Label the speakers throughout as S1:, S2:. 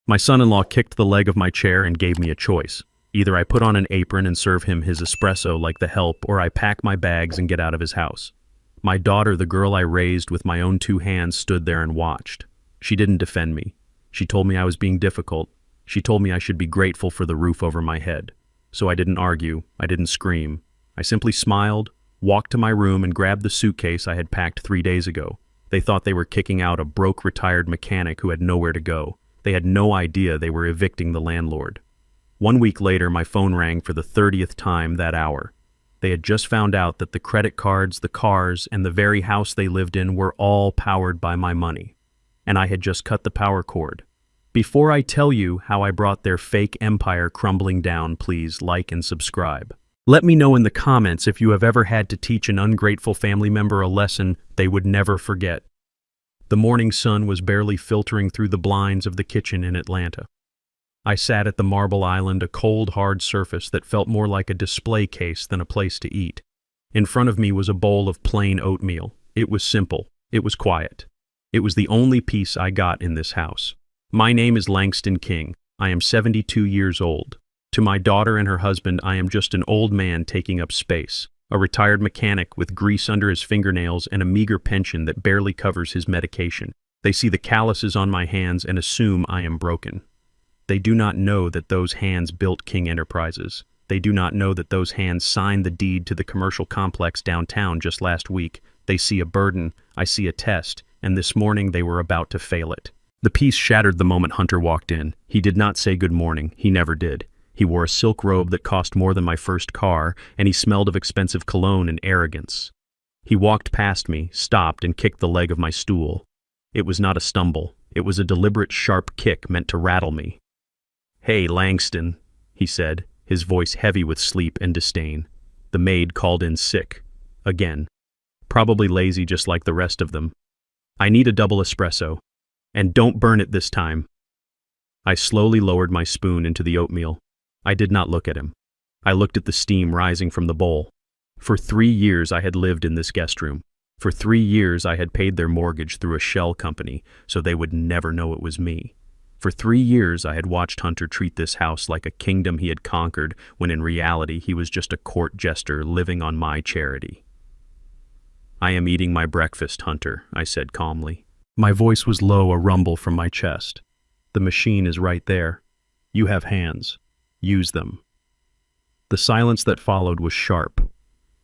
S1: My son-in-law kicked the leg of my chair and gave me a choice. Either I put on an apron and serve him his espresso like the help, or I pack my bags and get out of his house. My daughter, the girl I raised with my own 2 hands, stood there and watched. She didn't defend me. She told me I was being difficult. She told me I should be grateful for the roof over my head. So I didn't argue. I didn't scream. I simply smiled, walked to my room, and grabbed the suitcase I had packed 3 days ago. They thought they were kicking out a broke retired mechanic who had nowhere to go. They had no idea they were evicting the landlord. 1 week later, my phone rang for the 30th time that hour. They had just found out that the credit cards, the cars, and the very house they lived in were all powered by my money. And I had just cut the power cord. Before I tell you how I brought their fake empire crumbling down, please like and subscribe. Let me know in the comments if you have ever had to teach an ungrateful family member a lesson they would never forget. The morning sun was barely filtering through the blinds of the kitchen in Atlanta. I sat at the marble island, a cold, hard surface that felt more like a display case than a place to eat. In front of me was a bowl of plain oatmeal. It was simple. It was quiet. It was the only peace I got in this house. My name is Langston King. I am 72 years old. To my daughter and her husband, I am just an old man taking up space, a retired mechanic with grease under his fingernails and a meager pension that barely covers his medication. They see the calluses on my hands and assume I am broken. They do not know that those hands built King Enterprises. They do not know that those hands signed the deed to the commercial complex downtown just last week. They see a burden, I see a test, and this morning they were about to fail it. The peace shattered the moment Hunter walked in. He did not say good morning. He never did. He wore a silk robe that cost more than my first car, and he smelled of expensive cologne and arrogance. He walked past me, stopped, and kicked the leg of my stool. It was not a stumble. It was a deliberate, sharp kick meant to rattle me. "Hey, Langston," he said, his voice heavy with sleep and disdain. The maid called in sick. Again. Probably lazy just like the rest of them. "I need a double espresso. And don't burn it this time." I slowly lowered my spoon into the oatmeal. I did not look at him. I looked at the steam rising from the bowl. For 3 years I had lived in this guest room. For 3 years I had paid their mortgage through a shell company, so they would never know it was me. For 3 years I had watched Hunter treat this house like a kingdom he had conquered, when in reality he was just a court jester living on my charity. "I am eating my breakfast, Hunter," I said calmly. My voice was low, a rumble from my chest. "The machine is right there. You have hands. Use them." The silence that followed was sharp.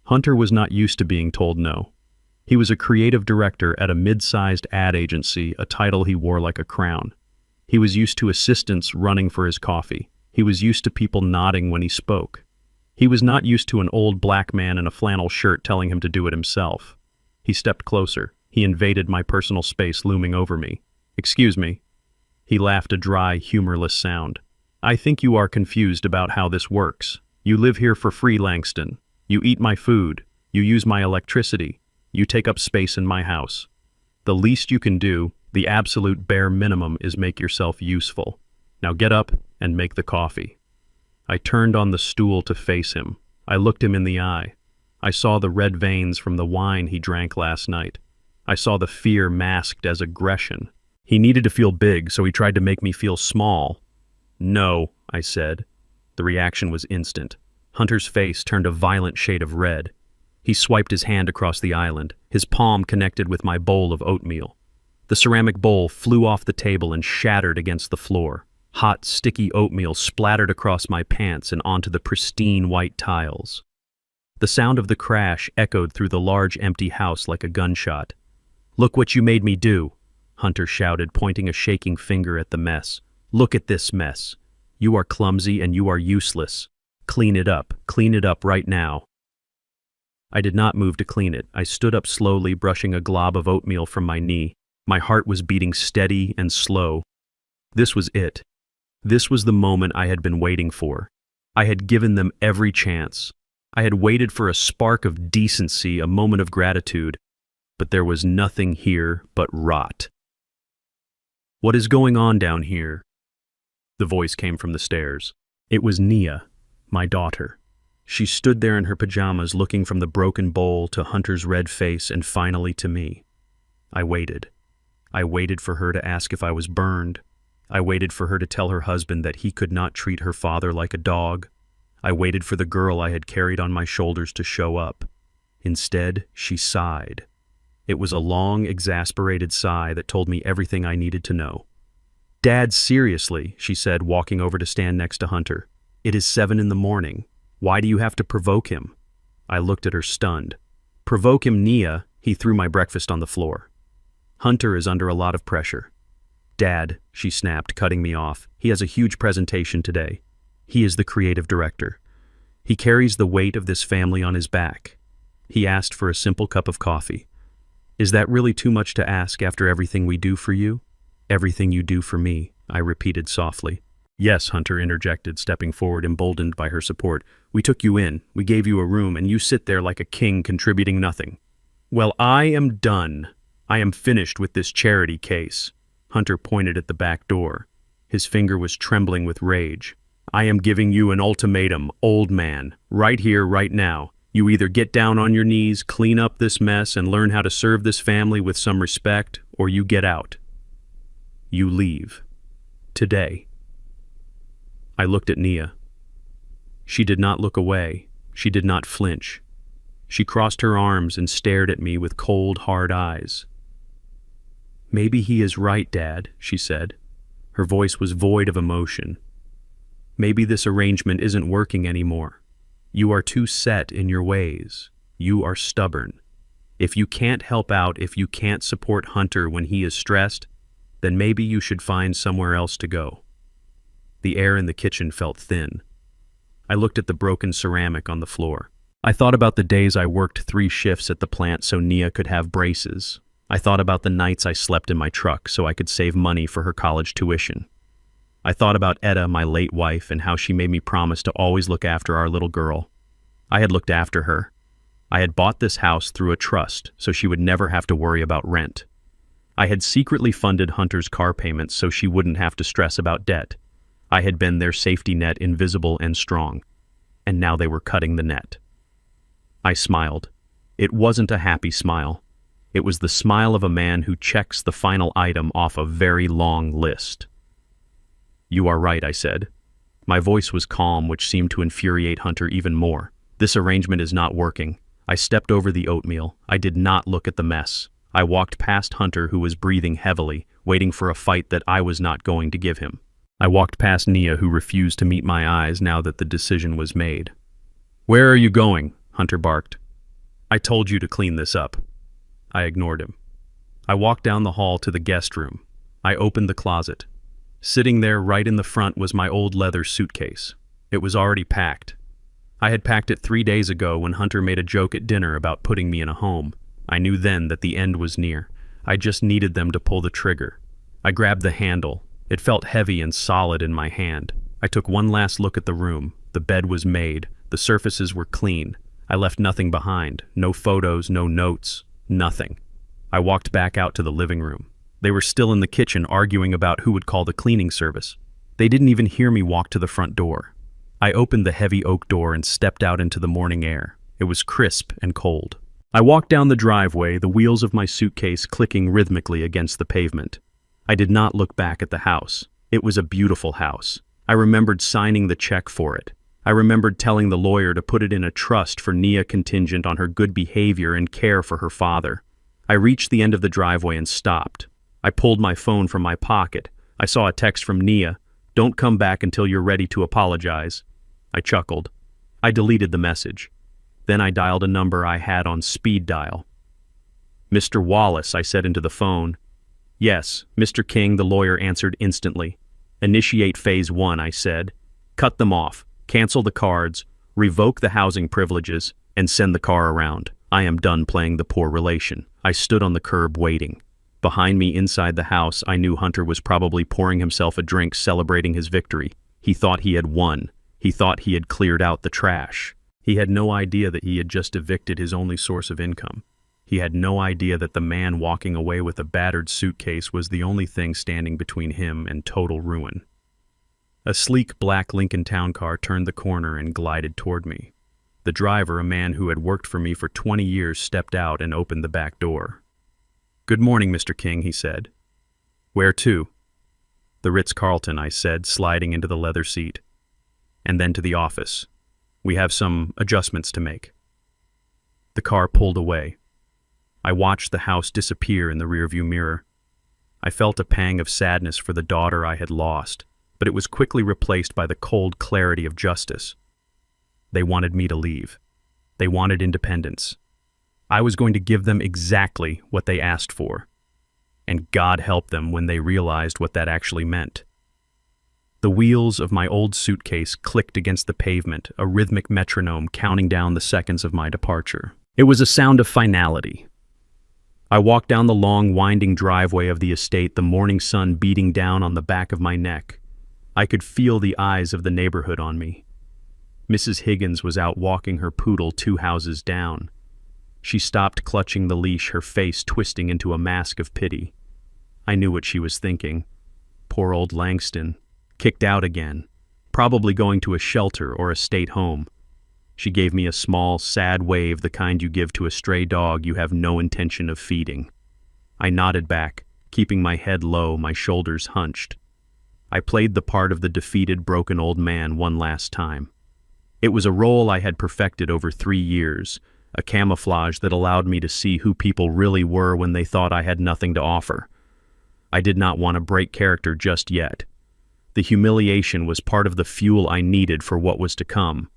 S1: Hunter was not used to being told no. He was a creative director at a mid-sized ad agency, a title he wore like a crown. He was used to assistants running for his coffee. He was used to people nodding when he spoke. He was not used to an old black man in a flannel shirt telling him to do it himself. He stepped closer. He invaded my personal space looming over me. "Excuse me." He laughed a dry, humorless sound. "I think you are confused about how this works. You live here for free, Langston. You eat my food. You use my electricity. You take up space in my house. The least you can do, the absolute bare minimum, is make yourself useful. Now get up and make the coffee." I turned on the stool to face him. I looked him in the eye. I saw the red veins from the wine he drank last night. I saw the fear masked as aggression. He needed to feel big, so he tried to make me feel small. "No," I said. The reaction was instant. Hunter's face turned a violent shade of red. He swiped his hand across the island. His palm connected with my bowl of oatmeal. The ceramic bowl flew off the table and shattered against the floor. Hot, sticky oatmeal splattered across my pants and onto the pristine white tiles. The sound of the crash echoed through the large, empty house like a gunshot. "Look what you made me do," Hunter shouted, pointing a shaking finger at the mess. "Look at this mess. You are clumsy and you are useless. Clean it up right now." I did not move to clean it. I stood up slowly, brushing a glob of oatmeal from my knee. My heart was beating steady and slow. This was it. This was the moment I had been waiting for. I had given them every chance. I had waited for a spark of decency, a moment of gratitude. But there was nothing here but rot. "What is going on down here?" The voice came from the stairs. It was Nia, my daughter. She stood there in her pajamas, looking from the broken bowl to Hunter's red face and finally to me. I waited. I waited for her to ask if I was burned. I waited for her to tell her husband that he could not treat her father like a dog. I waited for the girl I had carried on my shoulders to show up. Instead, she sighed. It was a long, exasperated sigh that told me everything I needed to know. "Dad, seriously," she said, walking over to stand next to Hunter. "It is 7 in the morning. Why do you have to provoke him?" I looked at her stunned. "Provoke him, Nia." He threw my breakfast on the floor. "Hunter is under a lot of pressure." "Dad," she snapped, cutting me off, "he has a huge presentation today. He is the creative director. He carries the weight of this family on his back. He asked for a simple cup of coffee. Is that really too much to ask after everything we do for you?" "Everything you do for me," I repeated softly. "Yes," Hunter interjected, stepping forward, emboldened by her support. "We took you in, we gave you a room, and you sit there like a king contributing nothing." "Well, I am done. I am finished with this charity case." Hunter pointed at the back door. His finger was trembling with rage. "I am giving you an ultimatum, old man. Right here, right now. You either get down on your knees, clean up this mess, and learn how to serve this family with some respect, or you get out. You leave. Today." I looked at Nia. She did not look away. She did not flinch. She crossed her arms and stared at me with cold, hard eyes. "Maybe he is right, Dad," she said. Her voice was void of emotion. "Maybe this arrangement isn't working anymore. You are too set in your ways. You are stubborn. If you can't help out, if you can't support Hunter when he is stressed, then maybe you should find somewhere else to go." The air in the kitchen felt thin. I looked at the broken ceramic on the floor. I thought about the days I worked 3 shifts at the plant so Nia could have braces. I thought about the nights I slept in my truck so I could save money for her college tuition. I thought about Etta, my late wife, and how she made me promise to always look after our little girl. I had looked after her. I had bought this house through a trust so she would never have to worry about rent. I had secretly funded Hunter's car payments so she wouldn't have to stress about debt. I had been their safety net, invisible and strong. And now they were cutting the net. I smiled. It wasn't a happy smile. It was the smile of a man who checks the final item off a very long list. "You are right," I said. My voice was calm, which seemed to infuriate Hunter even more. "This arrangement is not working." I stepped over the oatmeal. I did not look at the mess. I walked past Hunter, who was breathing heavily, waiting for a fight that I was not going to give him. I walked past Nia, who refused to meet my eyes now that the decision was made. "Where are you going?" Hunter barked. "I told you to clean this up." I ignored him. I walked down the hall to the guest room. I opened the closet. Sitting there right in the front was my old leather suitcase. It was already packed. I had packed it 3 days ago when Hunter made a joke at dinner about putting me in a home. I knew then that the end was near. I just needed them to pull the trigger. I grabbed the handle. It felt heavy and solid in my hand. I took one last look at the room. The bed was made. The surfaces were clean. I left nothing behind. No photos, no notes, nothing. I walked back out to the living room. They were still in the kitchen arguing about who would call the cleaning service. They didn't even hear me walk to the front door. I opened the heavy oak door and stepped out into the morning air. It was crisp and cold. I walked down the driveway, the wheels of my suitcase clicking rhythmically against the pavement. I did not look back at the house. It was a beautiful house. I remembered signing the check for it. I remembered telling the lawyer to put it in a trust for Nia contingent on her good behavior and care for her father. I reached the end of the driveway and stopped. I pulled my phone from my pocket. I saw a text from Nia. "Don't come back until you're ready to apologize." I chuckled. I deleted the message. Then I dialed a number I had on speed dial. "Mr. Wallace," I said into the phone. "Yes, Mr. King," the lawyer answered instantly. "Initiate phase 1, I said. "Cut them off, cancel the cards, revoke the housing privileges, and send the car around. I am done playing the poor relation." I stood on the curb waiting. Behind me inside the house, I knew Hunter was probably pouring himself a drink, celebrating his victory. He thought he had won. He thought he had cleared out the trash. He had no idea that he had just evicted his only source of income. He had no idea that the man walking away with a battered suitcase was the only thing standing between him and total ruin. A sleek black Lincoln Town Car turned the corner and glided toward me. The driver, a man who had worked for me for 20 years, stepped out and opened the back door. "Good morning, Mr. King," he said. "Where to?" "The Ritz-Carlton," I said, sliding into the leather seat. "And then to the office. We have some adjustments to make." The car pulled away. I watched the house disappear in the rearview mirror. I felt a pang of sadness for the daughter I had lost, but it was quickly replaced by the cold clarity of justice. They wanted me to leave. They wanted independence. I was going to give them exactly what they asked for. And God help them when they realized what that actually meant. The wheels of my old suitcase clicked against the pavement, a rhythmic metronome counting down the seconds of my departure. It was a sound of finality. I walked down the long, winding driveway of the estate, the morning sun beating down on the back of my neck. I could feel the eyes of the neighborhood on me. Mrs. Higgins was out walking her poodle 2 houses down. She stopped clutching the leash, her face twisting into a mask of pity. I knew what she was thinking. Poor old Langston. Kicked out again. Probably going to a shelter or a state home. She gave me a small, sad wave, the kind you give to a stray dog you have no intention of feeding. I nodded back, keeping my head low, my shoulders hunched. I played the part of the defeated, broken old man one last time. It was a role I had perfected over 3 years, a camouflage that allowed me to see who people really were when they thought I had nothing to offer. I did not want to break character just yet. The humiliation was part of the fuel I needed for what was to come.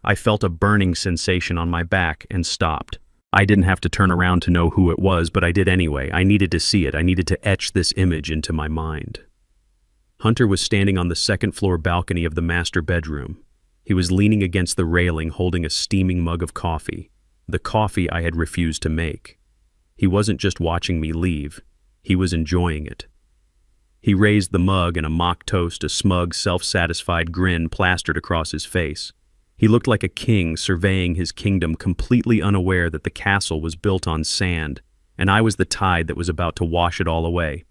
S1: I felt a burning sensation on my back and stopped. I didn't have to turn around to know who it was, but I did anyway. I needed to see it. I needed to etch this image into my mind. Hunter was standing on the second-floor balcony of the master bedroom. He was leaning against the railing, holding a steaming mug of coffee, the coffee I had refused to make. He wasn't just watching me leave. He was enjoying it. He raised the mug, and a mock toast, a smug, self-satisfied grin plastered across his face. He looked like a king surveying his kingdom, completely unaware that the castle was built on sand, and I was the tide that was about to wash it all away.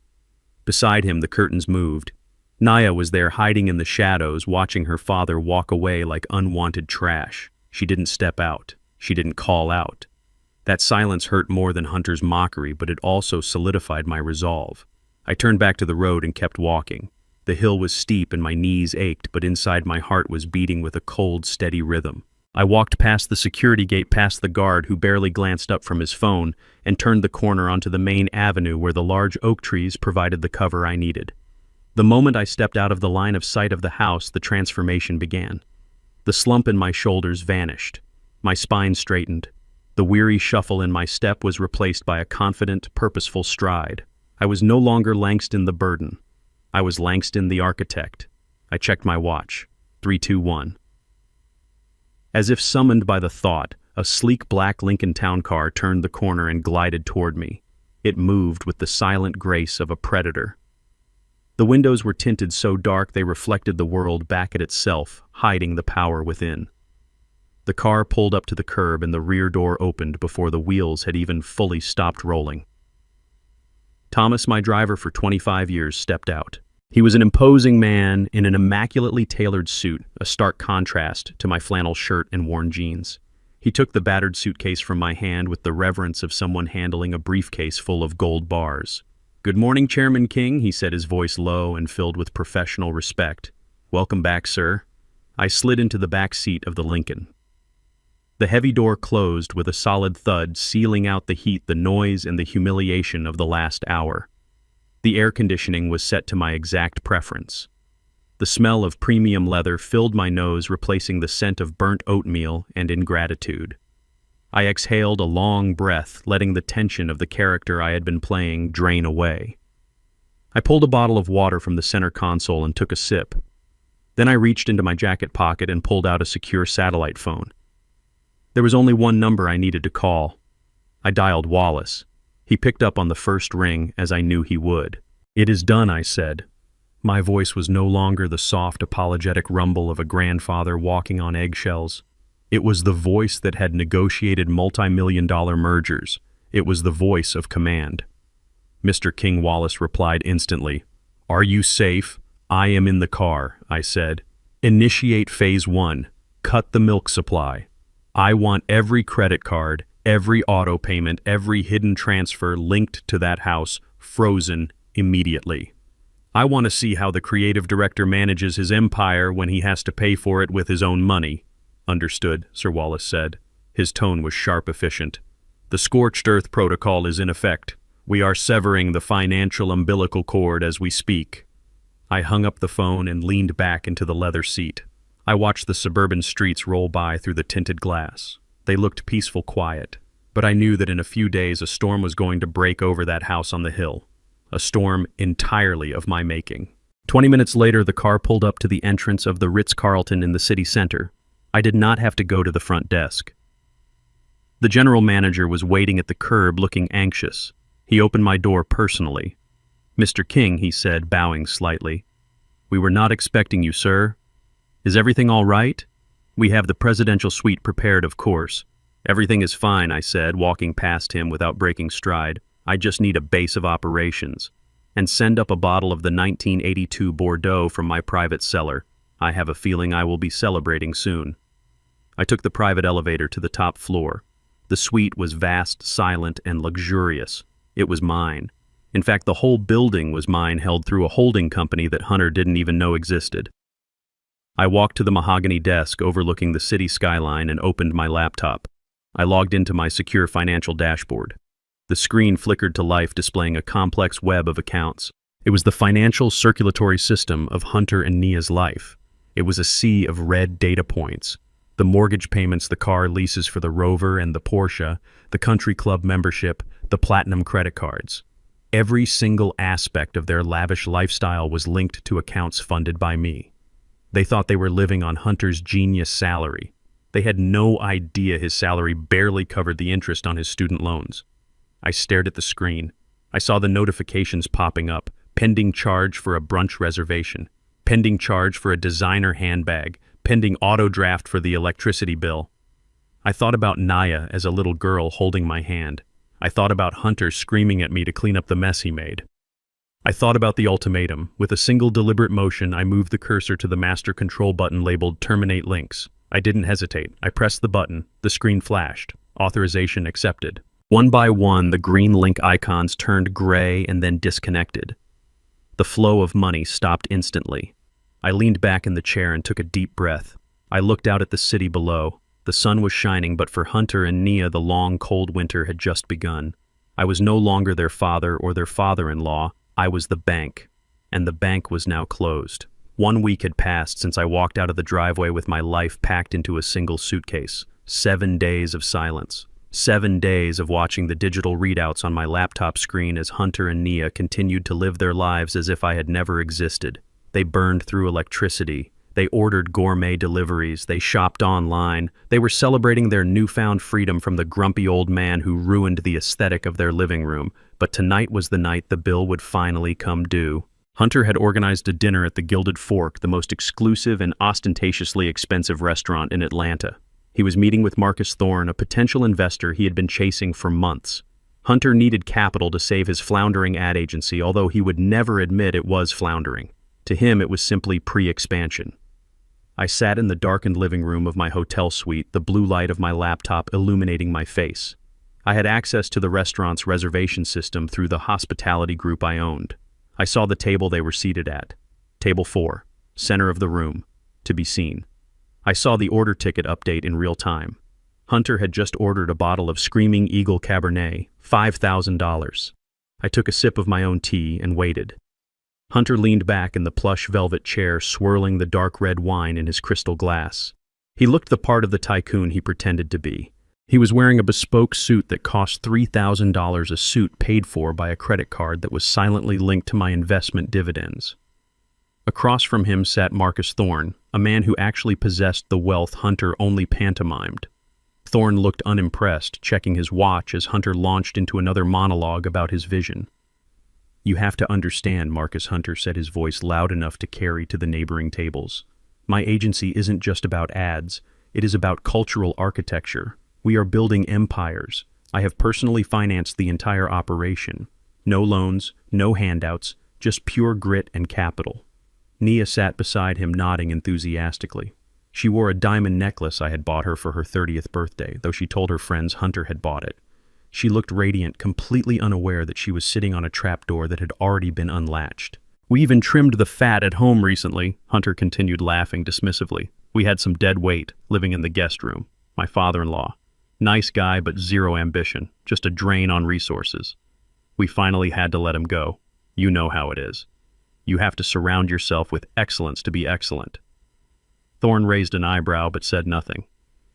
S1: Beside him, the curtains moved. Naya was there, hiding in the shadows, watching her father walk away like unwanted trash. She didn't step out. She didn't call out. That silence hurt more than Hunter's mockery, but it also solidified my resolve. I turned back to the road and kept walking. The hill was steep and my knees ached, but inside my heart was beating with a cold, steady rhythm. I walked past the security gate, past the guard who barely glanced up from his phone, and turned the corner onto the main avenue where the large oak trees provided the cover I needed. The moment I stepped out of the line of sight of the house, the transformation began. The slump in my shoulders vanished. My spine straightened. The weary shuffle in my step was replaced by a confident, purposeful stride. I was no longer Langston the burden. I was Langston the architect. I checked my watch. 3:21. As if summoned by the thought, a sleek black Lincoln Town car turned the corner and glided toward me. It moved with the silent grace of a predator. The windows were tinted so dark they reflected the world back at itself, hiding the power within. The car pulled up to the curb and the rear door opened before the wheels had even fully stopped rolling. Thomas, my driver for 25 years, stepped out. He was an imposing man in an immaculately tailored suit, a stark contrast to my flannel shirt and worn jeans. He took the battered suitcase from my hand with the reverence of someone handling a briefcase full of gold bars. "Good morning, Chairman King," he said, his voice low and filled with professional respect. "Welcome back, sir." I slid into the back seat of the Lincoln. The heavy door closed with a solid thud, sealing out the heat, the noise, and the humiliation of the last hour. The air conditioning was set to my exact preference. The smell of premium leather filled my nose, replacing the scent of burnt oatmeal and ingratitude. I exhaled a long breath, letting the tension of the character I had been playing drain away. I pulled a bottle of water from the center console and took a sip. Then I reached into my jacket pocket and pulled out a secure satellite phone. There was only one number I needed to call. I dialed Wallace. He picked up on the first ring, as I knew he would. "It is done," I said. My voice was no longer the soft, apologetic rumble of a grandfather walking on eggshells. It was the voice that had negotiated multi-million-dollar mergers. It was the voice of command. Mr. King, Wallace replied instantly. "Are you safe?" "I am in the car," I said. "Initiate phase 1. Cut the milk supply. I want every credit card, every auto payment, every hidden transfer linked to that house frozen immediately." I want to see how the creative director manages his empire when he has to pay for it with his own money. Understood, Sir Wallace said. His tone was sharp, efficient. The scorched earth protocol is in effect. We are severing the financial umbilical cord as we speak. I hung up the phone and leaned back into the leather seat. I watched the suburban streets roll by through the tinted glass. They looked peaceful, quiet. But I knew that in a few days a storm was going to break over that house on the hill. A storm entirely of my making. 20 minutes later, the car pulled up to the entrance of the Ritz-Carlton in the city center. I did not have to go to the front desk. The general manager was waiting at the curb, looking anxious. He opened my door personally. "Mr. King," he said, bowing slightly. "We were not expecting you, sir. Is everything all right? We have the presidential suite prepared, of course." "Everything is fine," I said, walking past him without breaking stride. "I just need a base of operations. And send up a bottle of the 1982 Bordeaux from my private cellar. I have a feeling I will be celebrating soon." I took the private elevator to the top floor. The suite was vast, silent, and luxurious. It was mine. In fact, the whole building was mine, held through a holding company that Hunter didn't even know existed. I walked to the mahogany desk overlooking the city skyline and opened my laptop. I logged into my secure financial dashboard. The screen flickered to life, displaying a complex web of accounts. It was the financial circulatory system of Hunter and Nia's life. It was a sea of red data points. The mortgage payments, the car leases for the Rover and the Porsche, the country club membership, the platinum credit cards. Every single aspect of their lavish lifestyle was linked to accounts funded by me. They thought they were living on Hunter's genius salary. They had no idea his salary barely covered the interest on his student loans. I stared at the screen. I saw the notifications popping up. Pending charge for a brunch reservation. Pending charge for a designer handbag. Pending auto draft for the electricity bill. I thought about Nia as a little girl holding my hand. I thought about Hunter screaming at me to clean up the mess he made. I thought about the ultimatum. With a single deliberate motion, I moved the cursor to the master control button labeled Terminate Links. I didn't hesitate. I pressed the button. The screen flashed. Authorization accepted. One by one, the green link icons turned gray and then disconnected. The flow of money stopped instantly. I leaned back in the chair and took a deep breath. I looked out at the city below. The sun was shining, but for Hunter and Nia, the long, cold winter had just begun. I was no longer their father or their father-in-law. I was the bank, and the bank was now closed. 1 week had passed since I walked out of the driveway with my life packed into a single suitcase. 7 days of silence. 7 days of watching the digital readouts on my laptop screen as Hunter and Nia continued to live their lives as if I had never existed. They burned through electricity. They ordered gourmet deliveries. They shopped online. They were celebrating their newfound freedom from the grumpy old man who ruined the aesthetic of their living room. But tonight was the night the bill would finally come due. Hunter had organized a dinner at the Gilded Fork, the most exclusive and ostentatiously expensive restaurant in Atlanta. He was meeting with Marcus Thorne, a potential investor he had been chasing for months. Hunter needed capital to save his floundering ad agency, although he would never admit it was floundering. To him, it was simply pre-expansion. I sat in the darkened living room of my hotel suite, the blue light of my laptop illuminating my face. I had access to the restaurant's reservation system through the hospitality group I owned. I saw the table they were seated at. Table 4, center of the room, to be seen. I saw the order ticket update in real time. Hunter had just ordered a bottle of Screaming Eagle Cabernet, $5,000. I took a sip of my own tea and waited. Hunter leaned back in the plush velvet chair, swirling the dark red wine in his crystal glass. He looked the part of the tycoon he pretended to be. He was wearing a bespoke suit that cost $3,000 a suit, paid for by a credit card that was silently linked to my investment dividends. Across from him sat Marcus Thorne, a man who actually possessed the wealth Hunter only pantomimed. Thorne looked unimpressed, checking his watch as Hunter launched into another monologue about his vision. "You have to understand," Marcus Hunter said, his voice loud enough to carry to the neighboring tables. "My agency isn't just about ads. It is about cultural architecture. We are building empires. I have personally financed the entire operation. No loans, no handouts, just pure grit and capital." Nia sat beside him, nodding enthusiastically. She wore a diamond necklace I had bought her for her 30th birthday, though she told her friends Hunter had bought it. She looked radiant, completely unaware that she was sitting on a trapdoor that had already been unlatched. We even trimmed the fat at home recently, Hunter continued laughing dismissively. We had some dead weight living in the guest room. My father-in-law. Nice guy, but zero ambition. Just a drain on resources. We finally had to let him go. You know how it is. You have to surround yourself with excellence to be excellent. Thorne raised an eyebrow but said nothing.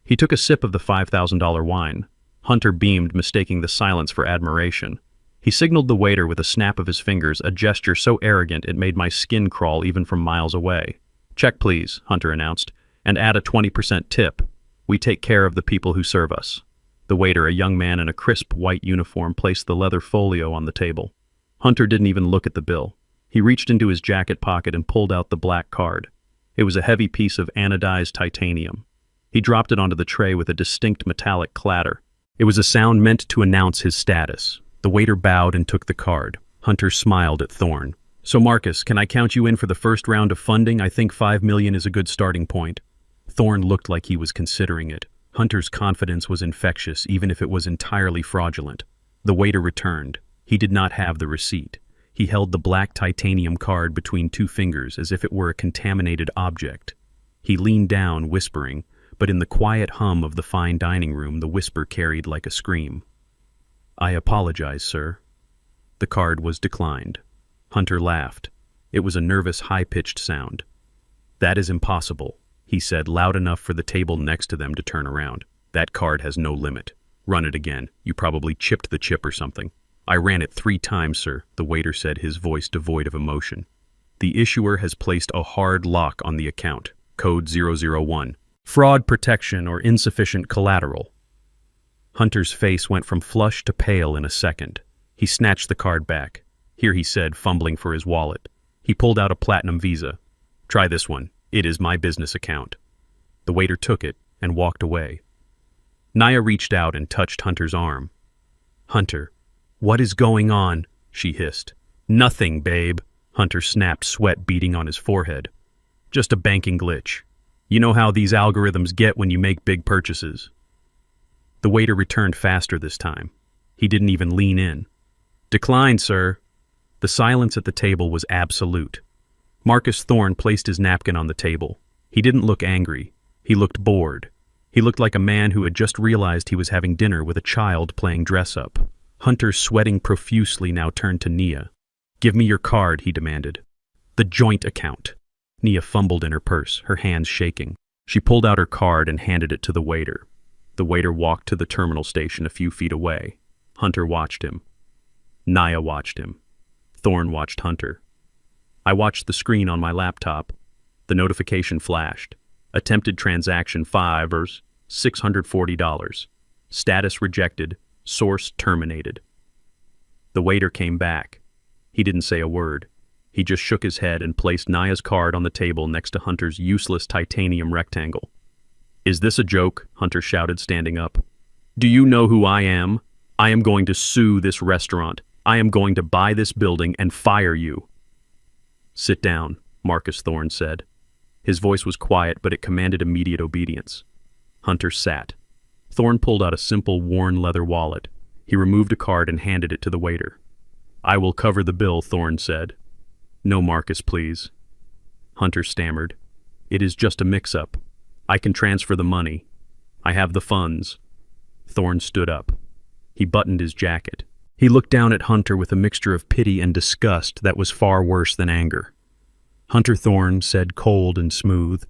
S1: He took a sip of the $5,000 wine. Hunter beamed, mistaking the silence for admiration. He signaled the waiter with a snap of his fingers, a gesture so arrogant it made my skin crawl even from miles away. "Check, please," Hunter announced, "and add a 20% tip. We take care of the people who serve us." The waiter, a young man in a crisp white uniform, placed the leather folio on the table. Hunter didn't even look at the bill. He reached into his jacket pocket and pulled out the black card. It was a heavy piece of anodized titanium. He dropped it onto the tray with a distinct metallic clatter. It was a sound meant to announce his status. The waiter bowed and took the card. Hunter smiled at Thorne. "So Marcus, can I count you in for the first round of funding? I think $5 million is a good starting point." Thorne looked like he was considering it. Hunter's confidence was infectious, even if it was entirely fraudulent. The waiter returned. He did not have the receipt. He held the black titanium card between two fingers as if it were a contaminated object. He leaned down, whispering, but in the quiet hum of the fine dining room, the whisper carried like a scream. "I apologize, sir." The card was declined. Hunter laughed. It was a nervous, high-pitched sound. "That is impossible," he said, loud enough for the table next to them to turn around. "That card has no limit. Run it again. You probably chipped the chip or something." "I ran it 3 times, sir," the waiter said, his voice devoid of emotion. "The issuer has placed a hard lock on the account. Code 001. Fraud protection or insufficient collateral." Hunter's face went from flush to pale in a second. He snatched the card back. "Here," he said, fumbling for his wallet. He pulled out a platinum Visa. "Try this one. It is my business account." The waiter took it and walked away. Naya reached out and touched Hunter's arm. "Hunter, what is going on?" she hissed. "Nothing, babe," Hunter snapped, sweat beading on his forehead. "Just a banking glitch. You know how these algorithms get when you make big purchases." The waiter returned faster this time. He didn't even lean in. "Declined, sir." The silence at the table was absolute. Marcus Thorne placed his napkin on the table. He didn't look angry. He looked bored. He looked like a man who had just realized he was having dinner with a child playing dress-up. Hunter, sweating profusely, now turned to Nia. "Give me your card," he demanded. "The joint account." Nia fumbled in her purse, her hands shaking. She pulled out her card and handed it to the waiter. The waiter walked to the terminal station a few feet away. Hunter watched him. Naya watched him. Thorne watched Hunter. I watched the screen on my laptop. The notification flashed. Attempted transaction 5 or $640. Status rejected. Source terminated. The waiter came back. He didn't say a word. He just shook his head and placed Naya's card on the table next to Hunter's useless titanium rectangle. "Is this a joke?" Hunter shouted, standing up. "Do you know who I am? I am going to sue this restaurant. I am going to buy this building and fire you." "Sit down," Marcus Thorne said. His voice was quiet, but it commanded immediate obedience. Hunter sat. Thorne pulled out a simple, worn leather wallet. He removed a card and handed it to the waiter. "I will cover the bill," Thorne said. "No, Marcus, please." Hunter stammered. "It is just a mix-up. I can transfer the money. I have the funds." Thorne stood up. He buttoned his jacket. He looked down at Hunter with a mixture of pity and disgust that was far worse than anger. Hunter Thorne said, cold and smooth,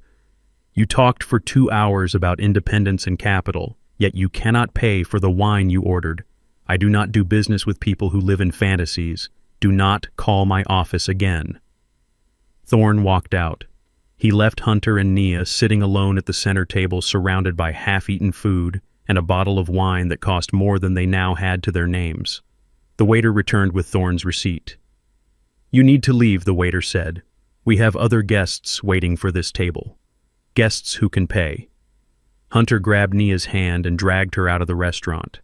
S1: "You talked for 2 hours about independence and capital, yet you cannot pay for the wine you ordered. I do not do business with people who live in fantasies. Do not call my office again." Thorne walked out. He left Hunter and Nia sitting alone at the center table, surrounded by half-eaten food and a bottle of wine that cost more than they now had to their names. The waiter returned with Thorne's receipt. "You need to leave," the waiter said. "We have other guests waiting for this table. Guests who can pay." Hunter grabbed Nia's hand and dragged her out of the restaurant.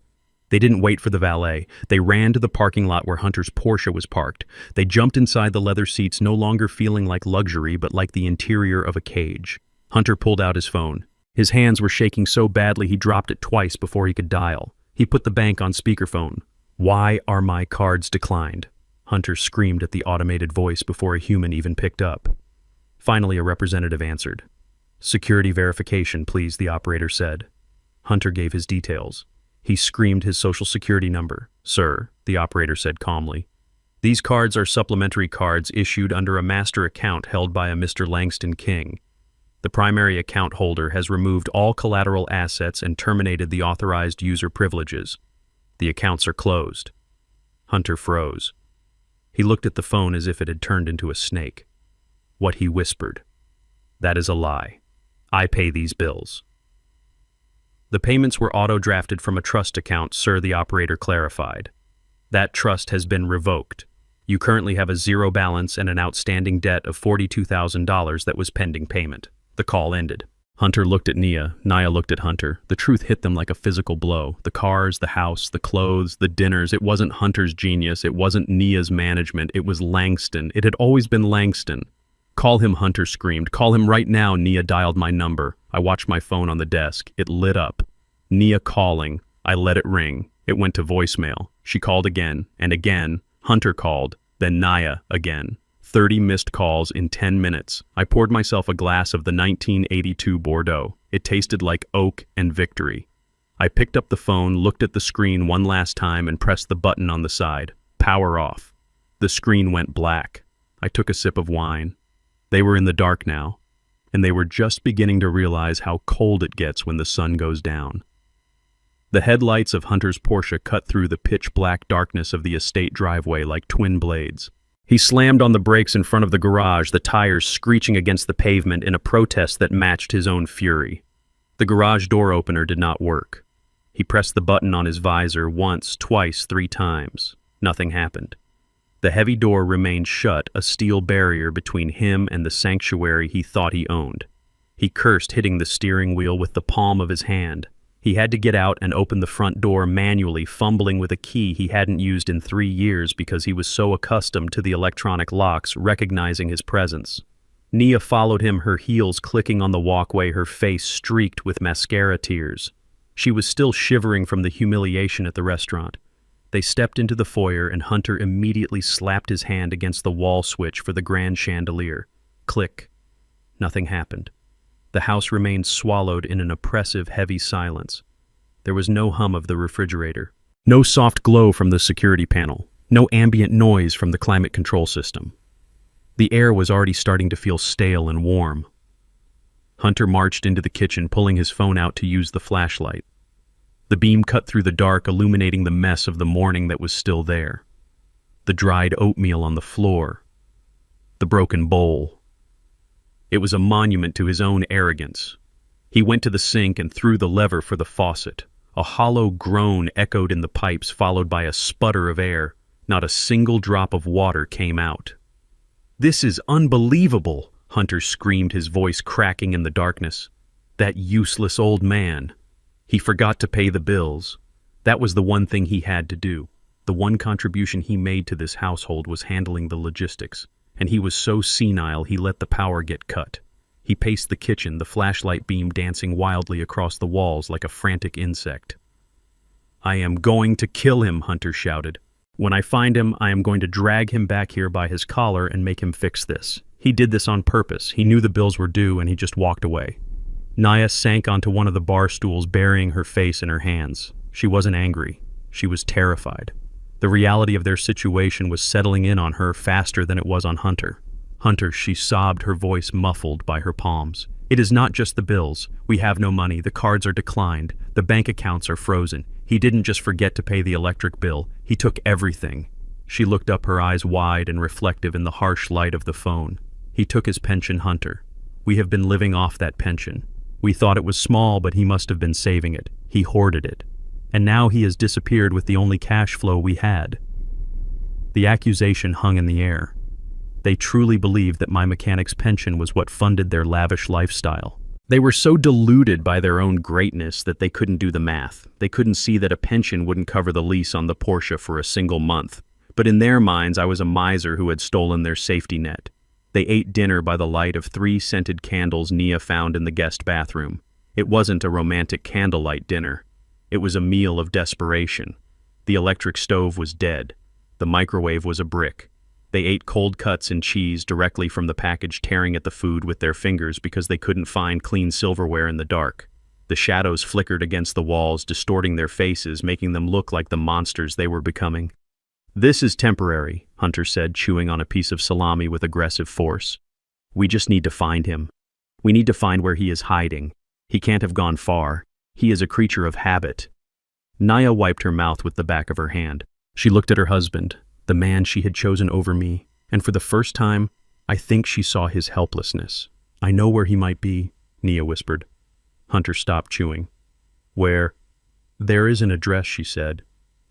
S1: They didn't wait for the valet. They ran to the parking lot where Hunter's Porsche was parked. They jumped inside the leather seats, no longer feeling like luxury, but like the interior of a cage. Hunter pulled out his phone. His hands were shaking so badly he dropped it twice before he could dial. He put the bank on speakerphone. "Why are my cards declined?" Hunter screamed at the automated voice before a human even picked up. Finally, a representative answered. "Security verification, please," the operator said. Hunter gave his details. He screamed his social security number. "Sir," the operator said calmly, "these cards are supplementary cards issued under a master account held by a Mr. Langston King. The primary account holder has removed all collateral assets and terminated the authorized user privileges. The accounts are closed." Hunter froze. He looked at the phone as if it had turned into a snake. What he whispered. "That is a lie. I pay these bills." "The payments were auto-drafted from a trust account, sir," the operator clarified. "That trust has been revoked. You currently have a zero balance and an outstanding debt of $42,000 that was pending payment." The call ended. Hunter looked at Nia. Nia looked at Hunter. The truth hit them like a physical blow. The cars, the house, the clothes, the dinners. It wasn't Hunter's genius. It wasn't Nia's management. It was Langston. It had always been Langston. "Call him," Hunter screamed. "Call him right now." Nia dialed my number. I watched my phone on the desk. It lit up. Nia calling. I let it ring. It went to voicemail. She called again and again. Hunter called. Then Nia again. 30 missed calls in 10 minutes. I poured myself a glass of the 1982 Bordeaux. It tasted like oak and victory. I picked up the phone, looked at the screen one last time, and pressed the button on the side. Power off. The screen went black. I took a sip of wine. They were in the dark now, and they were just beginning to realize how cold it gets when the sun goes down. The headlights of Hunter's Porsche cut through the pitch-black darkness of the estate driveway like twin blades. He slammed on the brakes in front of the garage, the tires screeching against the pavement in a protest that matched his own fury. The garage door opener did not work. He pressed the button on his visor once, twice, 3 times. Nothing happened. The heavy door remained shut, a steel barrier between him and the sanctuary he thought he owned. He cursed, hitting the steering wheel with the palm of his hand. He had to get out and open the front door manually, fumbling with a key he hadn't used in 3 years because he was so accustomed to the electronic locks recognizing his presence. Nia followed him, her heels clicking on the walkway, her face streaked with mascara tears. She was still shivering from the humiliation at the restaurant. They stepped into the foyer and Hunter immediately slapped his hand against the wall switch for the grand chandelier. Click. Nothing happened. The house remained swallowed in an oppressive, heavy silence. There was no hum of the refrigerator, no soft glow from the security panel, no ambient noise from the climate control system. The air was already starting to feel stale and warm. Hunter marched into the kitchen, pulling his phone out to use the flashlight. The beam cut through the dark, illuminating the mess of the morning that was still there. The dried oatmeal on the floor. The broken bowl. It was a monument to his own arrogance. He went to the sink and threw the lever for the faucet. A hollow groan echoed in the pipes, followed by a sputter of air. Not a single drop of water came out. "This is unbelievable," Hunter screamed, his voice cracking in the darkness. That useless old man. He forgot to pay the bills. That was the one thing he had to do. The one contribution he made to this household was handling the logistics. And he was so senile he let the power get cut. He paced the kitchen, the flashlight beam dancing wildly across the walls like a frantic insect. "I am going to kill him," Hunter shouted. "When I find him, I am going to drag him back here by his collar and make him fix this. He did this on purpose. He knew the bills were due and he just walked away." Nia sank onto one of the bar stools, burying her face in her hands. She wasn't angry. She was terrified. The reality of their situation was settling in on her faster than it was on Hunter. "Hunter," she sobbed, her voice muffled by her palms. "It is not just the bills. We have no money. The cards are declined. The bank accounts are frozen. He didn't just forget to pay the electric bill. He took everything." She looked up, her eyes wide and reflective in the harsh light of the phone. "He took his pension, Hunter. We have been living off that pension. We thought it was small, but he must have been saving it. He hoarded it. And now he has disappeared with the only cash flow we had." The accusation hung in the air. They truly believed that my mechanic's pension was what funded their lavish lifestyle. They were so deluded by their own greatness that they couldn't do the math. They couldn't see that a pension wouldn't cover the lease on the Porsche for a single month. But in their minds, I was a miser who had stolen their safety net. They ate dinner by the light of 3 scented candles Nia found in the guest bathroom. It wasn't a romantic candlelight dinner. It was a meal of desperation. The electric stove was dead. The microwave was a brick. They ate cold cuts and cheese directly from the package, tearing at the food with their fingers because they couldn't find clean silverware in the dark. The shadows flickered against the walls, distorting their faces, making them look like the monsters they were becoming. "This is temporary," Hunter said, chewing on a piece of salami with aggressive force. "We just need to find him. We need to find where he is hiding. He can't have gone far. He is a creature of habit." Naya wiped her mouth with the back of her hand. She looked at her husband, the man she had chosen over me, and for the first time, I think she saw his helplessness. "I know where he might be," Nia whispered. Hunter stopped chewing. "Where?" "There is an address," she said.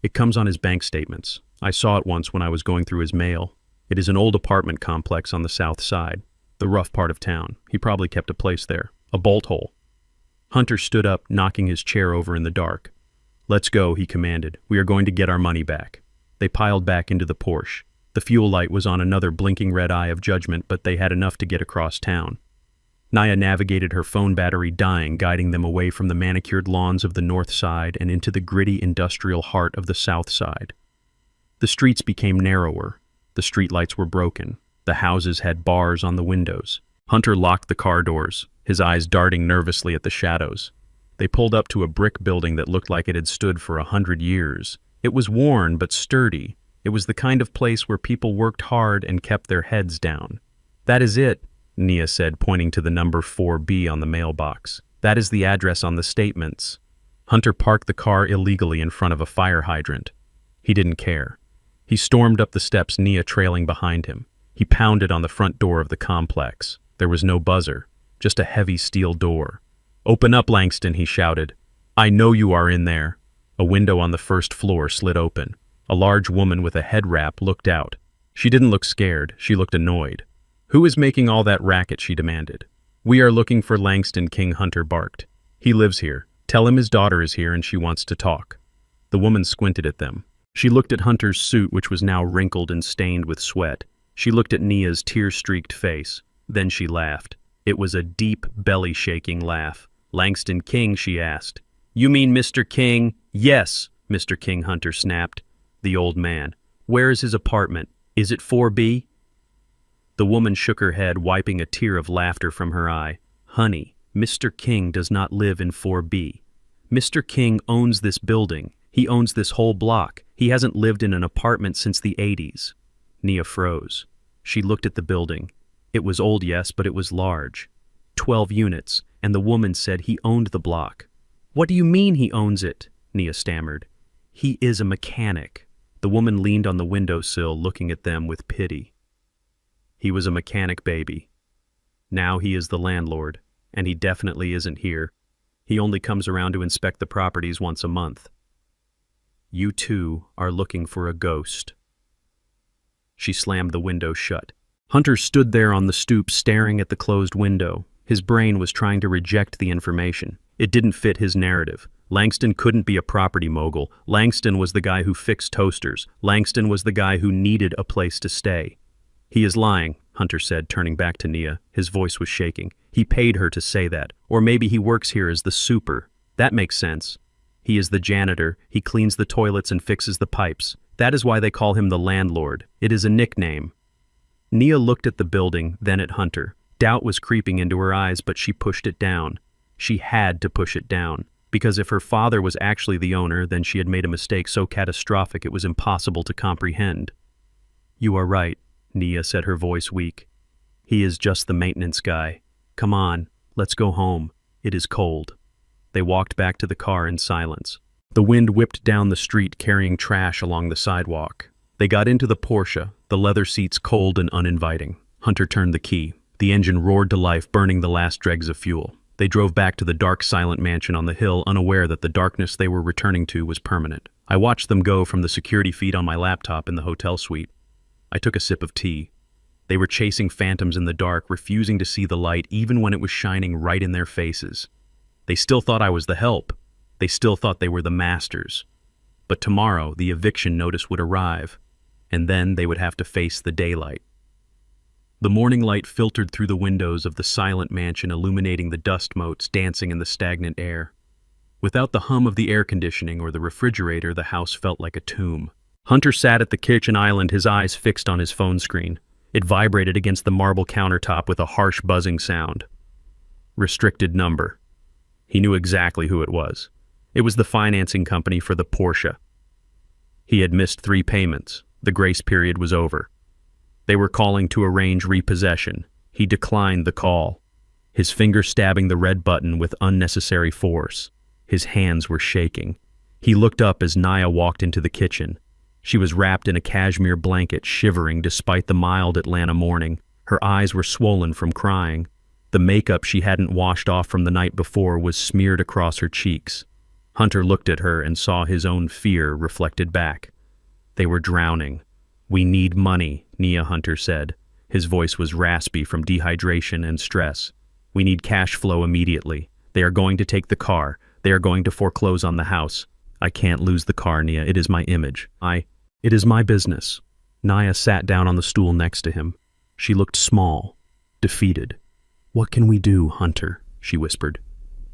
S1: "It comes on his bank statements. I saw it once when I was going through his mail. It is an old apartment complex on the south side, the rough part of town. He probably kept a place there. A bolt hole." Hunter stood up, knocking his chair over in the dark. "Let's go," he commanded. "We are going to get our money back." They piled back into the Porsche. The fuel light was on another blinking red eye of judgment, but they had enough to get across town. Naya navigated her phone battery dying, guiding them away from the manicured lawns of the north side and into the gritty industrial heart of the south side. The streets became narrower. The streetlights were broken. The houses had bars on the windows. Hunter locked the car doors, his eyes darting nervously at the shadows. They pulled up to a brick building that looked like it had stood for 100 years. It was worn but sturdy. It was the kind of place where people worked hard and kept their heads down. "That is it," Nia said, pointing to the number 4B on the mailbox. "That is the address on the statements." Hunter parked the car illegally in front of a fire hydrant. He didn't care. He stormed up the steps, Nia trailing behind him. He pounded on the front door of the complex. There was no buzzer, just a heavy steel door. "Open up, Langston," he shouted. "I know you are in there." A window on the first floor slid open. A large woman with a head wrap looked out. She didn't look scared, she looked annoyed. "Who is making all that racket?" she demanded. "We are looking for Langston King," Hunter barked. "He lives here. Tell him his daughter is here and she wants to talk." The woman squinted at them. She looked at Hunter's suit, which was now wrinkled and stained with sweat. She looked at Nia's tear-streaked face. Then she laughed. It was a deep, belly-shaking laugh. "Langston King?" she asked. "You mean Mr. King?" "Yes, Mr. King," Hunter snapped. "The old man. Where is his apartment? Is it 4B? The woman shook her head, wiping a tear of laughter from her eye. "Honey, Mr. King does not live in 4B. Mr. King owns this building. He owns this whole block. He hasn't lived in an apartment since the 80s. Nia froze. She looked at the building. It was old, yes, but it was large. 12 units, and the woman said he owned the block. "What do you mean he owns it?" Nia stammered. "He is a mechanic." The woman leaned on the windowsill, looking at them with pity. "He was a mechanic, baby. Now he is the landlord, and he definitely isn't here. He only comes around to inspect the properties once a month. You two are looking for a ghost." She slammed the window shut. Hunter stood there on the stoop, staring at the closed window. His brain was trying to reject the information. It didn't fit his narrative. Langston couldn't be a property mogul. Langston was the guy who fixed toasters. Langston was the guy who needed a place to stay. "He is lying," Hunter said, turning back to Nia. His voice was shaking. "He paid her to say that. Or maybe he works here as the super. That makes sense. He is the janitor. He cleans the toilets and fixes the pipes. That is why they call him the landlord. It is a nickname." Nia looked at the building, then at Hunter. Doubt was creeping into her eyes, but she pushed it down. She had to push it down, because if her father was actually the owner, then she had made a mistake so catastrophic it was impossible to comprehend. "You are right," Nia said, her voice weak. "He is just the maintenance guy. Come on, let's go home. It is cold." They walked back to the car in silence. The wind whipped down the street, carrying trash along the sidewalk. They got into the Porsche, the leather seats cold and uninviting. Hunter turned the key. The engine roared to life, burning the last dregs of fuel. They drove back to the dark, silent mansion on the hill, unaware that the darkness they were returning to was permanent. I watched them go from the security feed on my laptop in the hotel suite. I took a sip of tea. They were chasing phantoms in the dark, refusing to see the light even when it was shining right in their faces. They still thought I was the help. They still thought they were the masters. But tomorrow, the eviction notice would arrive, and then they would have to face the daylight. The morning light filtered through the windows of the silent mansion, illuminating the dust motes dancing in the stagnant air. Without the hum of the air conditioning or the refrigerator, the house felt like a tomb. Hunter sat at the kitchen island, his eyes fixed on his phone screen. It vibrated against the marble countertop with a harsh buzzing sound. Restricted number. He knew exactly who it was. It was the financing company for the Porsche. He had missed 3 payments. The grace period was over. They were calling to arrange repossession. He declined the call, his finger stabbing the red button with unnecessary force. His hands were shaking. He looked up as Naya walked into the kitchen. She was wrapped in a cashmere blanket, shivering despite the mild Atlanta morning. Her eyes were swollen from crying. The makeup she hadn't washed off from the night before was smeared across her cheeks. Hunter looked at her and saw his own fear reflected back. They were drowning. "We need money," Nia Hunter said. His voice was raspy from dehydration and stress. "We need cash flow immediately. They are going to take the car. They are going to foreclose on the house. I can't lose the car, Nia. It is my image. It is my business." Naya sat down on the stool next to him. She looked small, defeated. "What can we do, Hunter?" she whispered.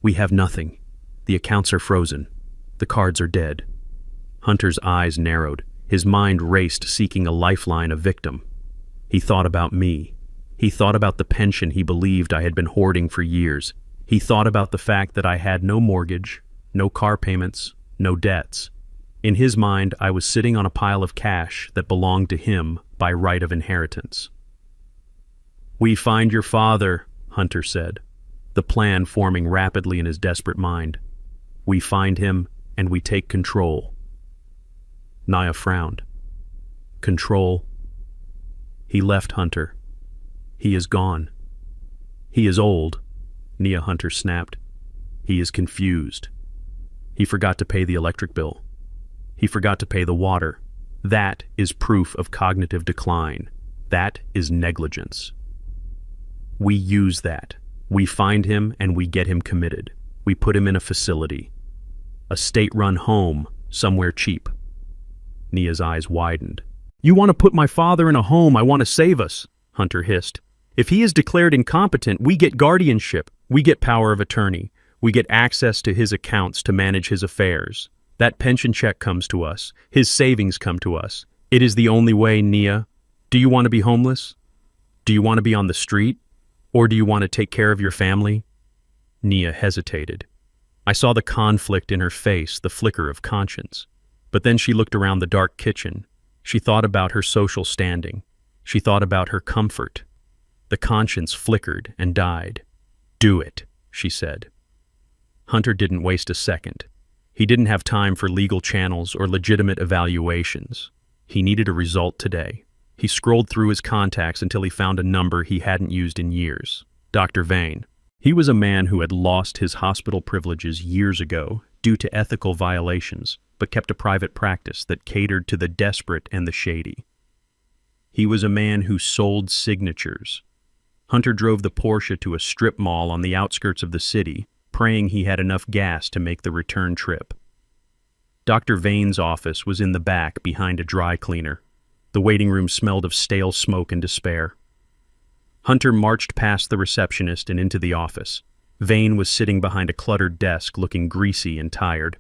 S1: "We have nothing. The accounts are frozen. The cards are dead." Hunter's eyes narrowed. His mind raced, seeking a lifeline, a victim. He thought about me. He thought about the pension he believed I had been hoarding for years. He thought about the fact that I had no mortgage, no car payments, no debts. In his mind, I was sitting on a pile of cash that belonged to him by right of inheritance. "We find your father," Hunter said, the plan forming rapidly in his desperate mind. "We find him, and we take control." Naya frowned. "Control?" "He left, Hunter. He is gone." "He is old," Nia Hunter snapped. "He is confused. He forgot to pay the electric bill. He forgot to pay the water. That is proof of cognitive decline. That is negligence. We use that. We find him and we get him committed. We put him in a facility. A state-run home, somewhere cheap." Nia's eyes widened. "You want to put my father in a home? I want to save us," Hunter hissed. "If he is declared incompetent, we get guardianship. We get power of attorney. We get access to his accounts to manage his affairs. That pension check comes to us. His savings come to us. It is the only way, Nia. Do you want to be homeless? Do you want to be on the street? Or do you want to take care of your family?" Nia hesitated. I saw the conflict in her face, the flicker of conscience. But then she looked around the dark kitchen. She thought about her social standing. She thought about her comfort. The conscience flickered and died. "Do it," she said. Hunter didn't waste a second. He didn't have time for legal channels or legitimate evaluations. He needed a result today. He scrolled through his contacts until he found a number he hadn't used in years. Dr. Vane. He was a man who had lost his hospital privileges years ago due to ethical violations, but kept a private practice that catered to the desperate and the shady. He was a man who sold signatures. Hunter drove the Porsche to a strip mall on the outskirts of the city, praying he had enough gas to make the return trip. Dr. Vane's office was in the back behind a dry cleaner. The waiting room smelled of stale smoke and despair. Hunter marched past the receptionist and into the office. Vane was sitting behind a cluttered desk, looking greasy and tired.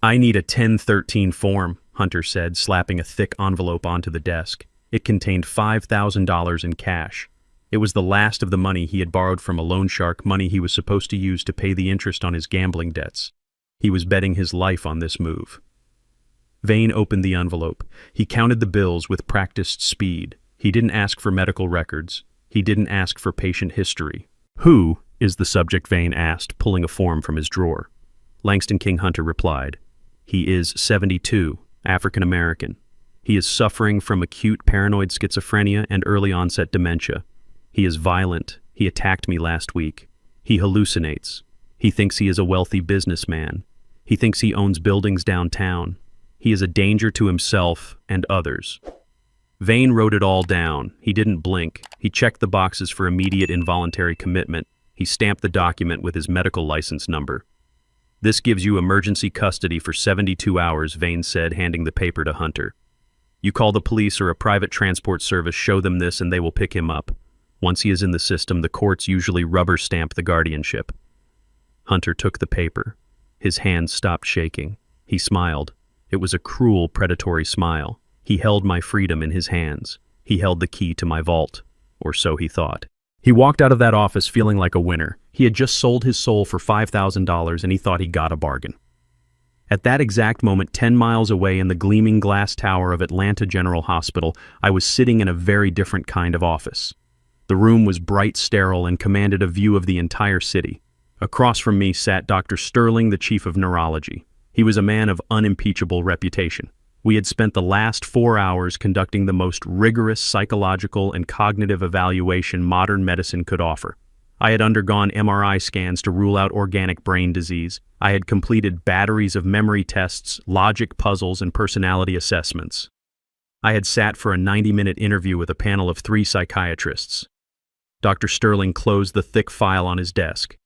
S1: "I need a 1013 form," Hunter said, slapping a thick envelope onto the desk. It contained $5,000 in cash. It was the last of the money he had borrowed from a loan shark, money he was supposed to use to pay the interest on his gambling debts. He was betting his life on this move. Vane opened the envelope. He counted the bills with practiced speed. He didn't ask for medical records. He didn't ask for patient history. "Who is the subject?" Vane asked, pulling a form from his drawer. Langston King Hunter replied. "He is 72, African American. He is suffering from acute paranoid schizophrenia and early onset dementia. He is violent. He attacked me last week. He hallucinates. He thinks he is a wealthy businessman. He thinks he owns buildings downtown. He is a danger to himself and others." Vane wrote it all down. He didn't blink. He checked the boxes for immediate involuntary commitment. He stamped the document with his medical license number. "This gives you emergency custody for 72 hours, Vane said, handing the paper to Hunter. "You call the police or a private transport service, show them this, and they will pick him up. Once he is in the system, the courts usually rubber stamp the guardianship." Hunter took the paper. His hands stopped shaking. He smiled. It was a cruel, predatory smile. He held my freedom in his hands. He held the key to my vault, or so he thought. He walked out of that office feeling like a winner. He had just sold his soul for $5,000 and he thought he got a bargain. At that exact moment, 10 miles away in the gleaming glass tower of Atlanta General Hospital, I was sitting in a very different kind of office. The room was bright, sterile, and commanded a view of the entire city. Across from me sat Dr. Sterling, the chief of neurology. He was a man of unimpeachable reputation. We had spent the last 4 hours conducting the most rigorous psychological and cognitive evaluation modern medicine could offer. I had undergone MRI scans to rule out organic brain disease. I had completed batteries of memory tests, logic puzzles, and personality assessments. I had sat for a 90-minute interview with a panel of 3 psychiatrists. Dr. Sterling closed the thick file on his desk.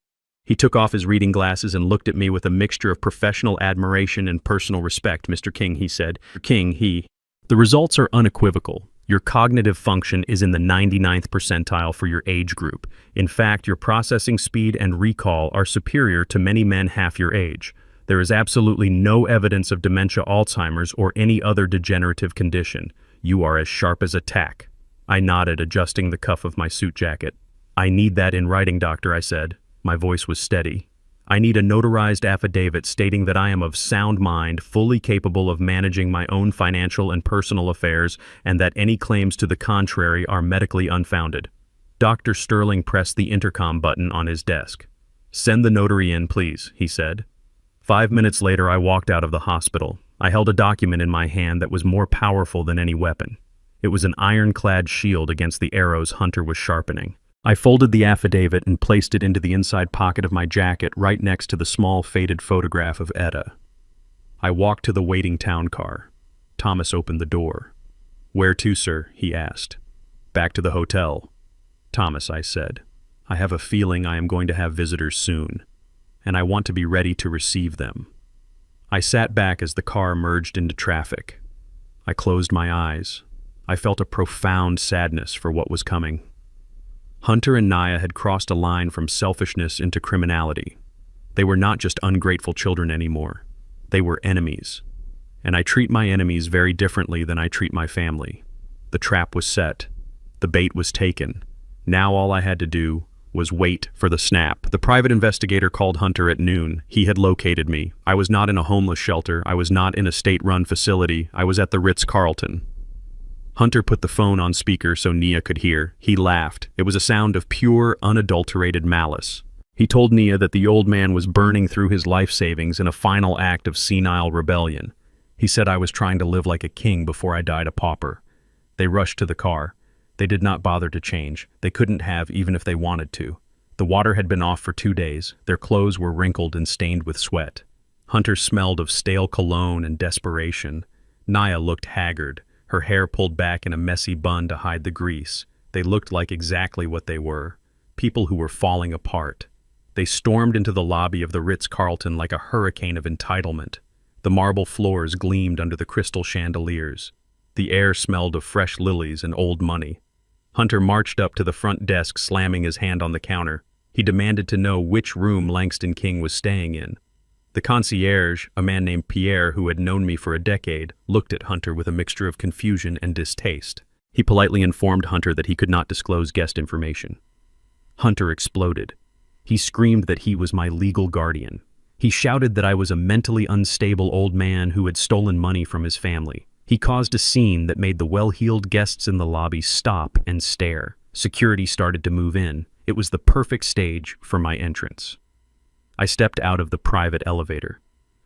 S1: He took off his reading glasses and looked at me with a mixture of professional admiration and personal respect. "Mr. King," he said. "The results are unequivocal. Your cognitive function is in the 99th percentile for your age group. In fact, your processing speed and recall are superior to many men half your age. There is absolutely no evidence of dementia, Alzheimer's, or any other degenerative condition. You are as sharp as a tack." I nodded, adjusting the cuff of my suit jacket. "I need that in writing, doctor," I said. My voice was steady. "I need a notarized affidavit stating that I am of sound mind, fully capable of managing my own financial and personal affairs, and that any claims to the contrary are medically unfounded." Dr. Sterling pressed the intercom button on his desk. "Send the notary in, please," he said. 5 minutes later, I walked out of the hospital. I held a document in my hand that was more powerful than any weapon. It was an ironclad shield against the arrows Hunter was sharpening. I folded the affidavit and placed it into the inside pocket of my jacket right next to the small faded photograph of Etta. I walked to the waiting town car. Thomas opened the door. "Where to, sir?" he asked. "Back to the hotel." "Thomas," I said, "I have a feeling I am going to have visitors soon, and I want to be ready to receive them." I sat back as the car merged into traffic. I closed my eyes. I felt a profound sadness for what was coming. Hunter and Naya had crossed a line from selfishness into criminality. They were not just ungrateful children anymore. They were enemies. And I treat my enemies very differently than I treat my family. The trap was set. The bait was taken. Now all I had to do was wait for the snap. The private investigator called Hunter at noon. He had located me. I was not in a homeless shelter. I was not in a state-run facility. I was at the Ritz-Carlton. Hunter put the phone on speaker so Nia could hear. He laughed. It was a sound of pure, unadulterated malice. He told Nia that the old man was burning through his life savings in a final act of senile rebellion. He said I was trying to live like a king before I died a pauper. They rushed to the car. They did not bother to change. They couldn't have, even if they wanted to. The water had been off for 2 days. Their clothes were wrinkled and stained with sweat. Hunter smelled of stale cologne and desperation. Nia looked haggard. Her hair pulled back in a messy bun to hide the grease. They looked like exactly what they were. People who were falling apart. They stormed into the lobby of the Ritz-Carlton like a hurricane of entitlement. The marble floors gleamed under the crystal chandeliers. The air smelled of fresh lilies and old money. Hunter marched up to the front desk, slamming his hand on the counter. He demanded to know which room Langston King was staying in. The concierge, a man named Pierre who had known me for a decade, looked at Hunter with a mixture of confusion and distaste. He politely informed Hunter that he could not disclose guest information. Hunter exploded. He screamed that he was my legal guardian. He shouted that I was a mentally unstable old man who had stolen money from his family. He caused a scene that made the well-heeled guests in the lobby stop and stare. Security started to move in. It was the perfect stage for my entrance. I stepped out of the private elevator.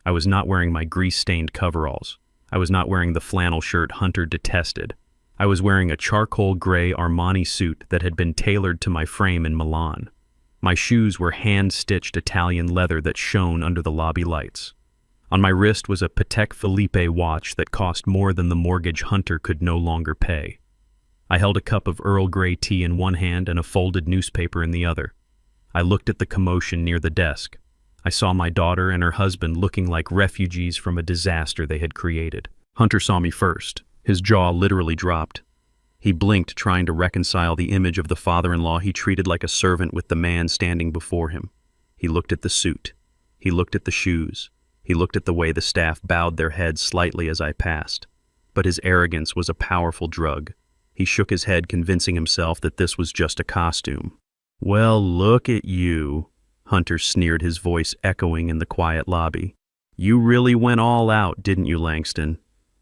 S1: I was not wearing my grease-stained coveralls. I was not wearing the flannel shirt Hunter detested. I was wearing a charcoal gray Armani suit that had been tailored to my frame in Milan. My shoes were hand-stitched Italian leather that shone under the lobby lights. On my wrist was a Patek Philippe watch that cost more than the mortgage Hunter could no longer pay. I held a cup of Earl Grey tea in one hand and a folded newspaper in the other. I looked at the commotion near the desk. I saw my daughter and her husband looking like refugees from a disaster they had created. Hunter saw me first. His jaw literally dropped. He blinked, trying to reconcile the image of the father-in-law he treated like a servant with the man standing before him. He looked at the suit. He looked at the shoes. He looked at the way the staff bowed their heads slightly as I passed. But his arrogance was a powerful drug. He shook his head, convincing himself that this was just a costume. "Well, look at you," Hunter sneered, his voice echoing in the quiet lobby. "You really went all out, didn't you, Langston?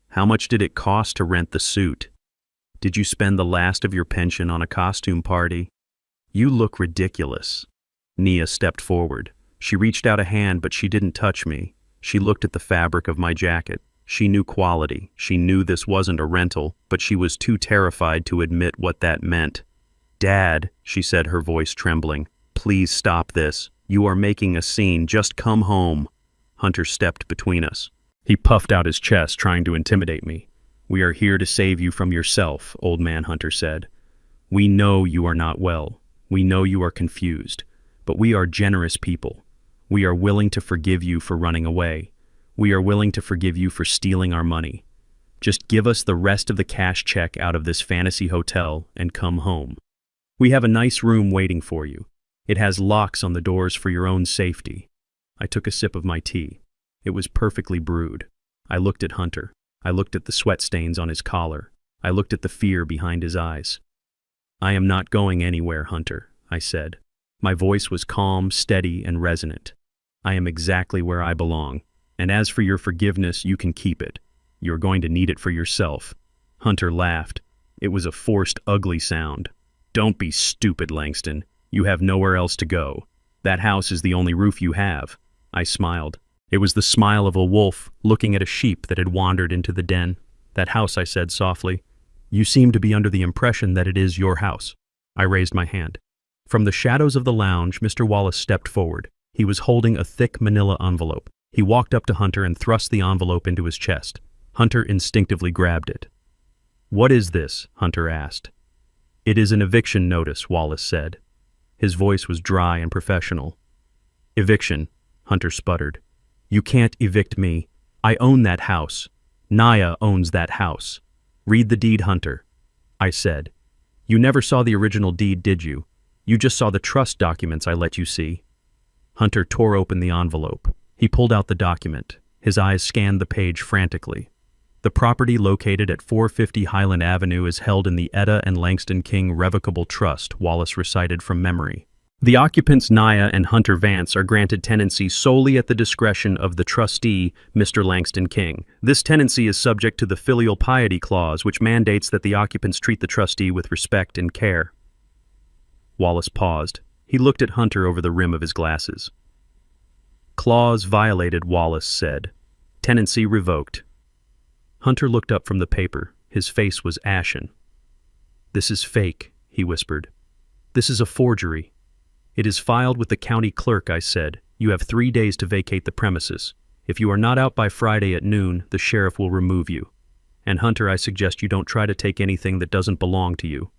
S1: How much did it cost to rent the suit? Did you spend the last of your pension on a costume party? You look ridiculous." Nia stepped forward. She reached out a hand, but she didn't touch me. She looked at the fabric of my jacket. She knew quality. She knew this wasn't a rental, but she was too terrified to admit what that meant. "Dad," she said, her voice trembling, "please stop this. You are making a scene. Just come home." Hunter stepped between us. He puffed out his chest, trying to intimidate me. "We are here to save you from yourself," Old Man Hunter said. "We know you are not well. We know you are confused. But we are generous people. We are willing to forgive you for running away. We are willing to forgive you for stealing our money. Just give us the rest of the cash check out of this fantasy hotel and come home. We have a nice room waiting for you. It has locks on the doors for your own safety." I took a sip of my tea. It was perfectly brewed. I looked at Hunter. I looked at the sweat stains on his collar. I looked at the fear behind his eyes. "I am not going anywhere, Hunter," I said. My voice was calm, steady, and resonant. "I am exactly where I belong. And as for your forgiveness, you can keep it. You're going to need it for yourself." Hunter laughed. It was a forced, ugly sound. "Don't be stupid, Langston. You have nowhere else to go. That house is the only roof you have." I smiled. It was the smile of a wolf looking at a sheep that had wandered into the den. "That house," I said softly. "You seem to be under the impression that it is your house." I raised my hand. From the shadows of the lounge, Mr. Wallace stepped forward. He was holding a thick manila envelope. He walked up to Hunter and thrust the envelope into his chest. Hunter instinctively grabbed it. "What is this?" Hunter asked. "It is an eviction notice," Wallace said. His voice was dry and professional. "Eviction," Hunter sputtered. "You can't evict me. I own that house. Nia owns that house. Read the deed, Hunter," I said. "You never saw the original deed, did you? You just saw the trust documents I let you see." Hunter tore open the envelope. He pulled out the document. His eyes scanned the page frantically. "The property located at 450 Highland Avenue is held in the Etta and Langston King Revocable Trust," Wallace recited from memory. "The occupants Nia and Hunter Vance are granted tenancy solely at the discretion of the trustee, Mr. Langston King. This tenancy is subject to the filial piety clause, which mandates that the occupants treat the trustee with respect and care." Wallace paused. He looked at Hunter over the rim of his glasses. "Clause violated," Wallace said. "Tenancy revoked." Hunter looked up from the paper. His face was ashen. "This is fake," he whispered. "This is a forgery." "It is filed with the county clerk," I said. "You have 3 days to vacate the premises. If you are not out by Friday at noon, the sheriff will remove you. And Hunter, I suggest you don't try to take anything that doesn't belong to you.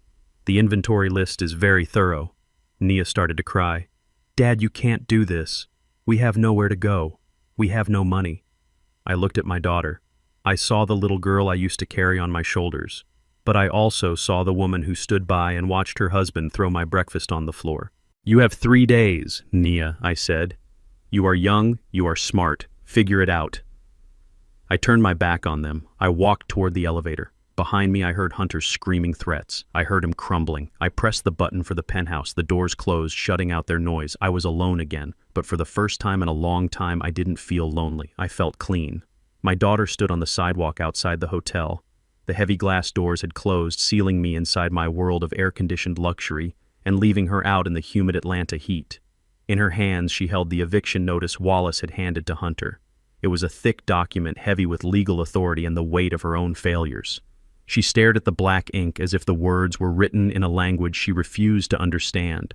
S1: The inventory list is very thorough." Nia started to cry. "Dad, you can't do this. We have nowhere to go. We have no money." I looked at my daughter. I saw the little girl I used to carry on my shoulders. But I also saw the woman who stood by and watched her husband throw my breakfast on the floor. "You have 3 days, Nia," I said. "You are young, you are smart. Figure it out." I turned my back on them. I walked toward the elevator. Behind me, I heard Hunter's screaming threats. I heard him crumbling. I pressed the button for the penthouse. The doors closed, shutting out their noise. I was alone again, but for the first time in a long time, I didn't feel lonely. I felt clean. My daughter stood on the sidewalk outside the hotel. The heavy glass doors had closed, sealing me inside my world of air-conditioned luxury and leaving her out in the humid Atlanta heat. In her hands, she held the eviction notice Wallace had handed to Hunter. It was a thick document heavy with legal authority and the weight of her own failures. She stared at the black ink as if the words were written in a language she refused to understand.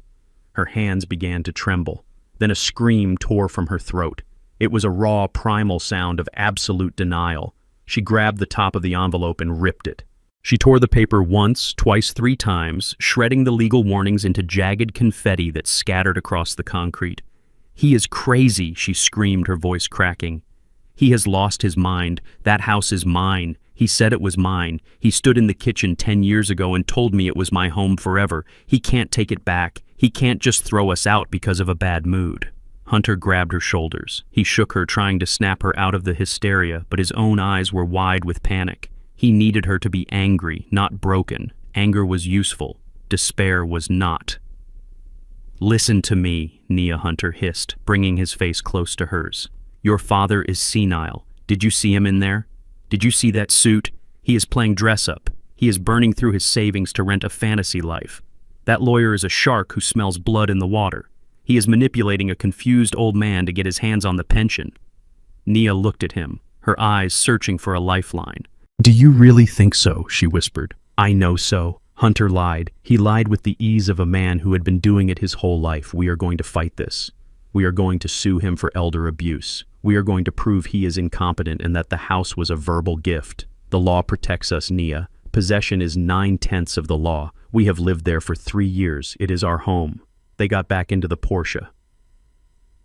S1: Her hands began to tremble. Then a scream tore from her throat. It was a raw, primal sound of absolute denial. She grabbed the top of the envelope and ripped it. She tore the paper once, twice, 3 times, shredding the legal warnings into jagged confetti that scattered across the concrete. "He is crazy," she screamed, her voice cracking. "He has lost his mind. That house is mine. He said it was mine. He stood in the kitchen 10 years ago and told me it was my home forever. He can't take it back. He can't just throw us out because of a bad mood." Hunter grabbed her shoulders. He shook her, trying to snap her out of the hysteria, but his own eyes were wide with panic. He needed her to be angry, not broken. Anger was useful. Despair was not. "Listen to me," Nia Hunter hissed, bringing his face close to hers. "Your father is senile. Did you see him in there? Did you see that suit? He is playing dress-up. He is burning through his savings to rent a fantasy life. That lawyer is a shark who smells blood in the water. He is manipulating a confused old man to get his hands on the pension." Nia looked at him, her eyes searching for a lifeline. "Do you really think so?" she whispered. "I know so." Hunter lied. He lied with the ease of a man who had been doing it his whole life. "We are going to fight this. We are going to sue him for elder abuse. We are going to prove he is incompetent and that the house was a verbal gift. The law protects us, Nia. Possession is 9/10 of the law. We have lived there for 3 years. It is our home." They got back into the Porsche.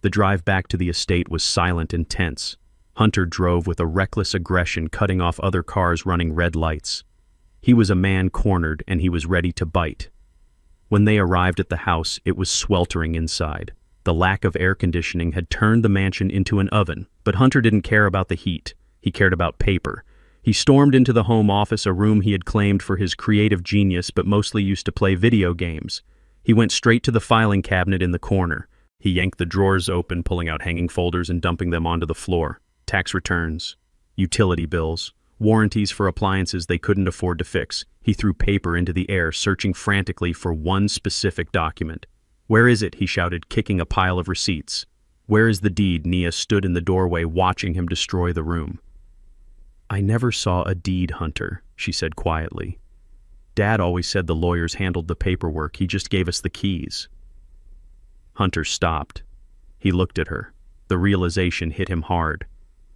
S1: The drive back to the estate was silent and tense. Hunter drove with a reckless aggression, cutting off other cars running red lights. He was a man cornered, and he was ready to bite. When they arrived at the house, it was sweltering inside. The lack of air conditioning had turned the mansion into an oven, but Hunter didn't care about the heat. He cared about paper. He stormed into the home office, a room he had claimed for his creative genius but mostly used to play video games. He went straight to the filing cabinet in the corner. He yanked the drawers open, pulling out hanging folders and dumping them onto the floor. Tax returns, utility bills, warranties for appliances they couldn't afford to fix. He threw paper into the air, searching frantically for one specific document. "Where is it?" he shouted, kicking a pile of receipts. "Where is the deed?" Nia stood in the doorway, watching him destroy the room. "I never saw a deed, Hunter," she said quietly. "Dad always said the lawyers handled the paperwork. He just gave us the keys." Hunter stopped. He looked at her. The realization hit him hard.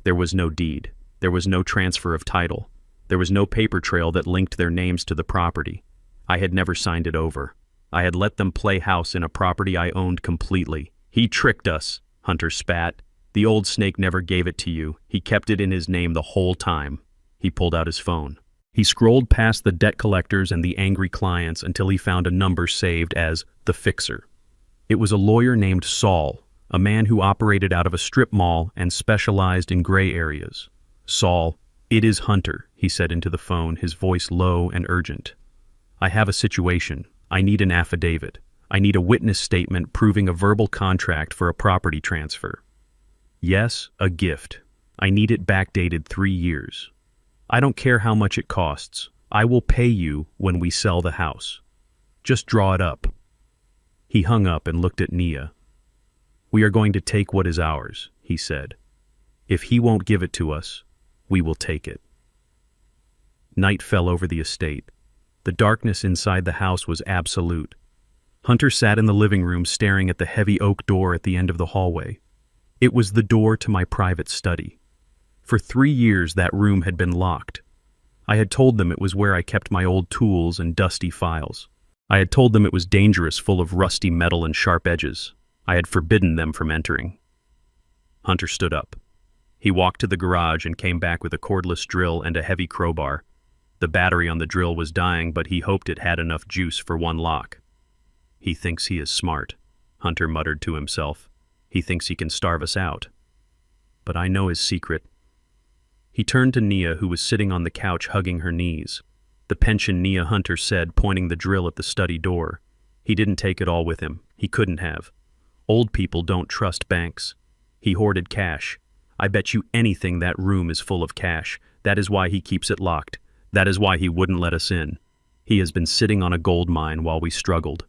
S1: There was no deed. There was no transfer of title. There was no paper trail that linked their names to the property. I had never signed it over. I had let them play house in a property I owned completely. "He tricked us," Hunter spat. "The old snake never gave it to you. He kept it in his name the whole time." He pulled out his phone. He scrolled past the debt collectors and the angry clients until he found a number saved as the Fixer. It was a lawyer named Saul, a man who operated out of a strip mall and specialized in gray areas. "Saul, it is Hunter," he said into the phone, his voice low and urgent. "I have a situation. I need an affidavit. I need a witness statement proving a verbal contract for a property transfer. Yes, a gift. I need it backdated 3 years. I don't care how much it costs. I will pay you when we sell the house. Just draw it up." He hung up and looked at Nia. "We are going to take what is ours," he said. "If he won't give it to us, we will take it." Night fell over the estate. The darkness inside the house was absolute. Hunter sat in the living room staring at the heavy oak door at the end of the hallway. It was the door to my private study. For 3 years that room had been locked. I had told them it was where I kept my old tools and dusty files. I had told them it was dangerous, full of rusty metal and sharp edges. I had forbidden them from entering. Hunter stood up. He walked to the garage and came back with a cordless drill and a heavy crowbar. The battery on the drill was dying, but he hoped it had enough juice for one lock. "He thinks he is smart," Hunter muttered to himself. "He thinks he can starve us out. But I know his secret." He turned to Nia, who was sitting on the couch hugging her knees. "The pension," Nia Hunter said, pointing the drill at the study door. "He didn't take it all with him. He couldn't have. Old people don't trust banks. He hoarded cash. I bet you anything that room is full of cash. That is why he keeps it locked. That is why he wouldn't let us in. He has been sitting on a gold mine while we struggled."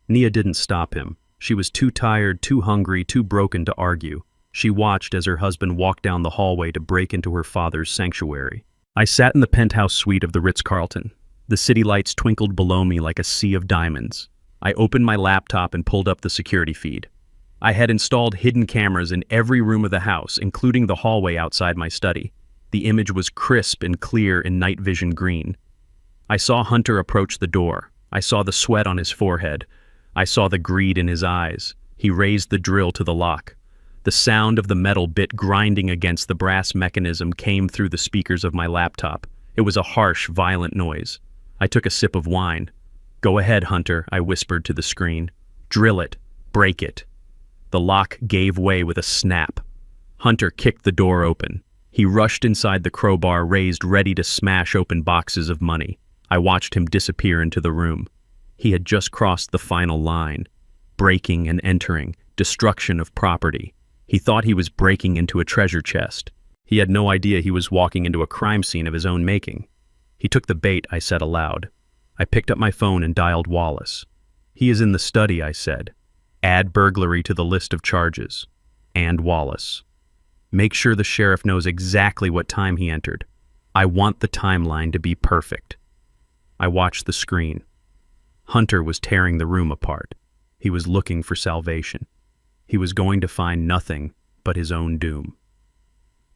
S1: Nia didn't stop him. She was too tired, too hungry, too broken to argue. She watched as her husband walked down the hallway to break into her father's sanctuary. I sat in the penthouse suite of the Ritz-Carlton. The city lights twinkled below me like a sea of diamonds. I opened my laptop and pulled up the security feed. I had installed hidden cameras in every room of the house, including the hallway outside my study. The image was crisp and clear in night vision green. I saw Hunter approach the door. I saw the sweat on his forehead. I saw the greed in his eyes. He raised the drill to the lock. The sound of the metal bit grinding against the brass mechanism came through the speakers of my laptop. It was a harsh, violent noise. I took a sip of wine. "Go ahead, Hunter," I whispered to the screen. "Drill it. Break it." The lock gave way with a snap. Hunter kicked the door open. He rushed inside the crowbar raised ready to smash open boxes of money. I watched him disappear into the room. He had just crossed the final line. Breaking and entering, destruction of property. He thought he was breaking into a treasure chest. He had no idea he was walking into a crime scene of his own making. He took the bait, I said aloud. I picked up my phone and dialed Wallace. He is in the study, I said. Add burglary to the list of charges. And Wallace. Make sure the sheriff knows exactly what time he entered. I want the timeline to be perfect. I watched the screen. Hunter was tearing the room apart. He was looking for salvation. He was going to find nothing but his own doom.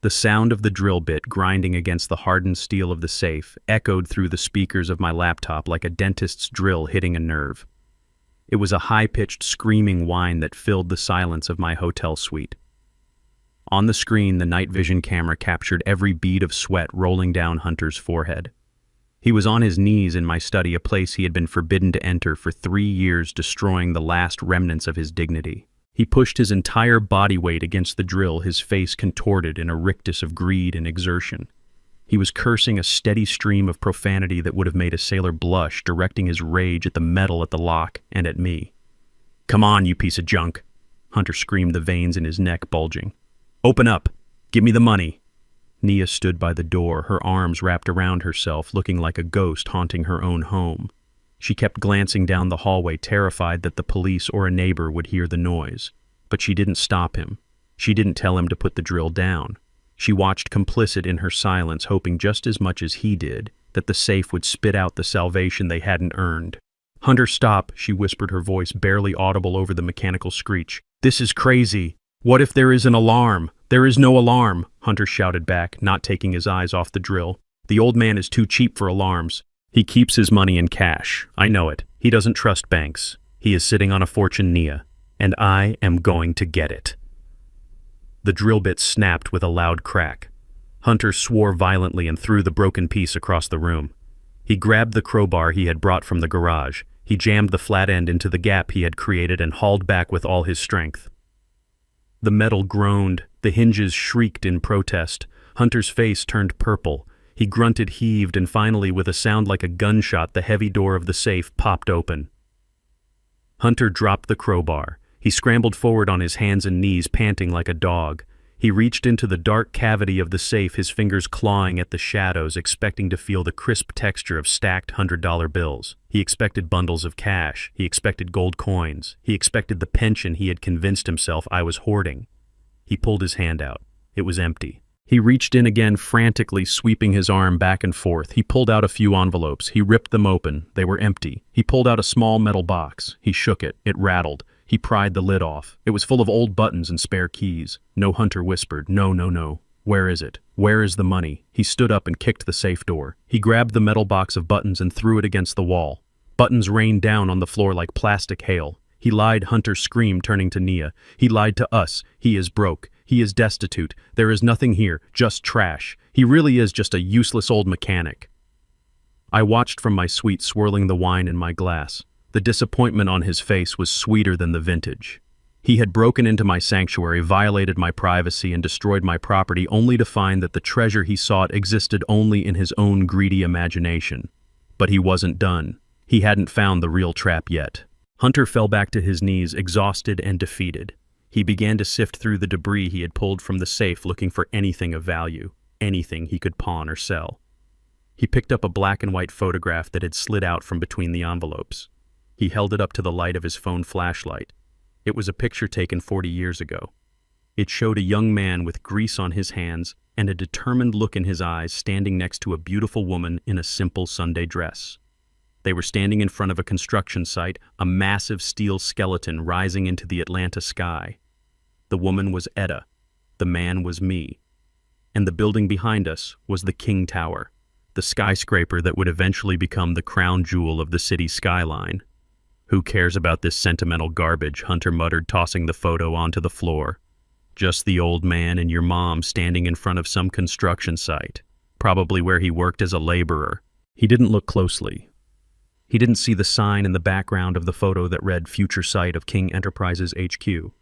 S1: The sound of the drill bit grinding against the hardened steel of the safe echoed through the speakers of my laptop like a dentist's drill hitting a nerve. It was a high-pitched screaming whine that filled the silence of my hotel suite. On the screen, the night vision camera captured every bead of sweat rolling down Hunter's forehead. He was on his knees in my study, a place he had been forbidden to enter for 3 years, destroying the last remnants of his dignity. He pushed his entire body weight against the drill, his face contorted in a rictus of greed and exertion. He was cursing a steady stream of profanity that would have made a sailor blush, directing his rage at the metal at the lock and at me. "Come on, you piece of junk," Hunter screamed, the veins in his neck bulging. "Open up! Give me the money!" Nia stood by the door, her arms wrapped around herself, looking like a ghost haunting her own home. She kept glancing down the hallway, terrified that the police or a neighbor would hear the noise. But she didn't stop him. She didn't tell him to put the drill down. She watched complicit in her silence, hoping just as much as he did that the safe would spit out the salvation they hadn't earned. "Hunter, stop," she whispered, her voice barely audible over the mechanical screech. "This is crazy. What if there is an alarm?" "There is no alarm," Hunter shouted back, not taking his eyes off the drill. "The old man is too cheap for alarms. He keeps his money in cash. I know it. He doesn't trust banks. He is sitting on a fortune, Nia, and I am going to get it." The drill bit snapped with a loud crack. Hunter swore violently and threw the broken piece across the room. He grabbed the crowbar he had brought from the garage. He jammed the flat end into the gap he had created and hauled back with all his strength. The metal groaned. The hinges shrieked in protest. Hunter's face turned purple. He grunted, heaved, and finally, with a sound like a gunshot, the heavy door of the safe popped open. Hunter dropped the crowbar. He scrambled forward on his hands and knees, panting like a dog. He reached into the dark cavity of the safe, his fingers clawing at the shadows, expecting to feel the crisp texture of stacked $100 bills. He expected bundles of cash. He expected gold coins. He expected the pension he had convinced himself I was hoarding. He pulled his hand out. It was empty. He reached in again, frantically sweeping his arm back and forth. He pulled out a few envelopes. He ripped them open. They were empty. He pulled out a small metal box. He shook it. It rattled. He pried the lid off. It was full of old buttons and spare keys. No, Hunter whispered. No, no, no. Where is it? Where is the money? He stood up and kicked the safe door. He grabbed the metal box of buttons and threw it against the wall. Buttons rained down on the floor like plastic hail. He lied, Hunter screamed, turning to Nia. He lied to us. He is broke. He is destitute. There is nothing here, just trash. He really is just a useless old mechanic. I watched from my suite, swirling the wine in my glass. The disappointment on his face was sweeter than the vintage. He had broken into my sanctuary, violated my privacy, and destroyed my property, only to find that the treasure he sought existed only in his own greedy imagination. But he wasn't done. He hadn't found the real trap yet. Hunter fell back to his knees, exhausted and defeated. He began to sift through the debris he had pulled from the safe, looking for anything of value, anything he could pawn or sell. He picked up a black and white photograph that had slid out from between the envelopes. He held it up to the light of his phone flashlight. It was a picture taken 40 years ago. It showed a young man with grease on his hands and a determined look in his eyes, standing next to a beautiful woman in a simple Sunday dress. They were standing in front of a construction site, a massive steel skeleton rising into the Atlanta sky. The woman was Etta. The man was me. And the building behind us was the King Tower, the skyscraper that would eventually become the crown jewel of the city's skyline. "Who cares about this sentimental garbage?" Hunter muttered, tossing the photo onto the floor. "Just the old man and your mom standing in front of some construction site, probably where he worked as a laborer." He didn't look closely. He didn't see the sign in the background of the photo that read "Future Site of King Enterprises HQ."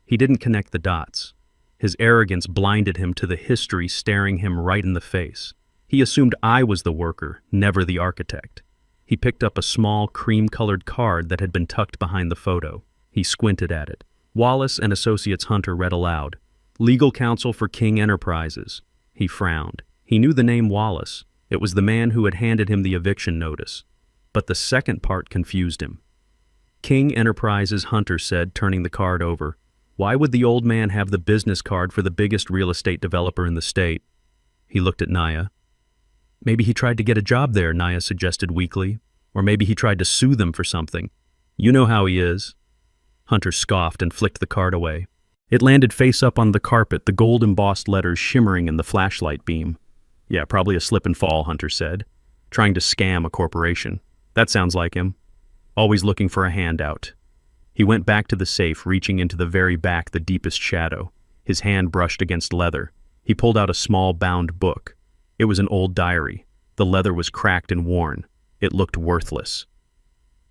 S1: He didn't connect the dots. His arrogance blinded him to the history staring him right in the face. He assumed I was the worker, never the architect. He picked up a small, cream-colored card that had been tucked behind the photo. He squinted at it. Wallace and Associates Hunter read aloud. Legal counsel for King Enterprises. He frowned. He knew the name Wallace. It was the man who had handed him the eviction notice. But the second part confused him. King Enterprises, Hunter said, turning the card over. Why would the old man have the business card for the biggest real estate developer in the state? He looked at Naya. Maybe he tried to get a job there, Naya suggested weakly. Or maybe he tried to sue them for something. You know how he is. Hunter scoffed and flicked the card away. It landed face up on the carpet, the gold-embossed letters shimmering in the flashlight beam. Yeah, probably a slip and fall, Hunter said. Trying to scam a corporation. That sounds like him. Always looking for a handout. He went back to the safe, reaching into the very back, the deepest shadow. His hand brushed against leather. He pulled out a small bound book. It was an old diary. The leather was cracked and worn. It looked worthless.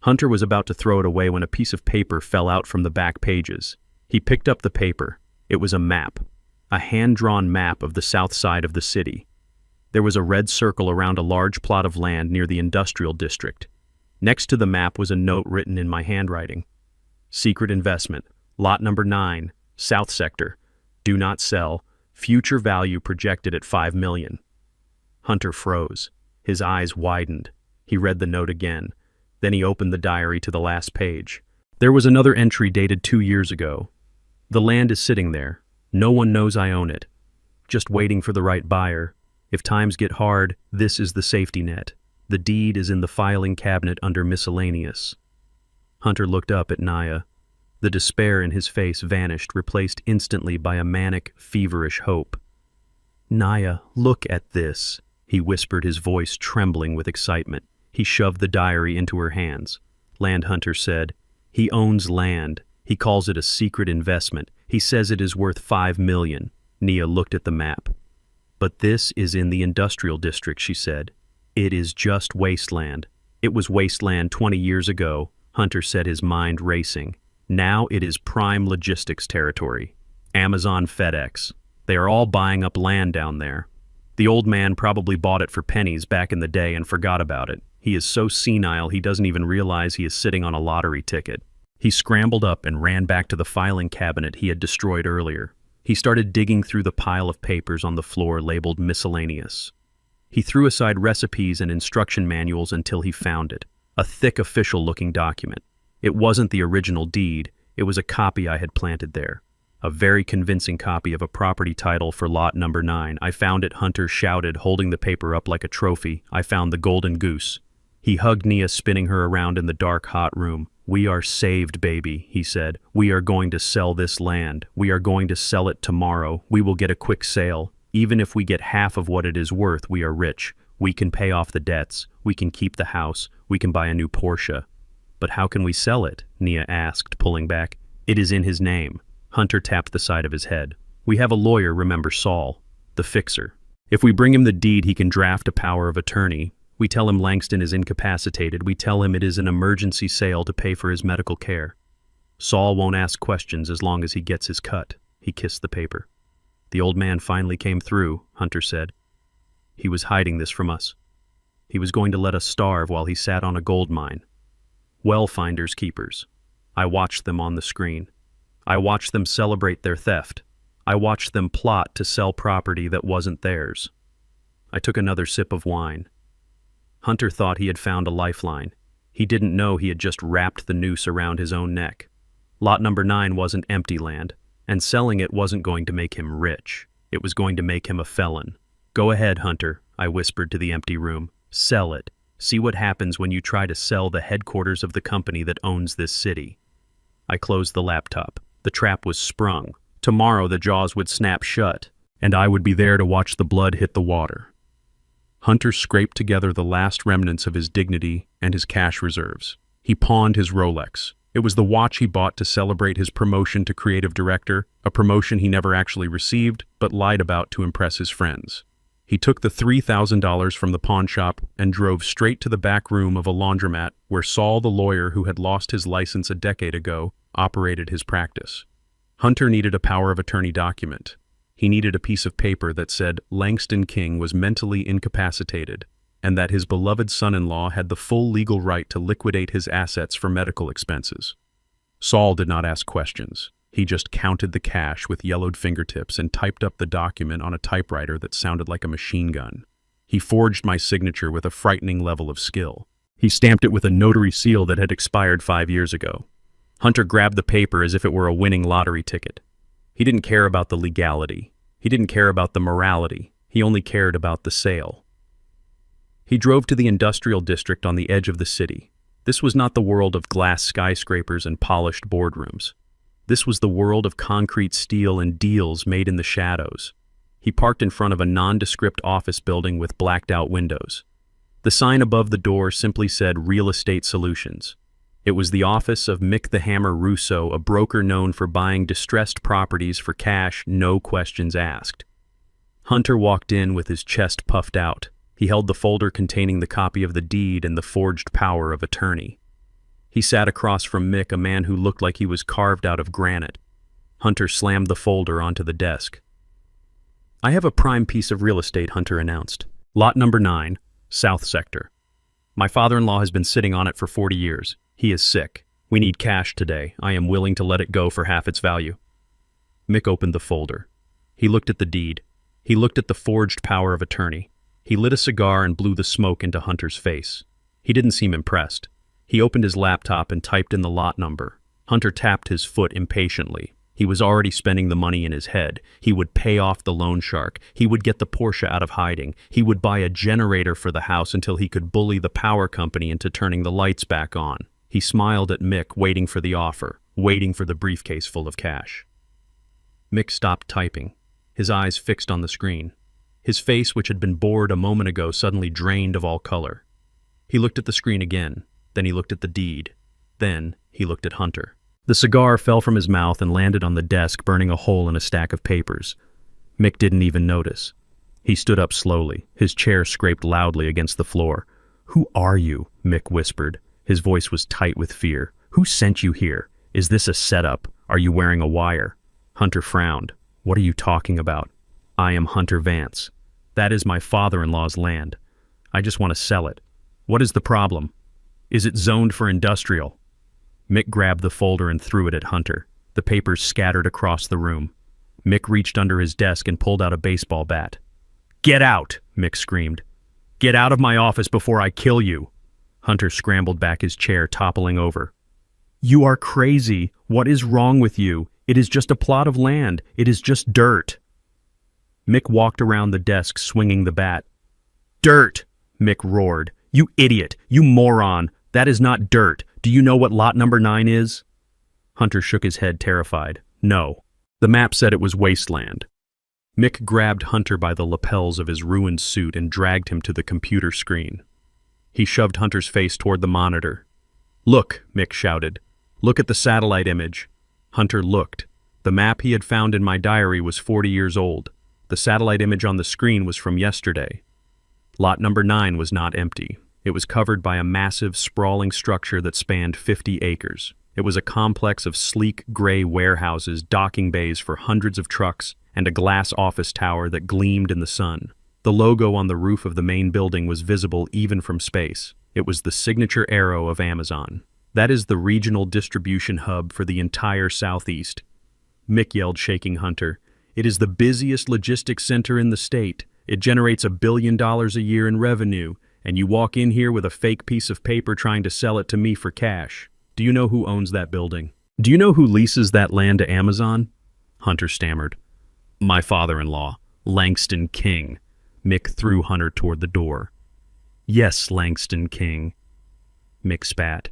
S1: Hunter was about to throw it away when a piece of paper fell out from the back pages. He picked up the paper. It was a map. A hand-drawn map of the south side of the city. There was a red circle around a large plot of land near the industrial district. Next to the map was a note written in my handwriting. Secret investment. Lot number 9. South sector. Do not sell. Future value projected at $5 million. Hunter froze. His eyes widened. He read the note again. Then he opened the diary to the last page. There was another entry dated 2 years ago. The land is sitting there. No one knows I own it. Just waiting for the right buyer. If times get hard, this is the safety net. The deed is in the filing cabinet under miscellaneous. Hunter looked up at Naya. The despair in his face vanished, replaced instantly by a manic, feverish hope. Naya, look at this, he whispered, his voice trembling with excitement. He shoved the diary into her hands. Land Hunter said, he owns land. He calls it a secret investment. He says it is worth $5 million. Nia looked at the map. But this is in the industrial district, she said. It is just wasteland. It was wasteland 20 years ago, Hunter said, his mind racing. Now it is prime logistics territory. Amazon, FedEx. They are all buying up land down there. The old man probably bought it for pennies back in the day and forgot about it. He is so senile he doesn't even realize he is sitting on a lottery ticket. He scrambled up and ran back to the filing cabinet he had destroyed earlier. He started digging through the pile of papers on the floor labeled miscellaneous. He threw aside recipes and instruction manuals until he found it, a thick official-looking document. It wasn't the original deed, it was a copy I had planted there. A very convincing copy of a property title for lot number 9. I found it, Hunter shouted, holding the paper up like a trophy. I found the golden goose. He hugged Nia, spinning her around in the dark, hot room. We are saved, baby, he said. We are going to sell this land. We are going to sell it tomorrow. We will get a quick sale. Even if we get half of what it is worth, we are rich. We can pay off the debts. We can keep the house. We can buy a new Porsche. But how can we sell it? Nia asked, pulling back. It is in his name. Hunter tapped the side of his head. We have a lawyer, remember Saul, the fixer. If we bring him the deed, he can draft a power of attorney. We tell him Langston is incapacitated. We tell him it is an emergency sale to pay for his medical care. Saul won't ask questions as long as he gets his cut. He kissed the paper. The old man finally came through, Hunter said. He was hiding this from us. He was going to let us starve while he sat on a gold mine. Well, finders keepers. I watched them on the screen. I watched them celebrate their theft. I watched them plot to sell property that wasn't theirs. I took another sip of wine. Hunter thought he had found a lifeline. He didn't know he had just wrapped the noose around his own neck. Lot number 9 wasn't empty land, and selling it wasn't going to make him rich. It was going to make him a felon. Go ahead, Hunter, I whispered to the empty room. Sell it. See what happens when you try to sell the headquarters of the company that owns this city. I closed the laptop. The trap was sprung. Tomorrow the jaws would snap shut, and I would be there to watch the blood hit the water. Hunter scraped together the last remnants of his dignity and his cash reserves. He pawned his Rolex. It was the watch he bought to celebrate his promotion to creative director, a promotion he never actually received, but lied about to impress his friends. He took the $3,000 from the pawn shop and drove straight to the back room of a laundromat where Saul, the lawyer who had lost his license a decade ago, operated his practice. Hunter needed a power of attorney document. He needed a piece of paper that said Langston King was mentally incapacitated and that his beloved son-in-law had the full legal right to liquidate his assets for medical expenses. Saul did not ask questions. He just counted the cash with yellowed fingertips and typed up the document on a typewriter that sounded like a machine gun. He forged my signature with a frightening level of skill. He stamped it with a notary seal that had expired 5 years ago. Hunter grabbed the paper as if it were a winning lottery ticket. He didn't care about the legality. He didn't care about the morality. He only cared about the sale. He drove to the industrial district on the edge of the city. This was not the world of glass skyscrapers and polished boardrooms. This was the world of concrete steel and deals made in the shadows. He parked in front of a nondescript office building with blacked-out windows. The sign above the door simply said Real Estate Solutions. It was the office of Mick the Hammer Russo, a broker known for buying distressed properties for cash, no questions asked. Hunter walked in with his chest puffed out. He held the folder containing the copy of the deed and the forged power of attorney. He sat across from Mick, a man who looked like he was carved out of granite. Hunter slammed the folder onto the desk. "I have a prime piece of real estate," Hunter announced. "Lot number 9, South Sector. My father-in-law has been sitting on it for 40 years. He is sick. We need cash today. I am willing to let it go for half its value." Mick opened the folder. He looked at the deed. He looked at the forged power of attorney. He lit a cigar and blew the smoke into Hunter's face. He didn't seem impressed. He opened his laptop and typed in the lot number. Hunter tapped his foot impatiently. He was already spending the money in his head. He would pay off the loan shark. He would get the Porsche out of hiding. He would buy a generator for the house until he could bully the power company into turning the lights back on. He smiled at Mick, waiting for the offer, waiting for the briefcase full of cash. Mick stopped typing, his eyes fixed on the screen. His face, which had been bored a moment ago, suddenly drained of all color. He looked at the screen again, then he looked at the deed. Then he looked at Hunter. The cigar fell from his mouth and landed on the desk, burning a hole in a stack of papers. Mick didn't even notice. He stood up slowly. His chair scraped loudly against the floor. "Who are you?" Mick whispered. His voice was tight with fear. "Who sent you here? Is this a setup? Are you wearing a wire?" Hunter frowned. "What are you talking about?" "I am Hunter Vance. That is my father-in-law's land. I just want to sell it. What is the problem? Is it zoned for industrial?" Mick grabbed the folder and threw it at Hunter. The papers scattered across the room. Mick reached under his desk and pulled out a baseball bat. "Get out!" Mick screamed. "Get out of my office before I kill you!" Hunter scrambled back, his chair toppling over. "You are crazy. What is wrong with you? It is just a plot of land. It is just dirt." Mick walked around the desk, swinging the bat. "Dirt!" Mick roared. "You idiot! You moron! That is not dirt. Do you know what lot number 9 is?" Hunter shook his head, terrified. "No." The map said it was wasteland. Mick grabbed Hunter by the lapels of his ruined suit and dragged him to the computer screen. He shoved Hunter's face toward the monitor. "Look," Mick shouted. "Look at the satellite image." Hunter looked. The map he had found in my diary was 40 years old. The satellite image on the screen was from yesterday. Lot number 9 was not empty. It was covered by a massive, sprawling structure that spanned 50 acres. It was a complex of sleek, gray warehouses, docking bays for hundreds of trucks, and a glass office tower that gleamed in the sun. The logo on the roof of the main building was visible even from space. It was the signature arrow of Amazon. That is the regional distribution hub for the entire Southeast. Mick yelled, shaking Hunter. "It is the busiest logistics center in the state. It generates $1 billion a year in revenue, and you walk in here with a fake piece of paper trying to sell it to me for cash. Do you know who owns that building? Do you know who leases that land to Amazon?" Hunter stammered. "My father-in-law, Langston King." Mick threw Hunter toward the door. "Yes, Langston King." Mick spat.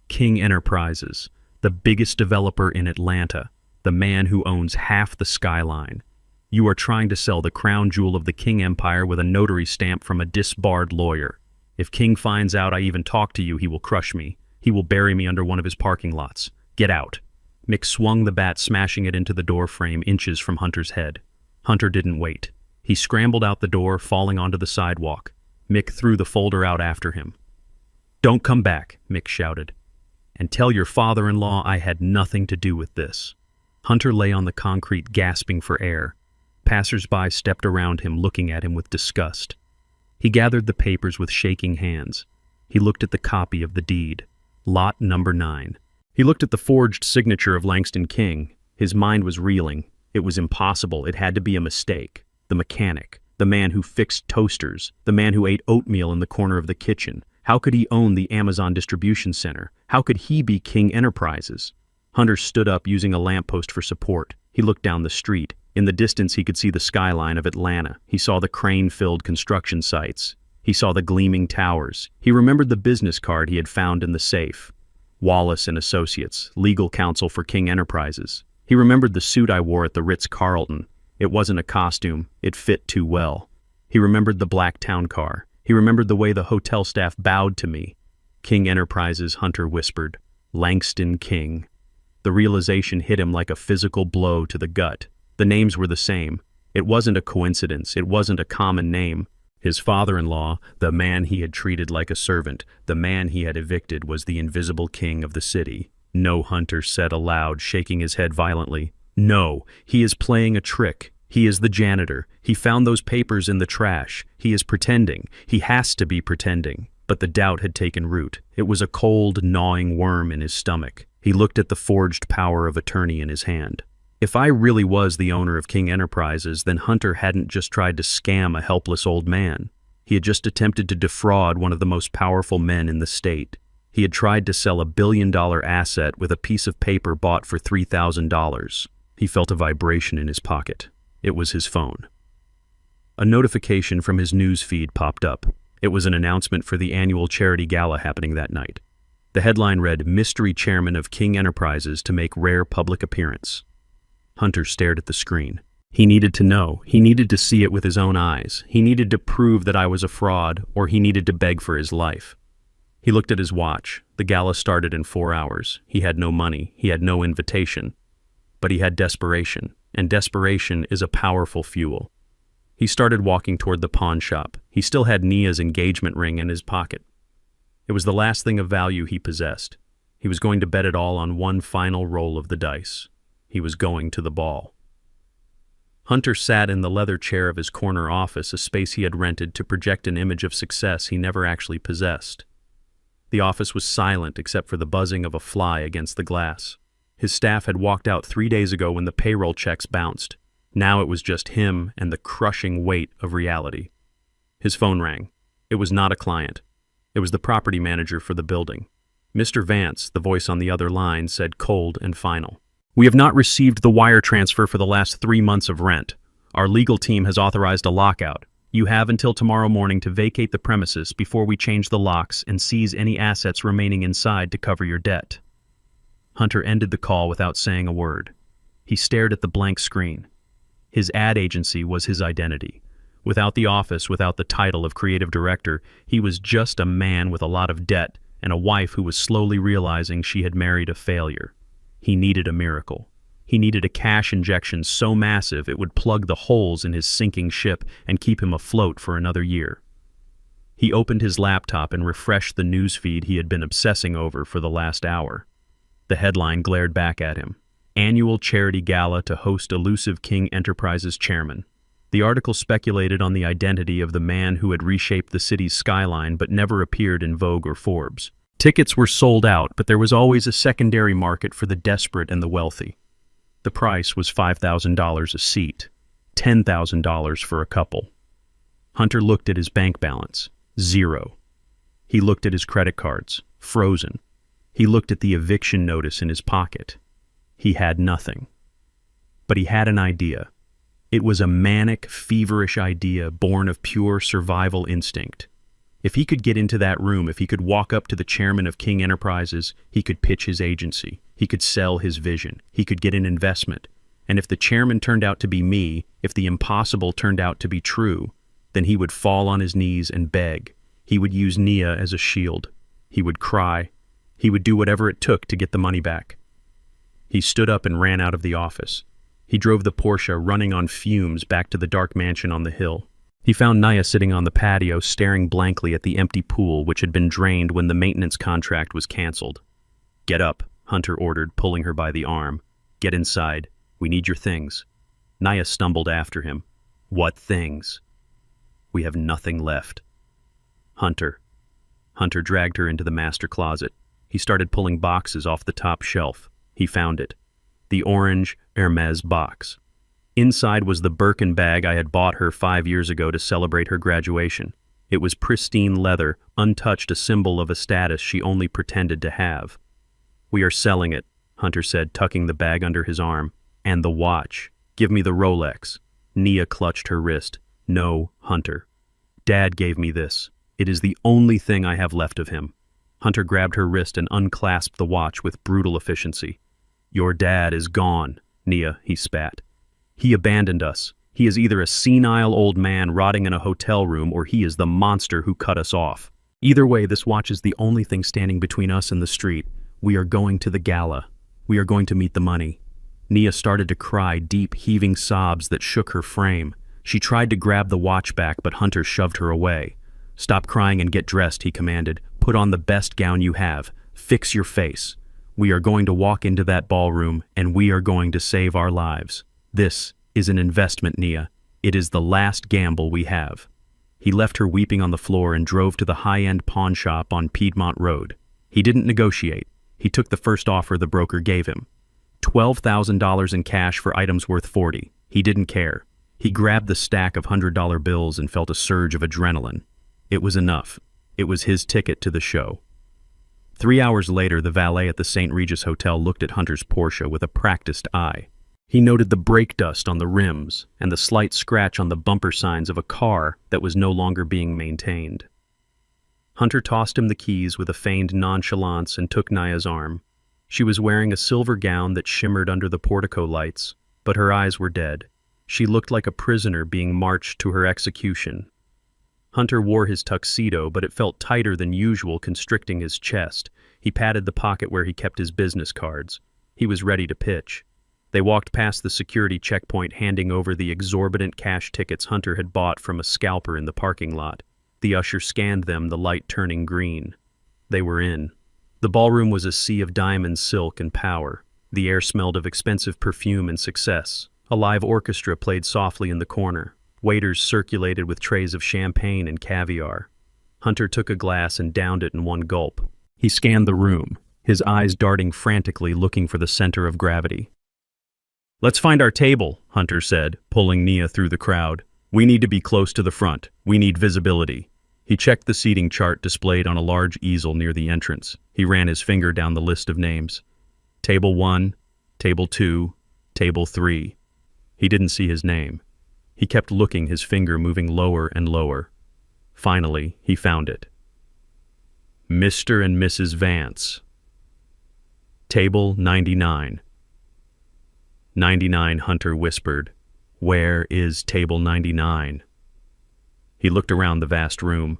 S1: "King Enterprises, the biggest developer in Atlanta, the man who owns half the skyline. You are trying to sell the crown jewel of the King Empire with a notary stamp from a disbarred lawyer. If King finds out I even talked to you, he will crush me. He will bury me under one of his parking lots. Get out." Mick swung the bat, smashing it into the door frame inches from Hunter's head. Hunter didn't wait. He scrambled out the door, falling onto the sidewalk. Mick threw the folder out after him. "Don't come back," Mick shouted. "And tell your father-in-law I had nothing to do with this." Hunter lay on the concrete, gasping for air. Passers-by stepped around him, looking at him with disgust. He gathered the papers with shaking hands. He looked at the copy of the deed. Lot number 9. He looked at the forged signature of Langston King. His mind was reeling. It was impossible. It had to be a mistake. The mechanic, the man who fixed toasters, the man who ate oatmeal in the corner of the kitchen. How could he own the Amazon distribution center? How could he be King Enterprises? Hunter stood up, using a lamppost for support. He looked down the street. In the distance, he could see the skyline of Atlanta. He saw the crane-filled construction sites. He saw the gleaming towers. He remembered the business card he had found in the safe. Wallace and Associates, legal counsel for King Enterprises. He remembered the suit I wore at the Ritz-Carlton. It wasn't a costume. It fit too well. He remembered the black town car. He remembered the way the hotel staff bowed to me. King Enterprises, Hunter whispered. Langston King. The realization hit him like a physical blow to the gut. The names were the same. It wasn't a coincidence. It wasn't a common name. His father-in-law, the man he had treated like a servant, the man he had evicted, was the invisible king of the city. No, Hunter said aloud, shaking his head violently. No, he is playing a trick. He is the janitor. He found those papers in the trash. He is pretending. He has to be pretending. But the doubt had taken root. It was a cold, gnawing worm in his stomach. He looked at the forged power of attorney in his hand. If I really was the owner of King Enterprises, then Hunter hadn't just tried to scam a helpless old man. He had just attempted to defraud one of the most powerful men in the state. He had tried to sell $1 billion asset with a piece of paper bought for $3,000. He felt a vibration in his pocket. It was his phone. A notification from his news feed popped up. It was an announcement for the annual charity gala happening that night. The headline read, "Mystery Chairman of King Enterprises to make rare public appearance." Hunter stared at the screen. He needed to know. He needed to see it with his own eyes. He needed to prove that I was a fraud, or he needed to beg for his life. He looked at his watch. The gala started in 4 hours. He had no money. He had no invitation. But he had desperation, and desperation is a powerful fuel. He started walking toward the pawn shop. He still had Nia's engagement ring in his pocket. It was the last thing of value he possessed. He was going to bet it all on one final roll of the dice. He was going to the ball. Hunter sat in the leather chair of his corner office, a space he had rented to project an image of success he never actually possessed. The office was silent except for the buzzing of a fly against the glass. His staff had walked out 3 days ago when the payroll checks bounced. Now it was just him and the crushing weight of reality. His phone rang. It was not a client. It was the property manager for the building. Mr. Vance, the voice on the other line, said cold and final. "We have not received the wire transfer for the last 3 months of rent. Our legal team has authorized a lockout. You have until tomorrow morning to vacate the premises before we change the locks and seize any assets remaining inside to cover your debt." Hunter ended the call without saying a word. He stared at the blank screen. His ad agency was his identity. Without the office, without the title of creative director, he was just a man with a lot of debt and a wife who was slowly realizing she had married a failure. He needed a miracle. He needed a cash injection so massive it would plug the holes in his sinking ship and keep him afloat for another year. He opened his laptop and refreshed the news feed he had been obsessing over for the last hour. The headline glared back at him. Annual charity gala to host elusive King Enterprises chairman. The article speculated on the identity of the man who had reshaped the city's skyline but never appeared in Vogue or Forbes. Tickets were sold out, but there was always a secondary market for the desperate and the wealthy. The price was $5,000 a seat, $10,000 for a couple. Hunter looked at his bank balance. 0. He looked at his credit cards. Frozen. He looked at the eviction notice in his pocket. He had nothing. But he had an idea. It was a manic, feverish idea born of pure survival instinct. If he could get into that room, if he could walk up to the chairman of King Enterprises, he could pitch his agency. He could sell his vision. He could get an investment. And if the chairman turned out to be me, if the impossible turned out to be true, then he would fall on his knees and beg. He would use Nia as a shield. He would cry. He would do whatever it took to get the money back. He stood up and ran out of the office. He drove the Porsche running on fumes back to the dark mansion on the hill. He found Nia sitting on the patio staring blankly at the empty pool which had been drained when the maintenance contract was canceled. "Get up," Hunter ordered, pulling her by the arm. "Get inside. We need your things." Naya stumbled after him. "What things?" "We have nothing left." Hunter. Hunter dragged her into the master closet. He started pulling boxes off the top shelf. He found it. The orange Hermes box. Inside was the Birkin bag I had bought her 5 years ago to celebrate her graduation. It was pristine leather, untouched, a symbol of a status she only pretended to have. "We are selling it," Hunter said, tucking the bag under his arm. "And the watch. Give me the Rolex." Nia clutched her wrist. "No, Hunter. Dad gave me this. It is the only thing I have left of him." Hunter grabbed her wrist and unclasped the watch with brutal efficiency. "Your dad is gone, Nia," he spat. "He abandoned us. He is either a senile old man rotting in a hotel room, or he is the monster who cut us off. Either way, this watch is the only thing standing between us and the street. We are going to the gala. We are going to meet the money." Nia started to cry, deep, heaving sobs that shook her frame. She tried to grab the watch back, but Hunter shoved her away. "Stop crying and get dressed," he commanded. "Put on the best gown you have. Fix your face. We are going to walk into that ballroom, and we are going to save our lives. This is an investment, Nia. It is the last gamble we have." He left her weeping on the floor and drove to the high-end pawn shop on Piedmont Road. He didn't negotiate. He took the first offer the broker gave him. $12,000 in cash for items worth $40,000. He didn't care. He grabbed the stack of $100 bills and felt a surge of adrenaline. It was enough. It was his ticket to the show. 3 hours later, the valet at the St. Regis Hotel looked at Hunter's Porsche with a practiced eye. He noted the brake dust on the rims and the slight scratch on the bumper signs of a car that was no longer being maintained. Hunter tossed him the keys with a feigned nonchalance and took Naya's arm. She was wearing a silver gown that shimmered under the portico lights, but her eyes were dead. She looked like a prisoner being marched to her execution. Hunter wore his tuxedo, but it felt tighter than usual, constricting his chest. He patted the pocket where he kept his business cards. He was ready to pitch. They walked past the security checkpoint, handing over the exorbitant cash tickets Hunter had bought from a scalper in the parking lot. The usher scanned them, the light turning green. They were in. The ballroom was a sea of diamond silk and power. The air smelled of expensive perfume and success. A live orchestra played softly in the corner. Waiters circulated with trays of champagne and caviar. Hunter took a glass and downed it in one gulp. He scanned the room, his eyes darting frantically, looking for the center of gravity. "Let's find our table," Hunter said, pulling Nia through the crowd. "We need to be close to the front. We need visibility." He checked the seating chart displayed on a large easel near the entrance. He ran his finger down the list of names. Table 1, Table 2, Table 3. He didn't see his name. He kept looking, his finger moving lower and lower. Finally, he found it. Mr. and Mrs. Vance. Table 99. 99, Hunter whispered. "Where is table 99? He looked around the vast room.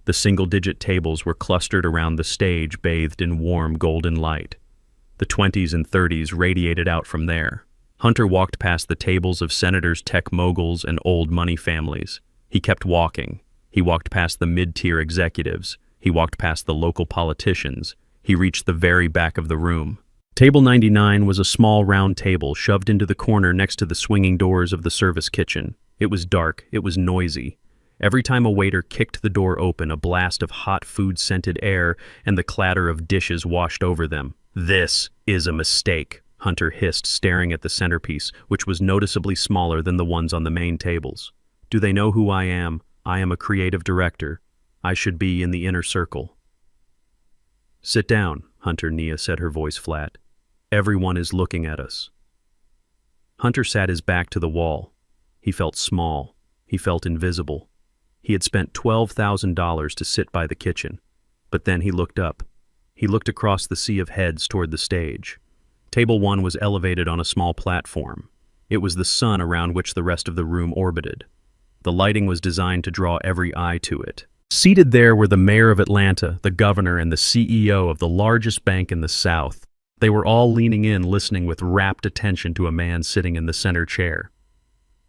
S1: The single-digit tables were clustered around the stage, bathed in warm golden light. The 20s and 30s radiated out from there. Hunter walked past the tables of senators, tech moguls, and old money families. He kept walking. He walked past the mid-tier executives. He walked past the local politicians. He reached the very back of the room. Table 99 was a small round table shoved into the corner next to the swinging doors of the service kitchen. It was dark. It was noisy. Every time a waiter kicked the door open, a blast of hot food-scented air and the clatter of dishes washed over them. "This is a mistake," Hunter hissed, staring at the centerpiece, which was noticeably smaller than the ones on the main tables. "Do they know who I am? I am a creative director. I should be in the inner circle." "Sit down," Hunter, Nia said, her voice flat. "Everyone is looking at us." Hunter sat his back to the wall. He felt small. He felt invisible. He had spent $12,000 to sit by the kitchen. But then he looked up. He looked across the sea of heads toward the stage. Table 1 was elevated on a small platform. It was the sun around which the rest of the room orbited. The lighting was designed to draw every eye to it. Seated there were the mayor of Atlanta, the governor, and the CEO of the largest bank in the South. They were all leaning in, listening with rapt attention to a man sitting in the center chair.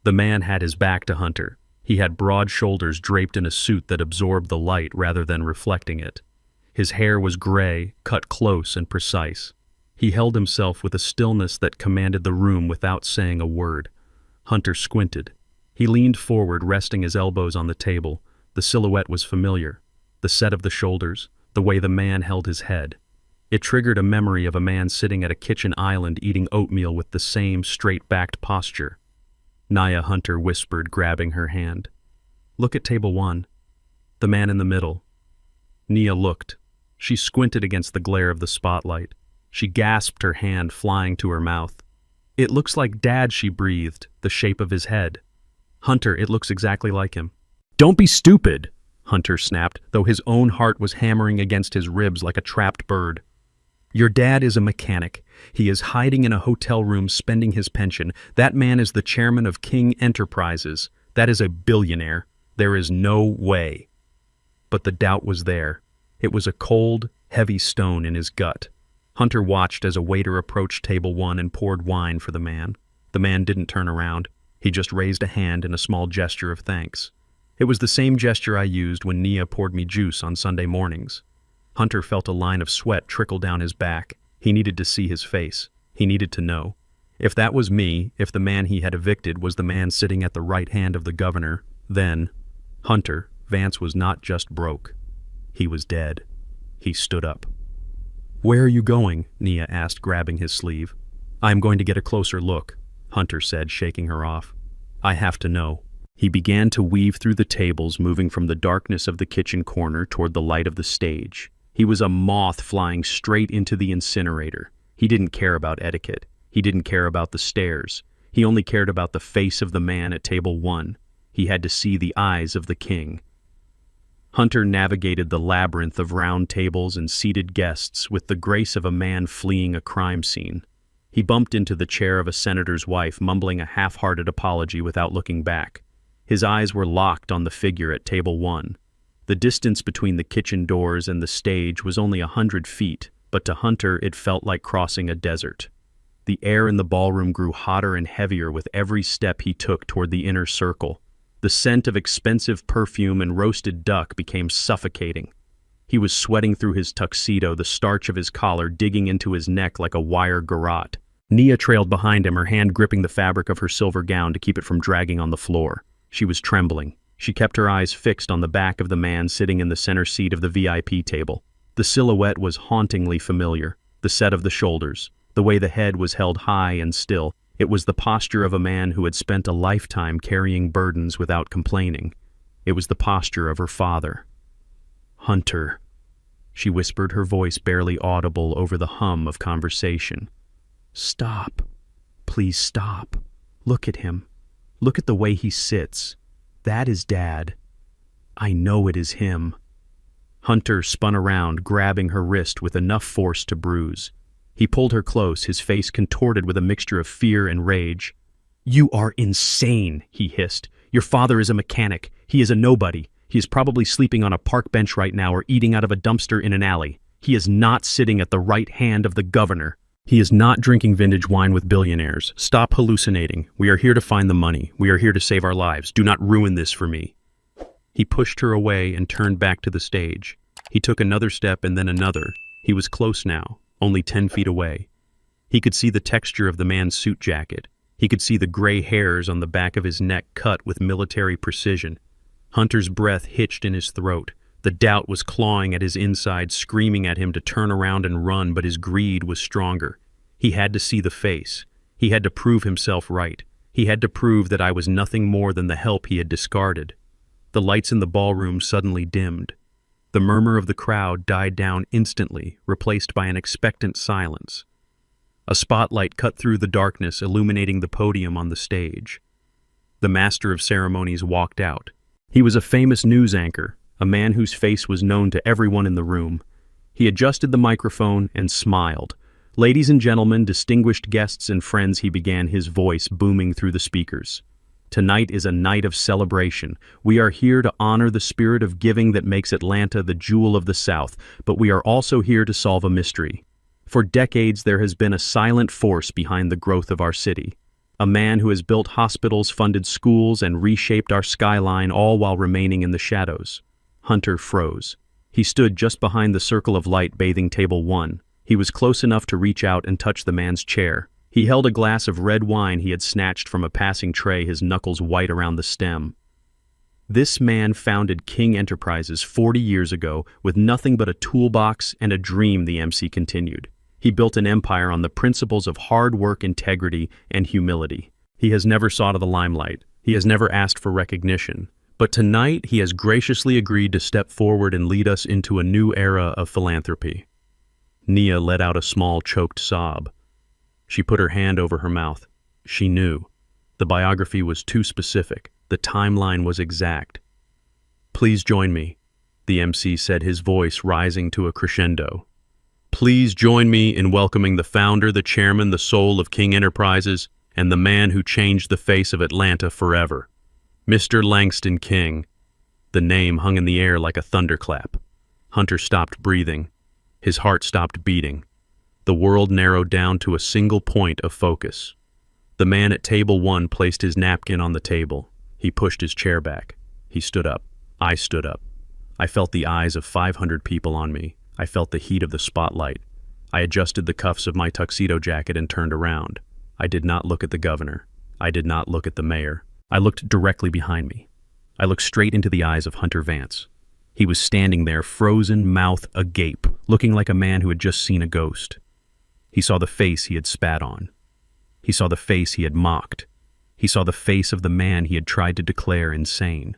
S1: The man had his back to Hunter. He had broad shoulders draped in a suit that absorbed the light rather than reflecting it. His hair was gray, cut close and precise. He held himself with a stillness that commanded the room without saying a word. Hunter squinted. He leaned forward, resting his elbows on the table. The silhouette was familiar. The set of the shoulders, the way the man held his head. It triggered a memory of a man sitting at a kitchen island eating oatmeal with the same straight-backed posture. Nia, Hunter whispered, grabbing her hand. "Look at table 1. The man in the middle." Nia looked. She squinted against the glare of the spotlight. She gasped, her hand flying to her mouth. "It looks like Dad," she breathed, the shape of his head. "Hunter, it looks exactly like him." "Don't be stupid," Hunter snapped, though his own heart was hammering against his ribs like a trapped bird. "Your dad is a mechanic. He is hiding in a hotel room spending his pension. That man is the chairman of King Enterprises. That is a billionaire. There is no way." But the doubt was there. It was a cold, heavy stone in his gut. Hunter watched as a waiter approached table 1 and poured wine for the man. The man didn't turn around. He just raised a hand in a small gesture of thanks. It was the same gesture I used when Nia poured me juice on Sunday mornings. Hunter felt a line of sweat trickle down his back. He needed to see his face. He needed to know. If that was me, if the man he had evicted was the man sitting at the right hand of the governor, then Hunter, Vance, was not just broke. He was dead. He stood up. "Where are you going?" Nia asked, grabbing his sleeve. "I am going to get a closer look," Hunter said, shaking her off. "I have to know." He began to weave through the tables, moving from the darkness of the kitchen corner toward the light of the stage. He was a moth flying straight into the incinerator. He didn't care about etiquette. He didn't care about the stairs. He only cared about the face of the man at table 1. He had to see the eyes of the king. Hunter navigated the labyrinth of round tables and seated guests with the grace of a man fleeing a crime scene. He bumped into the chair of a senator's wife, mumbling a half-hearted apology without looking back. His eyes were locked on the figure at table 1. The distance between the kitchen doors and the stage was only 100 feet, but to Hunter it felt like crossing a desert. The air in the ballroom grew hotter and heavier with every step he took toward the inner circle. The scent of expensive perfume and roasted duck became suffocating. He was sweating through his tuxedo, the starch of his collar digging into his neck like a wire garrote. Nia trailed behind him, her hand gripping the fabric of her silver gown to keep it from dragging on the floor. She was trembling. She kept her eyes fixed on the back of the man sitting in the center seat of the VIP table. The silhouette was hauntingly familiar. The set of the shoulders, the way the head was held high and still. It was the posture of a man who had spent a lifetime carrying burdens without complaining. It was the posture of her father. "Hunter," she whispered, her voice barely audible over the hum of conversation. "Stop. Please stop. Look at him. Look at the way he sits. That is Dad. I know it is him." Hunter spun around, grabbing her wrist with enough force to bruise. He pulled her close, his face contorted with a mixture of fear and rage. "You are insane," he hissed. "Your father is a mechanic. He is a nobody. He is probably sleeping on a park bench right now or eating out of a dumpster in an alley. He is not sitting at the right hand of the governor. He is not drinking vintage wine with billionaires. Stop hallucinating. We are here to find the money. We are here to save our lives. Do not ruin this for me." He pushed her away and turned back to the stage. He took another step and then another. He was close now, only 10 feet away. He could see the texture of the man's suit jacket. He could see the gray hairs on the back of his neck cut with military precision. Hunter's breath hitched in his throat. The doubt was clawing at his inside, screaming at him to turn around and run, but his greed was stronger. He had to see the face. He had to prove himself right. He had to prove that I was nothing more than the help he had discarded. The lights in the ballroom suddenly dimmed. The murmur of the crowd died down instantly, replaced by an expectant silence. A spotlight cut through the darkness, illuminating the podium on the stage. The master of ceremonies walked out. He was a famous news anchor, a man whose face was known to everyone in the room. He adjusted the microphone and smiled. "Ladies and gentlemen, distinguished guests and friends," he began, his voice booming through the speakers. "Tonight is a night of celebration. We are here to honor the spirit of giving that makes Atlanta the jewel of the South, but we are also here to solve a mystery. For decades, there has been a silent force behind the growth of our city. A man who has built hospitals, funded schools, and reshaped our skyline, all while remaining in the shadows." Hunter froze. He stood just behind the circle of light bathing table 1. He was close enough to reach out and touch the man's chair. He held a glass of red wine he had snatched from a passing tray, his knuckles white around the stem. This man founded King Enterprises 40 years ago with nothing but a toolbox and a dream, the MC continued. He built an empire on the principles of hard work, integrity, and humility. He has never sought the limelight. He has never asked for recognition. But tonight, he has graciously agreed to step forward and lead us into a new era of philanthropy. Nia let out a small, choked sob. She put her hand over her mouth. She knew. The biography was too specific. The timeline was exact. "Please join me," the MC said, his voice rising to a crescendo. "Please join me in welcoming the founder, the chairman, the soul of King Enterprises, and the man who changed the face of Atlanta forever. Mr. Langston King." The name hung in the air like a thunderclap. Hunter stopped breathing. His heart stopped beating. The world narrowed down to a single point of focus. The man at table 1 placed his napkin on the table. He pushed his chair back. He stood up. I stood up. I felt the eyes of 500 people on me. I felt the heat of the spotlight. I adjusted the cuffs of my tuxedo jacket and turned around. I did not look at the governor. I did not look at the mayor. I looked directly behind me. I looked straight into the eyes of Hunter Vance. He was standing there, frozen, mouth agape, looking like a man who had just seen a ghost. He saw the face he had spat on. He saw the face he had mocked. He saw the face of the man he had tried to declare insane.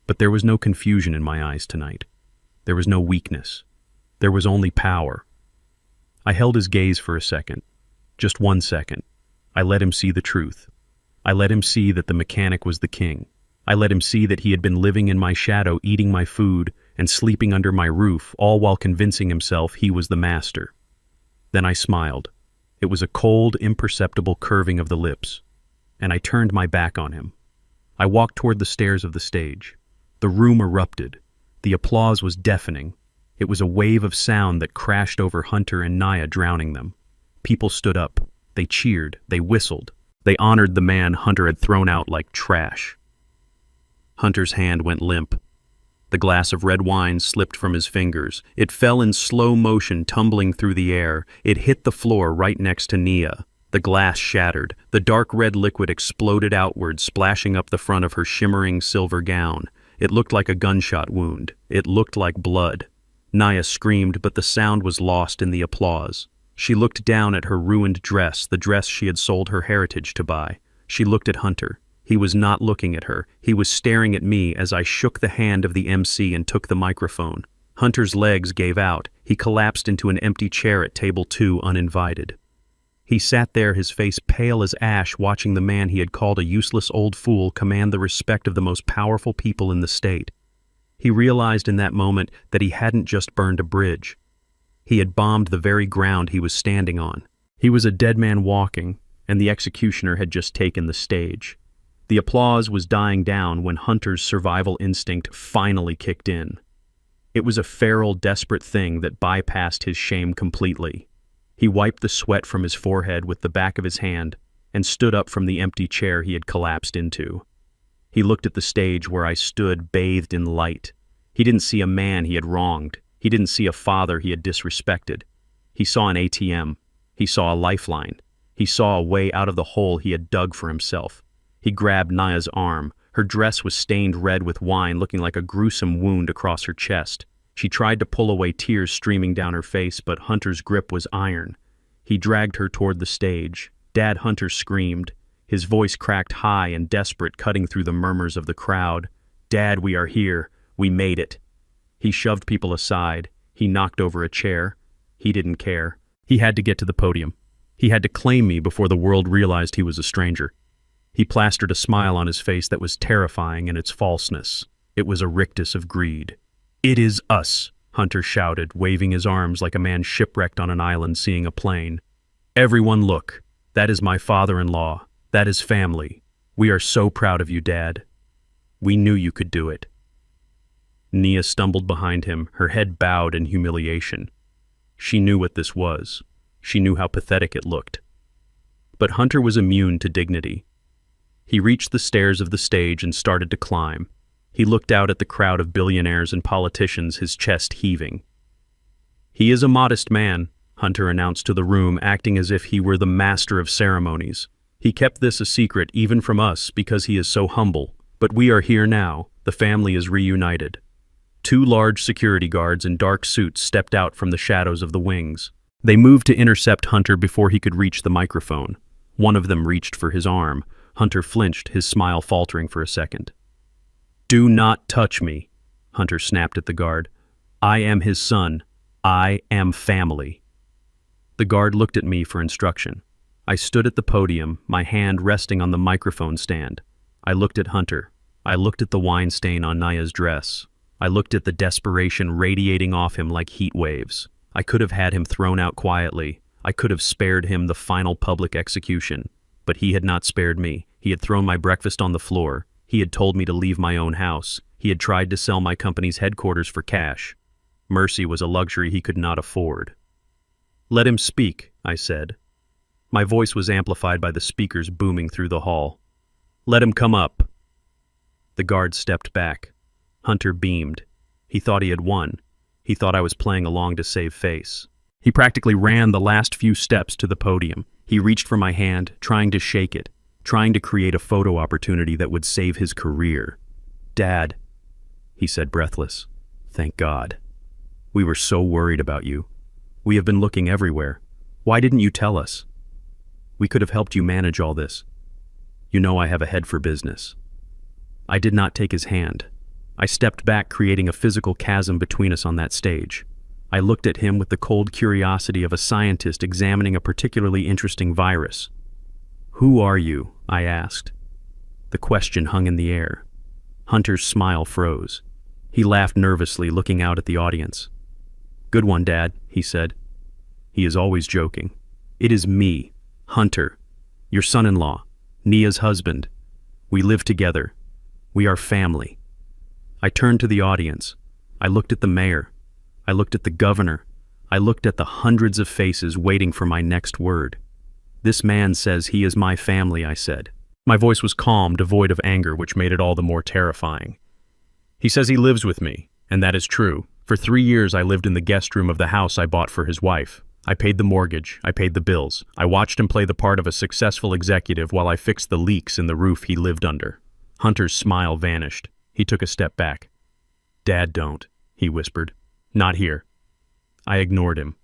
S1: But there was no confusion in my eyes tonight. There was no weakness. There was only power. I held his gaze for a second. Just 1 second. I let him see the truth. I let him see that the mechanic was the king. I let him see that he had been living in my shadow, eating my food, and sleeping under my roof, all while convincing himself he was the master. Then I smiled. It was a cold, imperceptible curving of the lips, and I turned my back on him. I walked toward the stairs of the stage. The room erupted. The applause was deafening. It was a wave of sound that crashed over Hunter and Nia, drowning them. People stood up. They cheered. They whistled. They honored the man Hunter had thrown out like trash. Hunter's hand went limp. The glass of red wine slipped from his fingers. It fell in slow motion, tumbling through the air. It hit the floor right next to Nia. The glass shattered. The dark red liquid exploded outward, splashing up the front of her shimmering silver gown. It looked like a gunshot wound. It looked like blood. Nia screamed, but the sound was lost in the applause. She looked down at her ruined dress, the dress she had sold her heritage to buy. She looked at Hunter. He was not looking at her. He was staring at me as I shook the hand of the MC and took the microphone. Hunter's legs gave out. He collapsed into an empty chair at table 2, uninvited. He sat there, his face pale as ash, watching the man he had called a useless old fool command the respect of the most powerful people in the state. He realized in that moment that he hadn't just burned a bridge. He had bombed the very ground he was standing on. He was a dead man walking, and the executioner had just taken the stage. The applause was dying down when Hunter's survival instinct finally kicked in. It was a feral, desperate thing that bypassed his shame completely. He wiped the sweat from his forehead with the back of his hand and stood up from the empty chair he had collapsed into. He looked at the stage where I stood, bathed in light. He didn't see a man he had wronged. He didn't see a father he had disrespected. He saw an ATM. He saw a lifeline. He saw a way out of the hole he had dug for himself. He grabbed Nia's arm. Her dress was stained red with wine, looking like a gruesome wound across her chest. She tried to pull away, tears streaming down her face, but Hunter's grip was iron. He dragged her toward the stage. Dad Hunter screamed. His voice cracked high and desperate, cutting through the murmurs of the crowd. "Dad, we are here. We made it." He shoved people aside. He knocked over a chair. He didn't care. He had to get to the podium. He had to claim me before the world realized he was a stranger. He plastered a smile on his face that was terrifying in its falseness. It was a rictus of greed. "It is us," Hunter shouted, waving his arms like a man shipwrecked on an island seeing a plane. "Everyone look. That is my father-in-law. That is family. We are so proud of you, Dad. We knew you could do it." Nia stumbled behind him, her head bowed in humiliation. She knew what this was. She knew how pathetic it looked. But Hunter was immune to dignity. He reached the stairs of the stage and started to climb. He looked out at the crowd of billionaires and politicians, his chest heaving. "He is a modest man," Hunter announced to the room, acting as if he were the master of ceremonies. He kept this a secret even from us because he is so humble. But we are here now. The family is reunited. 2 large security guards in dark suits stepped out from the shadows of the wings. They moved to intercept Hunter before he could reach the microphone. One of them reached for his arm. Hunter flinched, his smile faltering for a second. "Do not touch me," Hunter snapped at the guard. "I am his son. I am family." The guard looked at me for instruction. I stood at the podium, my hand resting on the microphone stand. I looked at Hunter. I looked at the wine stain on Naya's dress. I looked at the desperation radiating off him like heat waves. I could have had him thrown out quietly. I could have spared him the final public execution. But he had not spared me. He had thrown my breakfast on the floor. He had told me to leave my own house. He had tried to sell my company's headquarters for cash. Mercy was a luxury he could not afford. "Let him speak," I said. My voice was amplified by the speakers booming through the hall. "Let him come up." The guard stepped back. Hunter beamed. He thought he had won. He thought I was playing along to save face. He practically ran the last few steps to the podium. He reached for my hand, trying to shake it, trying to create a photo opportunity that would save his career. "Dad," he said breathless. "Thank God. We were so worried about you. We have been looking everywhere. Why didn't you tell us? We could have helped you manage all this. You know I have a head for business." I did not take his hand. I stepped back, creating a physical chasm between us on that stage. I looked at him with the cold curiosity of a scientist examining a particularly interesting virus. "Who are you?" I asked. The question hung in the air. Hunter's smile froze. He laughed nervously, looking out at the audience. "Good one, Dad," he said. He is always joking. "It is me, Hunter, your son-in-law, Nia's husband. We live together. We are family." I turned to the audience. I looked at the mayor. I looked at the governor. I looked at the hundreds of faces waiting for my next word. "This man says he is my family," I said. My voice was calm, devoid of anger, which made it all the more terrifying. "He says he lives with me, and that is true. For 3 years I lived in the guest room of the house I bought for his wife. I paid the mortgage, I paid the bills. I watched him play the part of a successful executive while I fixed the leaks in the roof he lived under." Hunter's smile vanished. He took a step back. "Dad, don't," he whispered. "Not here." I ignored him.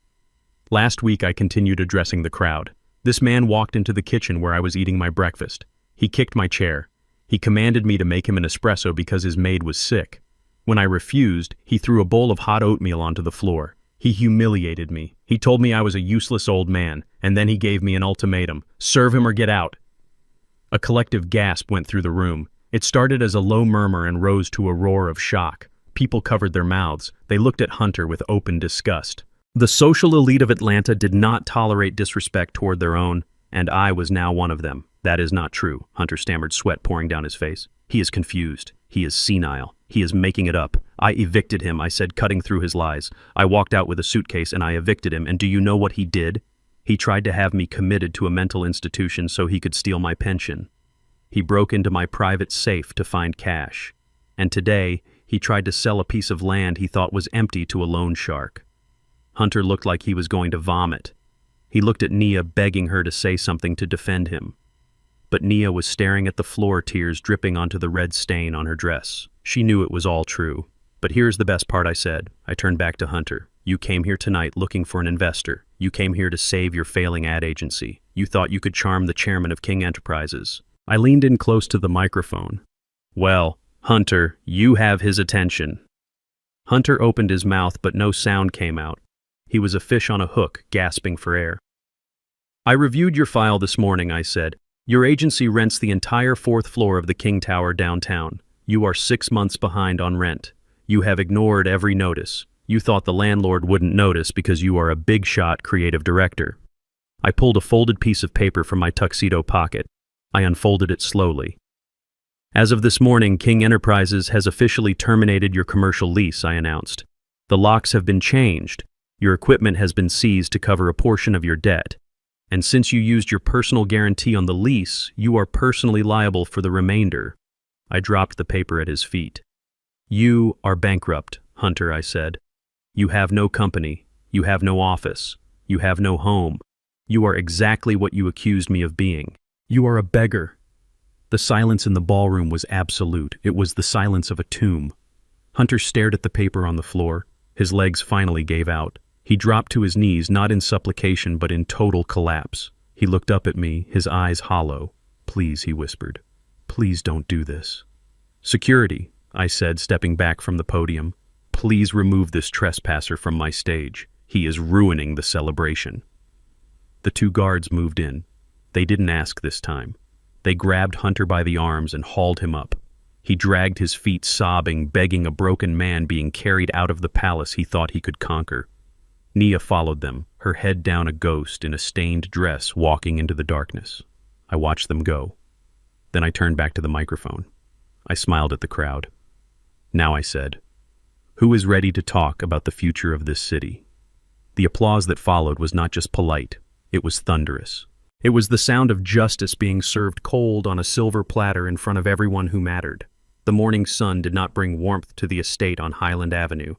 S1: Last week I continued addressing the crowd. This man walked into the kitchen where I was eating my breakfast. He kicked my chair. He commanded me to make him an espresso because his maid was sick. When I refused, he threw a bowl of hot oatmeal onto the floor. He humiliated me. He told me I was a useless old man, and then he gave me an ultimatum: serve him or get out. A collective gasp went through the room. It started as a low murmur and rose to a roar of shock. People covered their mouths. They looked at Hunter with open disgust. The social elite of Atlanta did not tolerate disrespect toward their own, and I was now one of them. "That is not true," Hunter stammered, sweat pouring down his face. "He is confused. He is senile. He is making it up. I evicted him," I said, cutting through his lies. "I walked out with a suitcase and I evicted him, and do you know what he did? He tried to have me committed to a mental institution so he could steal my pension. He broke into my private safe to find cash. And today, he tried to sell a piece of land he thought was empty to a loan shark." Hunter looked like he was going to vomit. He looked at Nia, begging her to say something to defend him. But Nia was staring at the floor, tears dripping onto the red stain on her dress. She knew it was all true. "But here's the best part," I said. I turned back to Hunter. "You came here tonight looking for an investor. You came here to save your failing ad agency. You thought you could charm the chairman of King Enterprises." I leaned in close to the microphone. "Well, Hunter, you have his attention." Hunter opened his mouth, but no sound came out. He was a fish on a hook, gasping for air. "I reviewed your file this morning," I said. "Your agency rents the entire 4th floor of the King Tower downtown. You are 6 months behind on rent. You have ignored every notice. You thought the landlord wouldn't notice because you are a big-shot creative director." I pulled a folded piece of paper from my tuxedo pocket. I unfolded it slowly. "As of this morning, King Enterprises has officially terminated your commercial lease," I announced. "The locks have been changed. Your equipment has been seized to cover a portion of your debt. And since you used your personal guarantee on the lease, you are personally liable for the remainder." I dropped the paper at his feet. "You are bankrupt, Hunter," I said. "You have no company. You have no office. You have no home. You are exactly what you accused me of being. You are a beggar." The silence in the ballroom was absolute. It was the silence of a tomb. Hunter stared at the paper on the floor. His legs finally gave out. He dropped to his knees, not in supplication, but in total collapse. He looked up at me, his eyes hollow. "Please," he whispered. "Please don't do this." "Security," I said, stepping back from the podium. "Please remove this trespasser from my stage. He is ruining the celebration." The two guards moved in. They didn't ask this time. They grabbed Hunter by the arms and hauled him up. He dragged his feet, sobbing, begging, a broken man being carried out of the palace he thought he could conquer. Nia followed them, her head down, a ghost in a stained dress walking into the darkness. I watched them go. Then I turned back to the microphone. I smiled at the crowd. "Now," I said, "who is ready to talk about the future of this city?" The applause that followed was not just polite, it was thunderous. It was the sound of justice being served cold on a silver platter in front of everyone who mattered. The morning sun did not bring warmth to the estate on Highland Avenue.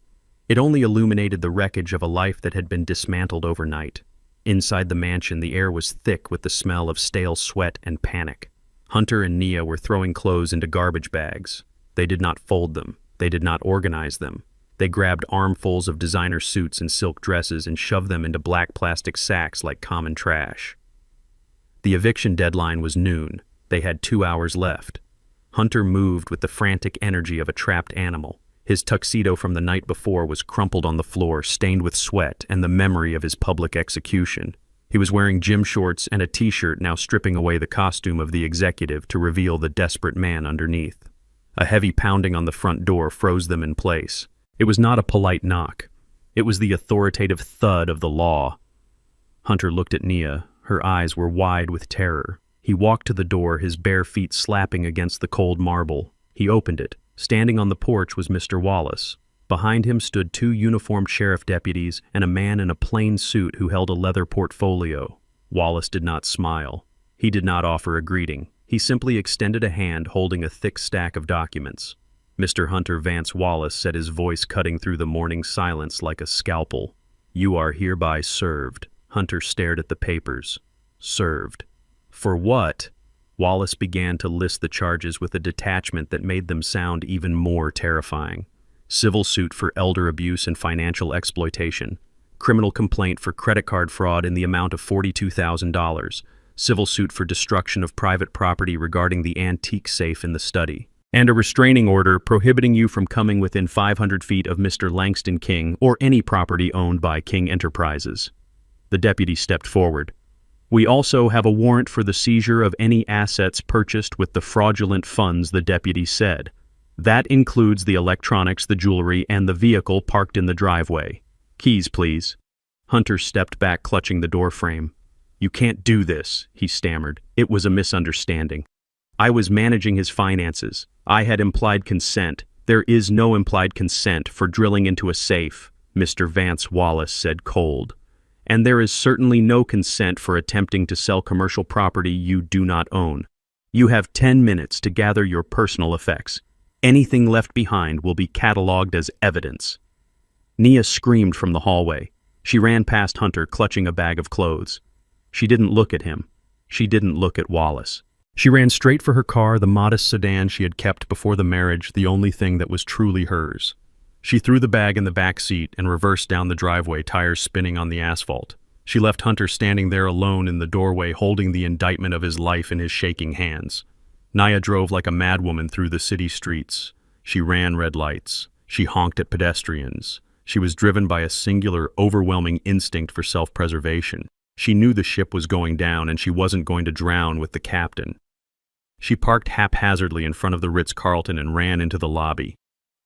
S1: It only illuminated the wreckage of a life that had been dismantled overnight. Inside the mansion, the air was thick with the smell of stale sweat and panic. Hunter and Nia were throwing clothes into garbage bags. They did not fold them. They did not organize them. They grabbed armfuls of designer suits and silk dresses and shoved them into black plastic sacks like common trash. The eviction deadline was noon. They had 2 hours left. Hunter moved with the frantic energy of a trapped animal. His tuxedo from the night before was crumpled on the floor, stained with sweat and the memory of his public execution. He was wearing gym shorts and a t-shirt, now stripping away the costume of the executive to reveal the desperate man underneath. A heavy pounding on the front door froze them in place. It was not a polite knock. It was the authoritative thud of the law. Hunter looked at Nia. Her eyes were wide with terror. He walked to the door, his bare feet slapping against the cold marble. He opened it. Standing on the porch was Mr. Wallace. Behind him stood 2 uniformed sheriff deputies and a man in a plain suit who held a leather portfolio. Wallace did not smile. He did not offer a greeting. He simply extended a hand holding a thick stack of documents. "Mr. Hunter Vance Wallace," said, his voice cutting through the morning silence like a scalpel. "You are hereby served." Hunter stared at the papers. "Served. For what?" Wallace began to list the charges with a detachment that made them sound even more terrifying. Civil suit for elder abuse and financial exploitation. Criminal complaint for credit card fraud in the amount of $42,000. Civil suit for destruction of private property regarding the antique safe in the study. And a restraining order prohibiting you from coming within 500 feet of Mr. Langston King or any property owned by King Enterprises. The deputy stepped forward. "We also have a warrant for the seizure of any assets purchased with the fraudulent funds," the deputy said. "That includes the electronics, the jewelry, and the vehicle parked in the driveway. Keys, please." Hunter stepped back, clutching the doorframe. "You can't do this," he stammered. "It was a misunderstanding. I was managing his finances. I had implied consent. There is no implied consent for drilling into a safe," Mr. Vance Wallace said cold. "And there is certainly no consent for attempting to sell commercial property you do not own. You have 10 minutes to gather your personal effects. Anything left behind will be cataloged as evidence." Nia screamed from the hallway. She ran past Hunter, clutching a bag of clothes. She didn't look at him. She didn't look at Wallace. She ran straight for her car, the modest sedan she had kept before the marriage, the only thing that was truly hers. She threw the bag in the back seat and reversed down the driveway, tires spinning on the asphalt. She left Hunter standing there alone in the doorway, holding the indictment of his life in his shaking hands. Nia drove like a madwoman through the city streets. She ran red lights. She honked at pedestrians. She was driven by a singular, overwhelming instinct for self-preservation. She knew the ship was going down and she wasn't going to drown with the captain. She parked haphazardly in front of the Ritz-Carlton and ran into the lobby.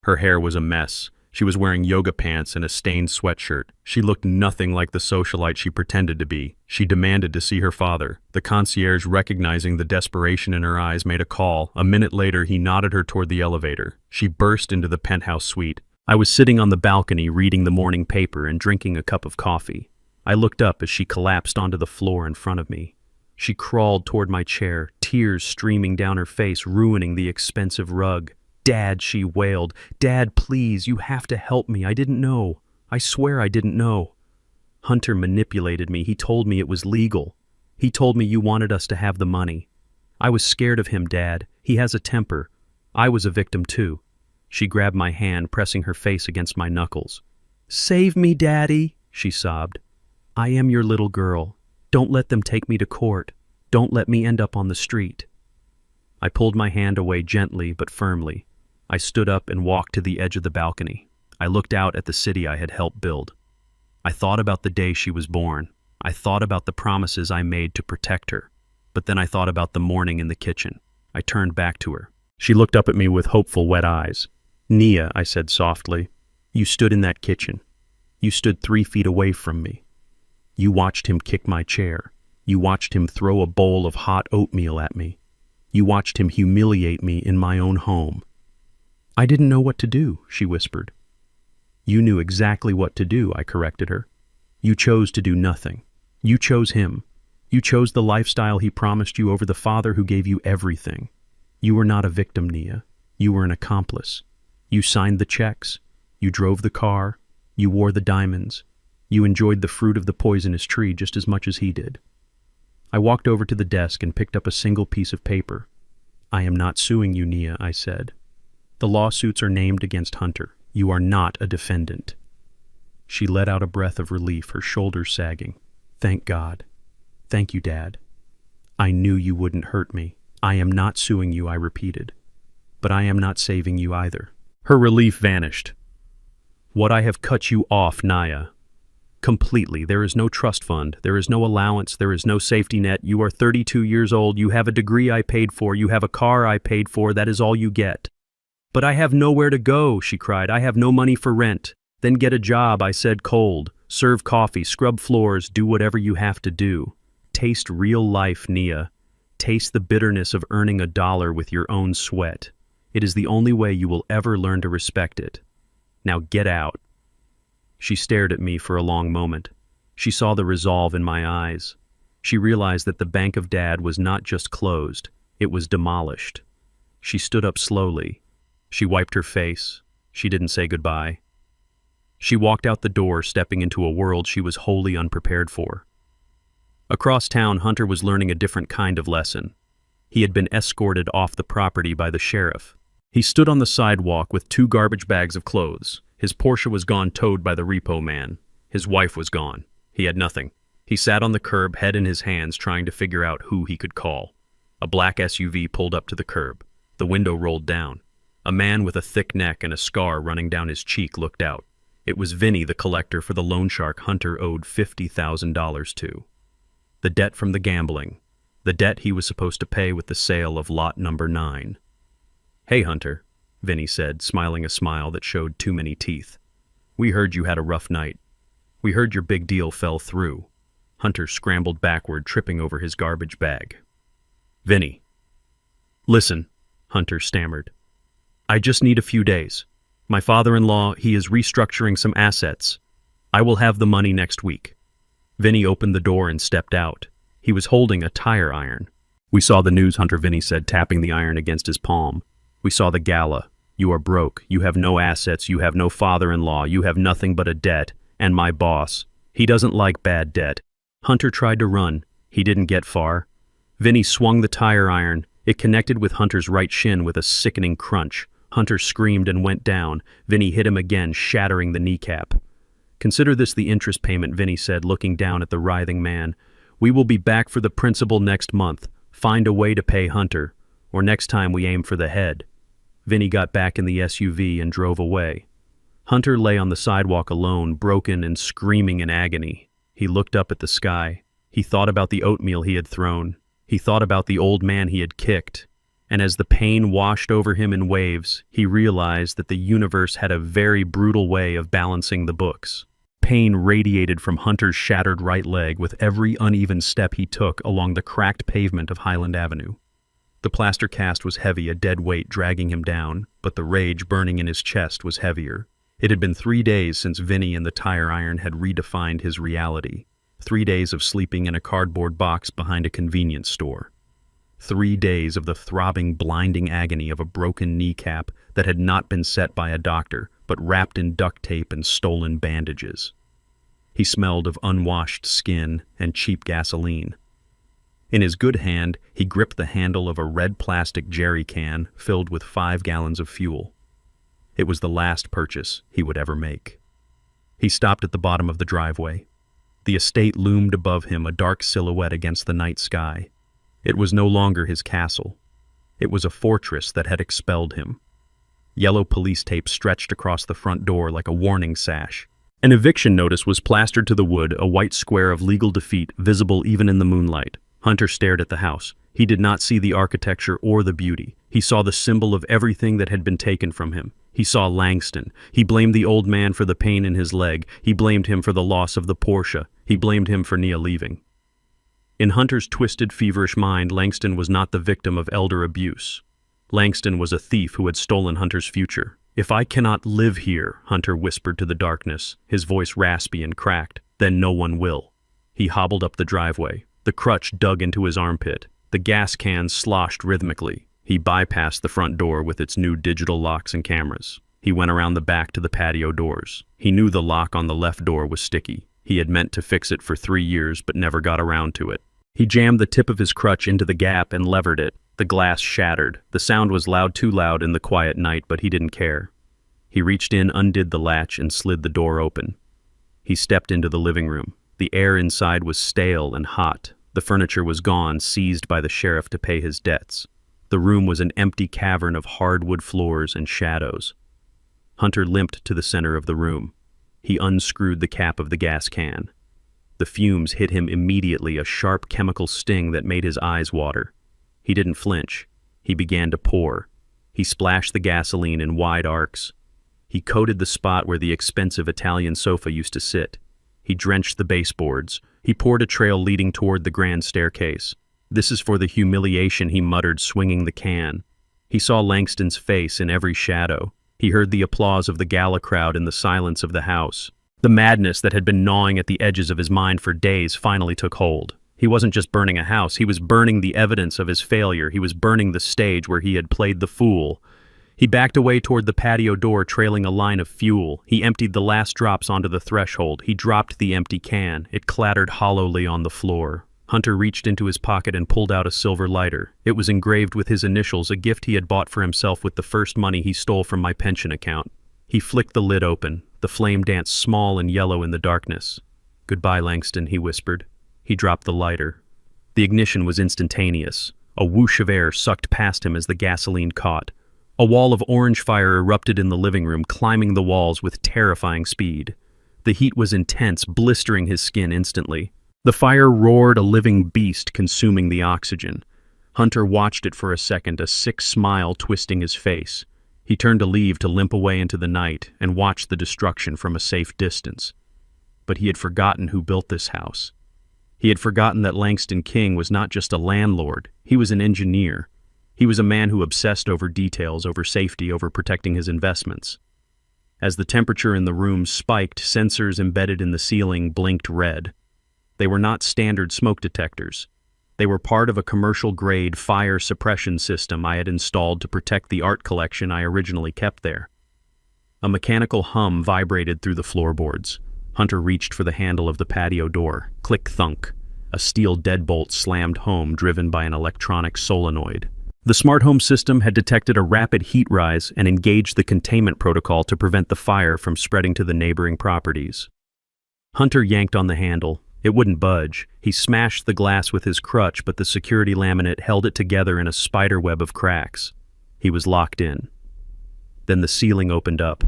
S1: Her hair was a mess. She was wearing yoga pants and a stained sweatshirt. She looked nothing like the socialite she pretended to be. She demanded to see her father. The concierge, recognizing the desperation in her eyes, made a call. A minute later, he nodded her toward the elevator. She burst into the penthouse suite. I was sitting on the balcony reading the morning paper and drinking a cup of coffee. I looked up as she collapsed onto the floor in front of me. She crawled toward my chair, tears streaming down her face, ruining the expensive rug. "Dad," she wailed. "Dad, please, you have to help me. I didn't know. I swear I didn't know." Hunter manipulated me. He told me it was legal. He told me you wanted us to have the money. I was scared of him, Dad. He has a temper. I was a victim too. She grabbed my hand, pressing her face against my knuckles. Save me, Daddy, she sobbed. I am your little girl. Don't let them take me to court. Don't let me end up on the street. I pulled my hand away gently but firmly. I stood up and walked to the edge of the balcony. I looked out at the city I had helped build. I thought about the day she was born. I thought about the promises I made to protect her. But then I thought about the morning in the kitchen. I turned back to her. She looked up at me with hopeful, wet eyes. Nia, I said softly, you stood in that kitchen. You stood 3 feet away from me. You watched him kick my chair. You watched him throw a bowl of hot oatmeal at me. You watched him humiliate me in my own home. I didn't know what to do, she whispered. You knew exactly what to do, I corrected her. You chose to do nothing. You chose him. You chose the lifestyle he promised you over the father who gave you everything. You were not a victim, Nia. You were an accomplice. You signed the checks. You drove the car. You wore the diamonds. You enjoyed the fruit of the poisonous tree just as much as he did. I walked over to the desk and picked up a single piece of paper. I am not suing you, Nia, I said. The lawsuits are named against Hunter. You are not a defendant. She let out a breath of relief, her shoulders sagging. Thank God. Thank you, Dad. I knew you wouldn't hurt me. I am not suing you, I repeated. But I am not saving you either. Her relief vanished. What I have cut you off, Nia. Completely. There is no trust fund. There is no allowance. There is no safety net. You are 32 years old. You have a degree I paid for. You have a car I paid for. That is all you get. But I have nowhere to go, she cried. I have no money for rent. Then get a job, I said cold. Serve coffee, scrub floors, do whatever you have to do. Taste real life, Nia. Taste the bitterness of earning $1 with your own sweat. It is the only way you will ever learn to respect it. Now get out. She stared at me for a long moment. She saw the resolve in my eyes. She realized that the bank of Dad was not just closed, it was demolished. She stood up slowly. She wiped her face. She didn't say goodbye. She walked out the door, stepping into a world she was wholly unprepared for. Across town, Hunter was learning a different kind of lesson. He had been escorted off the property by the sheriff. He stood on the sidewalk with 2 garbage bags of clothes. His Porsche was gone, towed by the repo man. His wife was gone. He had nothing. He sat on the curb, head in his hands, trying to figure out who he could call. A black SUV pulled up to the curb. The window rolled down. A man with a thick neck and a scar running down his cheek looked out. It was Vinny, the collector for the loan shark Hunter owed $50,000 to. The debt from the gambling. The debt he was supposed to pay with the sale of lot number 9. Hey, Hunter, Vinny said, smiling a smile that showed too many teeth. We heard you had a rough night. We heard your big deal fell through. Hunter scrambled backward, tripping over his garbage bag. Vinny. Listen, Hunter stammered. I just need a few days. My father-in-law, he is restructuring some assets. I will have the money next week. Vinny opened the door and stepped out. He was holding a tire iron. We saw the news, Hunter, Vinny said, tapping the iron against his palm. We saw the gala. You are broke. You have no assets. You have no father-in-law. You have nothing but a debt. And my boss. He doesn't like bad debt. Hunter tried to run. He didn't get far. Vinny swung the tire iron. It connected with Hunter's right shin with a sickening crunch. Hunter screamed and went down. Vinny hit him again, shattering the kneecap. Consider this the interest payment, Vinny said, looking down at the writhing man. We will be back for the principal next month. Find a way to pay Hunter. Or next time we aim for the head. Vinny got back in the SUV and drove away. Hunter lay on the sidewalk alone, broken and screaming in agony. He looked up at the sky. He thought about the oatmeal he had thrown. He thought about the old man he had kicked. And as the pain washed over him in waves, he realized that the universe had a very brutal way of balancing the books. Pain radiated from Hunter's shattered right leg with every uneven step he took along the cracked pavement of Highland Avenue. The plaster cast was heavy, a dead weight dragging him down, but the rage burning in his chest was heavier. It had been 3 days since Vinny and the tire iron had redefined his reality. 3 days of sleeping in a cardboard box behind a convenience store. 3 days of the throbbing, blinding agony of a broken kneecap that had not been set by a doctor, but wrapped in duct tape and stolen bandages. He smelled of unwashed skin and cheap gasoline. In his good hand, he gripped the handle of a red plastic jerry can filled with 5 gallons of fuel. It was the last purchase he would ever make. He stopped at the bottom of the driveway. The estate loomed above him, a dark silhouette against the night sky. It was no longer his castle. It was a fortress that had expelled him. Yellow police tape stretched across the front door like a warning sash. An eviction notice was plastered to the wood, a white square of legal defeat visible even in the moonlight. Hunter stared at the house. He did not see the architecture or the beauty. He saw the symbol of everything that had been taken from him. He saw Langston. He blamed the old man for the pain in his leg. He blamed him for the loss of the Porsche. He blamed him for Nia leaving. In Hunter's twisted, feverish mind, Langston was not the victim of elder abuse. Langston was a thief who had stolen Hunter's future. "If I cannot live here," Hunter whispered to the darkness, his voice raspy and cracked, "then no one will." He hobbled up the driveway. The crutch dug into his armpit. The gas can sloshed rhythmically. He bypassed the front door with its new digital locks and cameras. He went around the back to the patio doors. He knew the lock on the left door was sticky. He had meant to fix it for 3 years but never got around to it. He jammed the tip of his crutch into the gap and levered it. The glass shattered. The sound was loud, too loud in the quiet night, but he didn't care. He reached in, undid the latch, and slid the door open. He stepped into the living room. The air inside was stale and hot. The furniture was gone, seized by the sheriff to pay his debts. The room was an empty cavern of hardwood floors and shadows. Hunter limped to the center of the room. He unscrewed the cap of the gas can. The fumes hit him immediately, a sharp chemical sting that made his eyes water. He didn't flinch. He began to pour. He splashed the gasoline in wide arcs. He coated the spot where the expensive Italian sofa used to sit. He drenched the baseboards. He poured a trail leading toward the grand staircase. "This is for the humiliation," he muttered, swinging the can. He saw Langston's face in every shadow. He heard the applause of the gala crowd in the silence of the house. The madness that had been gnawing at the edges of his mind for days finally took hold. He wasn't just burning a house, he was burning the evidence of his failure. He was burning the stage where he had played the fool. He backed away toward the patio door, trailing a line of fuel. He emptied the last drops onto the threshold. He dropped the empty can. It clattered hollowly on the floor. Hunter reached into his pocket and pulled out a silver lighter. It was engraved with his initials, a gift he had bought for himself with the first money he stole from my pension account. He flicked the lid open. The flame danced small and yellow in the darkness. "Goodbye, Langston," he whispered. He dropped the lighter. The ignition was instantaneous. A whoosh of air sucked past him as the gasoline caught. A wall of orange fire erupted in the living room, climbing the walls with terrifying speed. The heat was intense, blistering his skin instantly. The fire roared, a living beast consuming the oxygen. Hunter watched it for a second, a sick smile twisting his face. He turned to leave, to limp away into the night and watch the destruction from a safe distance. But he had forgotten who built this house. He had forgotten that Langston King was not just a landlord, he was an engineer. He was a man who obsessed over details, over safety, over protecting his investments. As the temperature in the room spiked, sensors embedded in the ceiling blinked red. They were not standard smoke detectors. They were part of a commercial-grade fire suppression system I had installed to protect the art collection I originally kept there. A mechanical hum vibrated through the floorboards. Hunter reached for the handle of the patio door. Click-thunk. A steel deadbolt slammed home, driven by an electronic solenoid. The smart home system had detected a rapid heat rise and engaged the containment protocol to prevent the fire from spreading to the neighboring properties. Hunter yanked on the handle. It wouldn't budge. He smashed the glass with his crutch, but the security laminate held it together in a spiderweb of cracks. He was locked in. Then the ceiling opened up.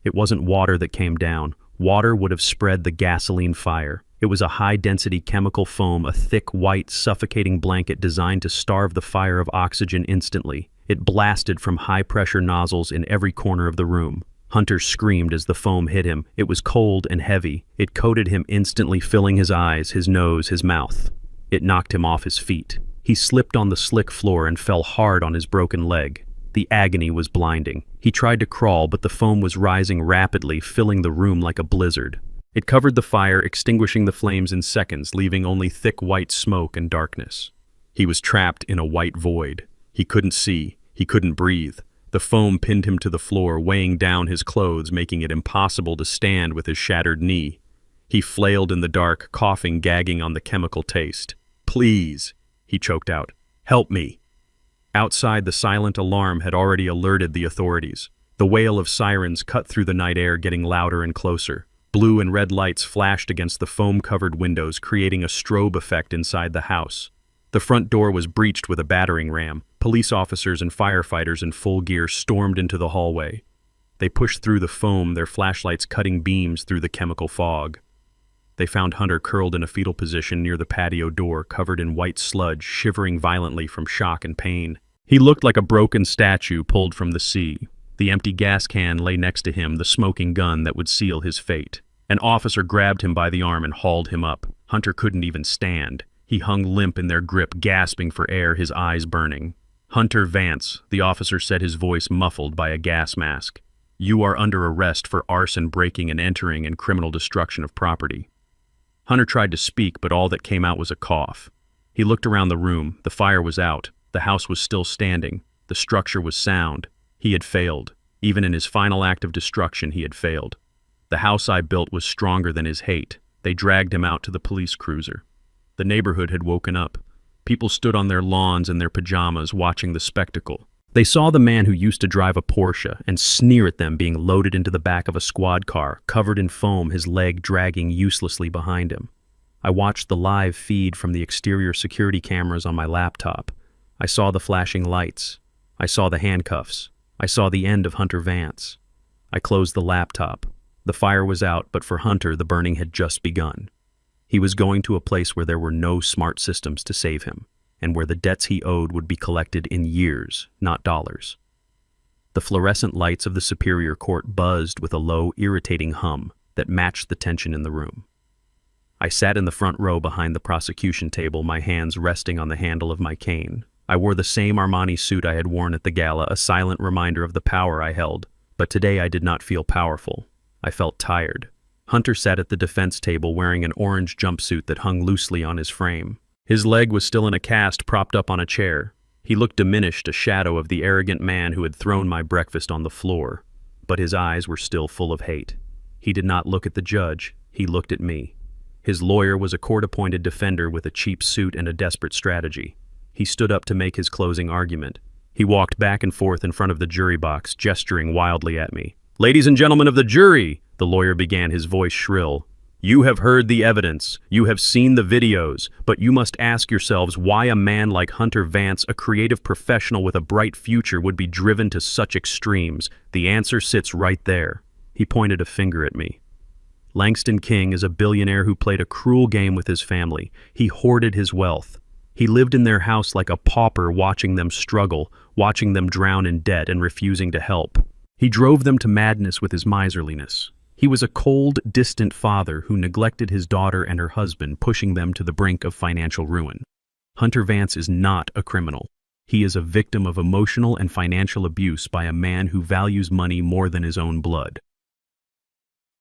S1: It wasn't water that came down. Water would have spread the gasoline fire. It was a high-density chemical foam, a thick, white, suffocating blanket designed to starve the fire of oxygen instantly. It blasted from high-pressure nozzles in every corner of the room. Hunter screamed as the foam hit him. It was cold and heavy. It coated him instantly, filling his eyes, his nose, his mouth. It knocked him off his feet. He slipped on the slick floor and fell hard on his broken leg. The agony was blinding. He tried to crawl, but the foam was rising rapidly, filling the room like a blizzard. It covered the fire, extinguishing the flames in seconds, leaving only thick white smoke and darkness. He was trapped in a white void. He couldn't see. He couldn't breathe. The foam pinned him to the floor, weighing down his clothes, making it impossible to stand with his shattered knee. He flailed in the dark, coughing, gagging on the chemical taste. "Please," he choked out. "Help me." Outside, the silent alarm had already alerted the authorities. The wail of sirens cut through the night air, getting louder and closer. Blue and red lights flashed against the foam-covered windows, creating a strobe effect inside the house. The front door was breached with a battering ram. Police officers and firefighters in full gear stormed into the hallway. They pushed through the foam, their flashlights cutting beams through the chemical fog. They found Hunter curled in a fetal position near the patio door, covered in white sludge, shivering violently from shock and pain. He looked like a broken statue pulled from the sea. The empty gas can lay next to him, the smoking gun that would seal his fate. An officer grabbed him by the arm and hauled him up. Hunter couldn't even stand. He hung limp in their grip, gasping for air, his eyes burning. "Hunter Vance," the officer said, his voice muffled by a gas mask. "You are under arrest for arson, breaking and entering, and criminal destruction of property." Hunter tried to speak, but all that came out was a cough. He looked around the room. The fire was out. The house was still standing. The structure was sound. He had failed. Even in his final act of destruction, he had failed. "The house I built was stronger than his hate." They dragged him out to the police cruiser. The neighborhood had woken up. People stood on their lawns in their pajamas, watching the spectacle. They saw the man who used to drive a Porsche and sneer at them being loaded into the back of a squad car, covered in foam, his leg dragging uselessly behind him. I watched the live feed from the exterior security cameras on my laptop. I saw the flashing lights. I saw the handcuffs. I saw the end of Hunter Vance. I closed the laptop. The fire was out, but for Hunter, the burning had just begun. He was going to a place where there were no smart systems to save him, and where the debts he owed would be collected in years, not dollars. The fluorescent lights of the Superior Court buzzed with a low, irritating hum that matched the tension in the room. I sat in the front row behind the prosecution table, my hands resting on the handle of my cane. I wore the same Armani suit I had worn at the gala, a silent reminder of the power I held. But today I did not feel powerful. I felt tired. Hunter sat at the defense table wearing an orange jumpsuit that hung loosely on his frame. His leg was still in a cast, propped up on a chair. He looked diminished, a shadow of the arrogant man who had thrown my breakfast on the floor. But his eyes were still full of hate. He did not look at the judge. He looked at me. His lawyer was a court-appointed defender with a cheap suit and a desperate strategy. He stood up to make his closing argument. He walked back and forth in front of the jury box, gesturing wildly at me. "Ladies and gentlemen of the jury," the lawyer began, his voice shrill. "You have heard the evidence. You have seen the videos. But you must ask yourselves why a man like Hunter Vance, a creative professional with a bright future, would be driven to such extremes. The answer sits right there." He pointed a finger at me. Langston King is a billionaire who played a cruel game with his family. He hoarded his wealth. He lived in their house like a pauper, watching them struggle, watching them drown in debt and refusing to help. He drove them to madness with his miserliness. He was a cold, distant father who neglected his daughter and her husband, pushing them to the brink of financial ruin. Hunter Vance is not a criminal. He is a victim of emotional and financial abuse by a man who values money more than his own blood.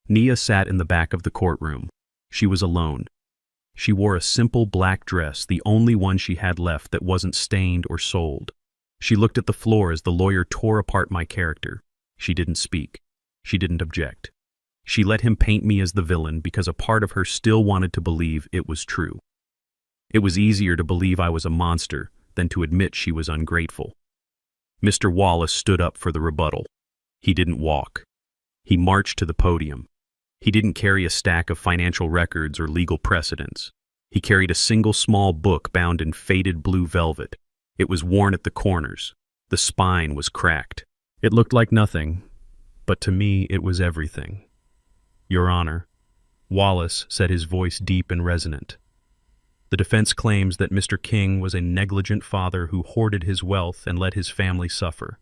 S1: Nia sat in the back of the courtroom. She was alone. She wore a simple black dress, the only one she had left that wasn't stained or soiled. She looked at the floor as the lawyer tore apart my character. She didn't speak. She didn't object. She let him paint me as the villain because a part of her still wanted to believe it was true. It was easier to believe I was a monster than to admit she was ungrateful. Mr. Wallace stood up for the rebuttal. He didn't walk. He marched to the podium. He didn't carry a stack of financial records or legal precedents. He carried a single small book bound in faded blue velvet. It was worn at the corners. The spine was cracked. It looked like nothing, but to me it was everything. "Your Honor," Wallace said, his voice deep and resonant. "The defense claims that Mr. King was a negligent father who hoarded his wealth and let his family suffer.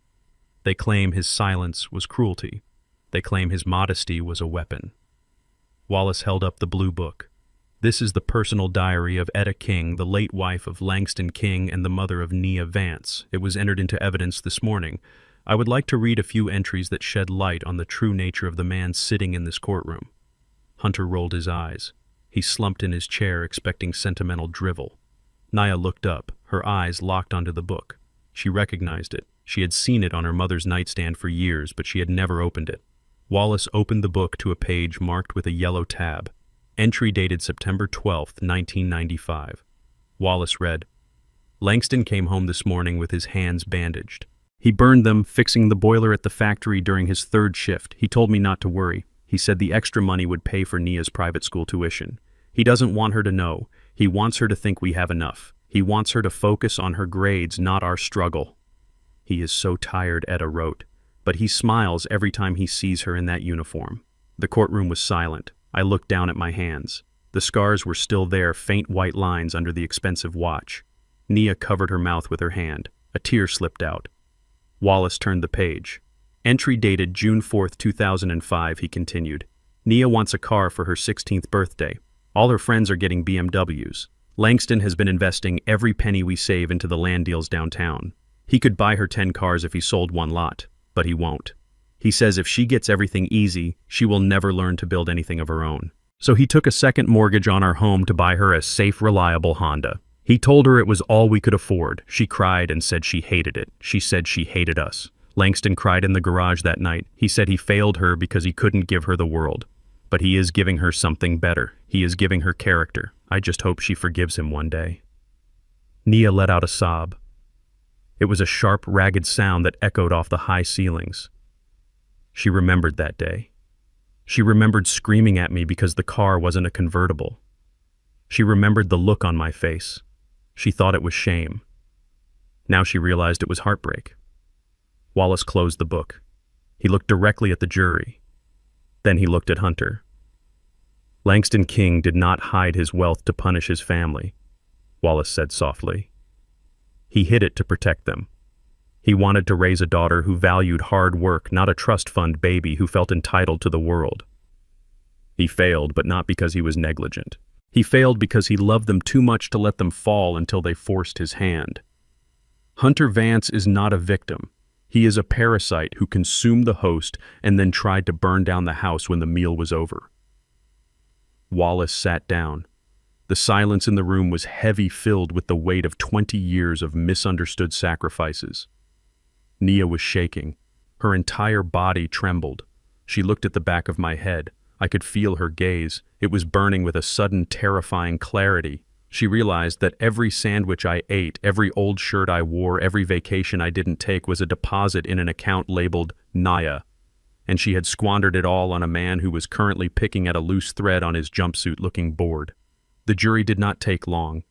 S1: They claim his silence was cruelty. They claim his modesty was a weapon." Wallace held up the blue book. "This is the personal diary of Etta King, the late wife of Langston King and the mother of Nia Vance. It was entered into evidence this morning. I would like to read a few entries that shed light on the true nature of the man sitting in this courtroom." Hunter rolled his eyes. He slumped in his chair, expecting sentimental drivel. Nia looked up, her eyes locked onto the book. She recognized it. She had seen it on her mother's nightstand for years, but she had never opened it. Wallace opened the book to a page marked with a yellow tab. Entry dated September 12th, 1995. Wallace read, Langston came home this morning with his hands bandaged. He burned them fixing the boiler at the factory during his third shift. He told me not to worry. He said the extra money would pay for Nia's private school tuition. He doesn't want her to know. He wants her to think we have enough. He wants her to focus on her grades, not our struggle. He is so tired, Etta wrote, but he smiles every time he sees her in that uniform. The courtroom was silent. I looked down at my hands. The scars were still there, faint white lines under the expensive watch. Nia covered her mouth with her hand. A tear slipped out. Wallace turned the page. Entry dated June 4th, 2005, he continued. Nia wants a car for her 16th birthday. All her friends are getting BMWs. Langston has been investing every penny we save into the land deals downtown. He could buy her 10 cars if he sold one lot, but he won't. He says if she gets everything easy, she will never learn to build anything of her own. So he took a second mortgage on our home to buy her a safe, reliable Honda. He told her it was all we could afford. She cried and said she hated it. She said she hated us. Langston cried in the garage that night. He said he failed her because he couldn't give her the world. But he is giving her something better. He is giving her character. I just hope she forgives him one day. Nia let out a sob. It was a sharp, ragged sound that echoed off the high ceilings. She remembered that day. She remembered screaming at me because the car wasn't a convertible. She remembered the look on my face. She thought it was shame. Now she realized it was heartbreak. Wallace closed the book. He looked directly at the jury. Then he looked at Hunter. Langston King did not hide his wealth to punish his family, Wallace said softly. He hid it to protect them. He wanted to raise a daughter who valued hard work, not a trust fund baby who felt entitled to the world. He failed, but not because he was negligent. He failed because he loved them too much to let them fall until they forced his hand. Hunter Vance is not a victim. He is a parasite who consumed the host and then tried to burn down the house when the meal was over. Wallace sat down. The silence in the room was heavy, filled with the weight of 20 years of misunderstood sacrifices. Nia was shaking. Her entire body trembled. She looked at the back of my head. I could feel her gaze. It was burning with a sudden, terrifying clarity. She realized that every sandwich I ate, every old shirt I wore, every vacation I didn't take was a deposit in an account labeled Nia, and she had squandered it all on a man who was currently picking at a loose thread on his jumpsuit looking bored. The jury did not take long.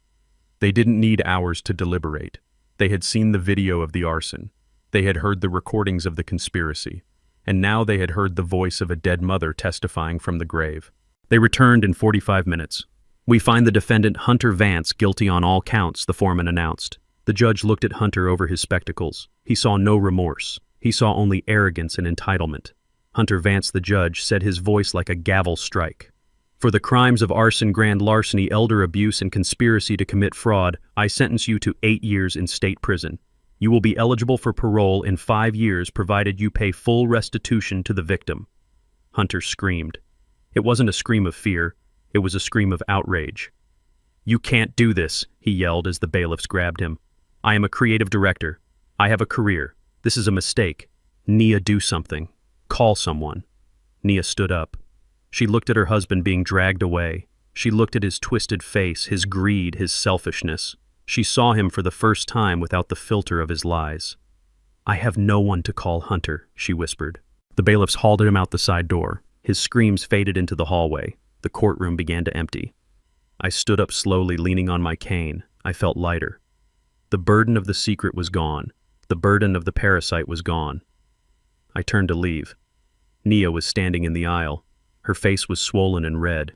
S1: They didn't need hours to deliberate. They had seen the video of the arson. They had heard the recordings of the conspiracy. And now they had heard the voice of a dead mother testifying from the grave. They returned in 45 minutes. We find the defendant Hunter Vance guilty on all counts, the foreman announced. The judge looked at Hunter over his spectacles. He saw no remorse. He saw only arrogance and entitlement. Hunter Vance, the judge, said, his voice like a gavel strike. For the crimes of arson, grand larceny, elder abuse, and conspiracy to commit fraud, I sentence you to 8 years in state prison. You will be eligible for parole in 5 years provided you pay full restitution to the victim. Hunter screamed. It wasn't a scream of fear. It was a scream of outrage. You can't do this, he yelled as the bailiffs grabbed him. I am a creative director. I have a career. This is a mistake. Nia, do something. Call someone. Nia stood up. She looked at her husband being dragged away. She looked at his twisted face, his greed, his selfishness. She saw him for the first time without the filter of his lies. I have no one to call Hunter, she whispered. The bailiffs hauled him out the side door. His screams faded into the hallway. The courtroom began to empty. I stood up slowly, leaning on my cane. I felt lighter. The burden of the secret was gone. The burden of the parasite was gone. I turned to leave. Nia was standing in the aisle. Her face was swollen and red.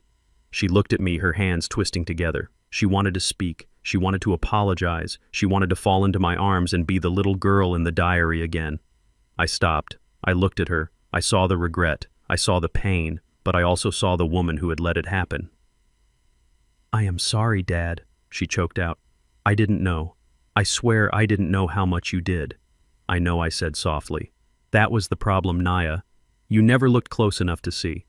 S1: She looked at me, her hands twisting together. She wanted to speak. She wanted to apologize. She wanted to fall into my arms and be the little girl in the diary again. I stopped. I looked at her. I saw the regret. I saw the pain, but I also saw the woman who had let it happen. I am sorry, Dad, she choked out. I didn't know. I swear I didn't know how much you did. I know, I said softly. That was the problem, Nia. You never looked close enough to see.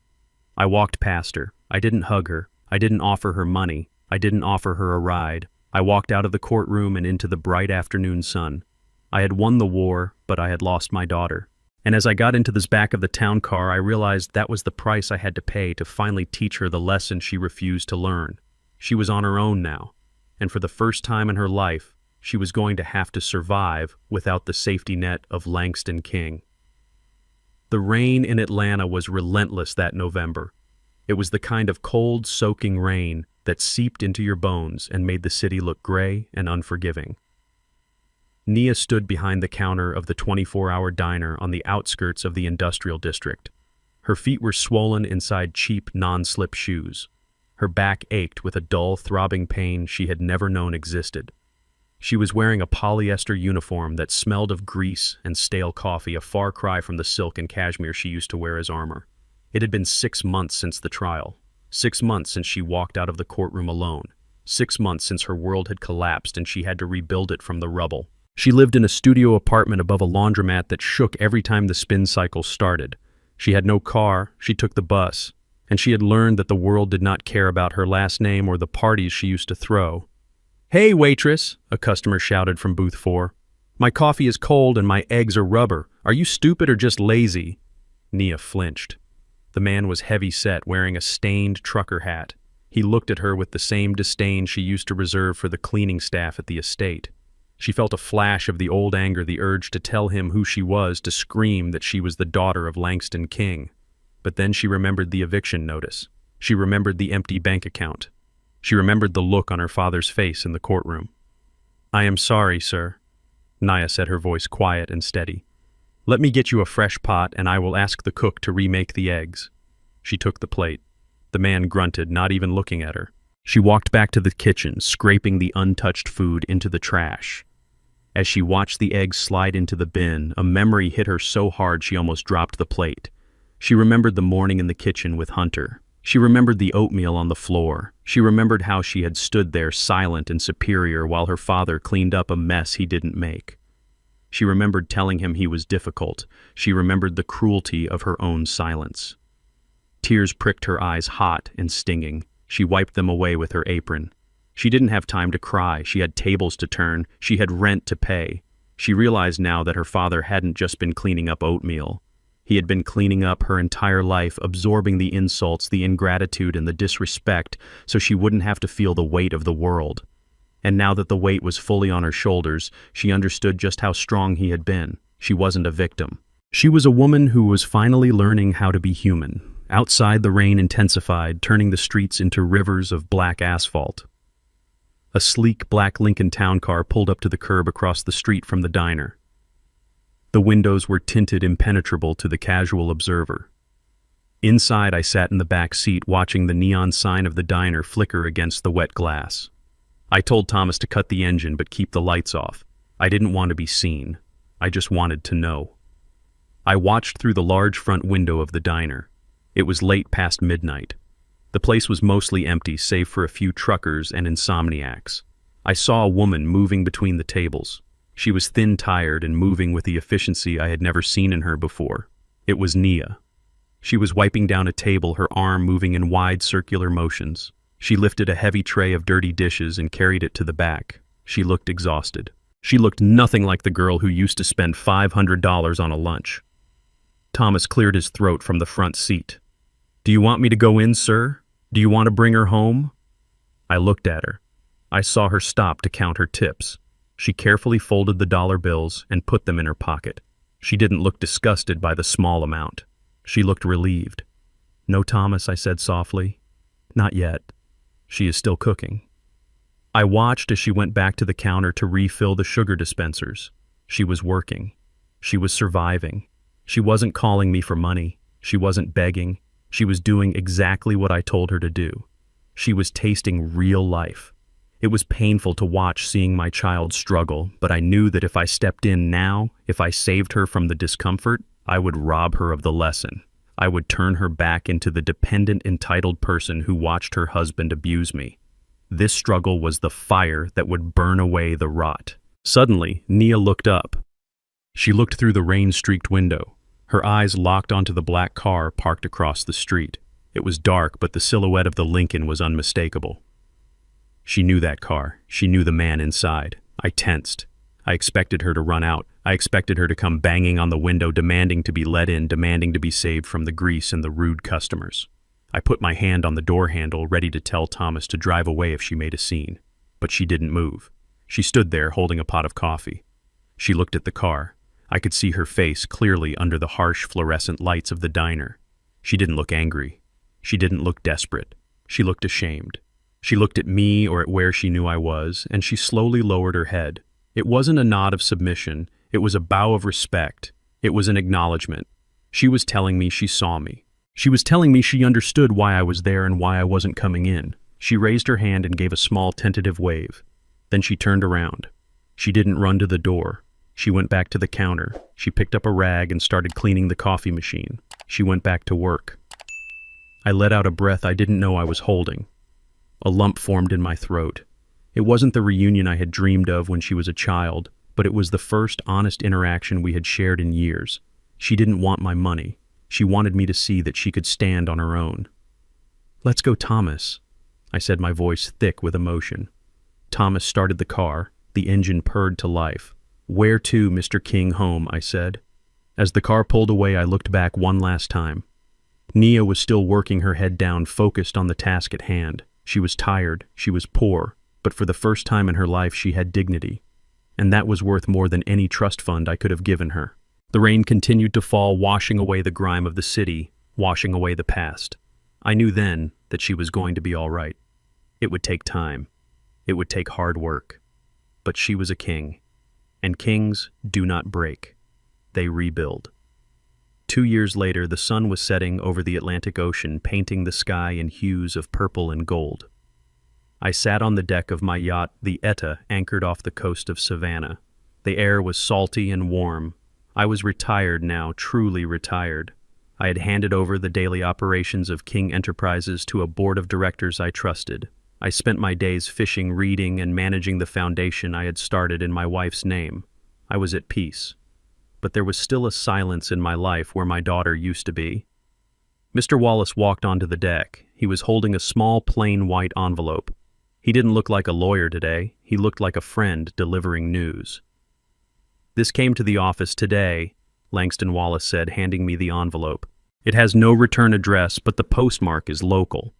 S1: I walked past her. I didn't hug her. I didn't offer her money. I didn't offer her a ride. I walked out of the courtroom and into the bright afternoon sun. I had won the war, but I had lost my daughter. And as I got into this back of the town car, I realized that was the price I had to pay to finally teach her the lesson she refused to learn. She was on her own now, and for the first time in her life, she was going to have to survive without the safety net of Langston King. The rain in Atlanta was relentless that November. It was the kind of cold, soaking rain that seeped into your bones and made the city look gray and unforgiving. Nia stood behind the counter of the 24-hour diner on the outskirts of the industrial district. Her feet were swollen inside cheap, non-slip shoes. Her back ached with a dull, throbbing pain she had never known existed. She was wearing a polyester uniform that smelled of grease and stale coffee, a far cry from the silk and cashmere she used to wear as armor. It had been 6 months since the trial. 6 months since she walked out of the courtroom alone. 6 months since her world had collapsed and she had to rebuild it from the rubble. She lived in a studio apartment above a laundromat that shook every time the spin cycle started. She had no car, she took the bus, and she had learned that the world did not care about her last name or the parties she used to throw. "Hey, waitress," a customer shouted from booth 4. "My coffee is cold and my eggs are rubber. Are you stupid or just lazy?" Nia flinched. The man was heavy-set, wearing a stained trucker hat. He looked at her with the same disdain she used to reserve for the cleaning staff at the estate. She felt a flash of the old anger, the urge to tell him who she was, to scream that she was the daughter of Langston King. But then she remembered the eviction notice. She remembered the empty bank account. She remembered the look on her father's face in the courtroom. "I am sorry, sir," Nia said, her voice quiet and steady. "Let me get you a fresh pot and I will ask the cook to remake the eggs." She took the plate. The man grunted, not even looking at her. She walked back to the kitchen, scraping the untouched food into the trash. As she watched the eggs slide into the bin, a memory hit her so hard she almost dropped the plate. She remembered the morning in the kitchen with Hunter. She remembered the oatmeal on the floor. She remembered how she had stood there silent and superior while her father cleaned up a mess he didn't make. She remembered telling him he was difficult. She remembered the cruelty of her own silence. Tears pricked her eyes hot and stinging. She wiped them away with her apron. She didn't have time to cry. She had tables to turn. She had rent to pay. She realized now that her father hadn't just been cleaning up oatmeal. He had been cleaning up her entire life, absorbing the insults, the ingratitude, and the disrespect so she wouldn't have to feel the weight of the world. And now that the weight was fully on her shoulders, she understood just how strong he had been. She wasn't a victim. She was a woman who was finally learning how to be human. Outside, the rain intensified, turning the streets into rivers of black asphalt. A sleek black Lincoln town car pulled up to the curb across the street from the diner. The windows were tinted impenetrable to the casual observer. Inside, I sat in the back seat watching the neon sign of the diner flicker against the wet glass. I told Thomas to cut the engine but keep the lights off. I didn't want to be seen. I just wanted to know. I watched through the large front window of the diner. It was late past midnight. The place was mostly empty, save for a few truckers and insomniacs. I saw a woman moving between the tables. She was thin, tired, and moving with the efficiency I had never seen in her before. It was Nia. She was wiping down a table, her arm moving in wide circular motions. She lifted a heavy tray of dirty dishes and carried it to the back. She looked exhausted. She looked nothing like the girl who used to spend $500 on a lunch. Thomas cleared his throat from the front seat. "Do you want me to go in, sir? Do you want to bring her home?" I looked at her. I saw her stop to count her tips. She carefully folded the dollar bills and put them in her pocket. She didn't look disgusted by the small amount. She looked relieved. "No, Thomas," I said softly. "Not yet. She is still cooking." I watched as she went back to the counter to refill the sugar dispensers. She was working. She was surviving. She wasn't calling me for money. She wasn't begging. She was doing exactly what I told her to do. She was tasting real life. It was painful to watch seeing my child struggle, but I knew that if I stepped in now, if I saved her from the discomfort, I would rob her of the lesson. I would turn her back into the dependent, entitled person who watched her husband abuse me. This struggle was the fire that would burn away the rot. Suddenly, Nia looked up. She looked through the rain-streaked window. Her eyes locked onto the black car parked across the street. It was dark, but the silhouette of the Lincoln was unmistakable. She knew that car. She knew the man inside. I tensed. I expected her to run out. I expected her to come banging on the window, demanding to be let in, demanding to be saved from the grease and the rude customers. I put my hand on the door handle, ready to tell Thomas to drive away if she made a scene. But she didn't move. She stood there holding a pot of coffee. She looked at the car. I could see her face clearly under the harsh fluorescent lights of the diner. She didn't look angry. She didn't look desperate. She looked ashamed. She looked at me or at where she knew I was, and she slowly lowered her head. It wasn't a nod of submission. It was a bow of respect. It was an acknowledgement. She was telling me she saw me. She was telling me she understood why I was there and why I wasn't coming in. She raised her hand and gave a small tentative wave. Then she turned around. She didn't run to the door. She went back to the counter. She picked up a rag and started cleaning the coffee machine. She went back to work. I let out a breath I didn't know I was holding. A lump formed in my throat. It wasn't the reunion I had dreamed of when she was a child, but it was the first honest interaction we had shared in years. She didn't want my money. She wanted me to see that she could stand on her own. "Let's go, Thomas," I said, my voice thick with emotion. Thomas started the car. The engine purred to life. "Where to, Mr. King? Home," I said. As the car pulled away, I looked back one last time. Nia was still working, her head down, focused on the task at hand. She was tired, she was poor, but for the first time in her life she had dignity. And that was worth more than any trust fund I could have given her. The rain continued to fall, washing away the grime of the city, washing away the past. I knew then that she was going to be all right. It would take time. It would take hard work. But she was a king. And kings do not break. They rebuild. 2 years later, the sun was setting over the Atlantic Ocean, painting the sky in hues of purple and gold. I sat on the deck of my yacht, the Etta, anchored off the coast of Savannah. The air was salty and warm. I was retired now, truly retired. I had handed over the daily operations of King Enterprises to a board of directors I trusted. I spent my days fishing, reading, and managing the foundation I had started in my wife's name. I was at peace. But there was still a silence in my life where my daughter used to be. Mr. Wallace walked onto the deck. He was holding a small, plain white envelope. He didn't look like a lawyer today. He looked like a friend delivering news. "This came to the office today," Langston Wallace said, handing me the envelope. "It has no return address, but the postmark is local."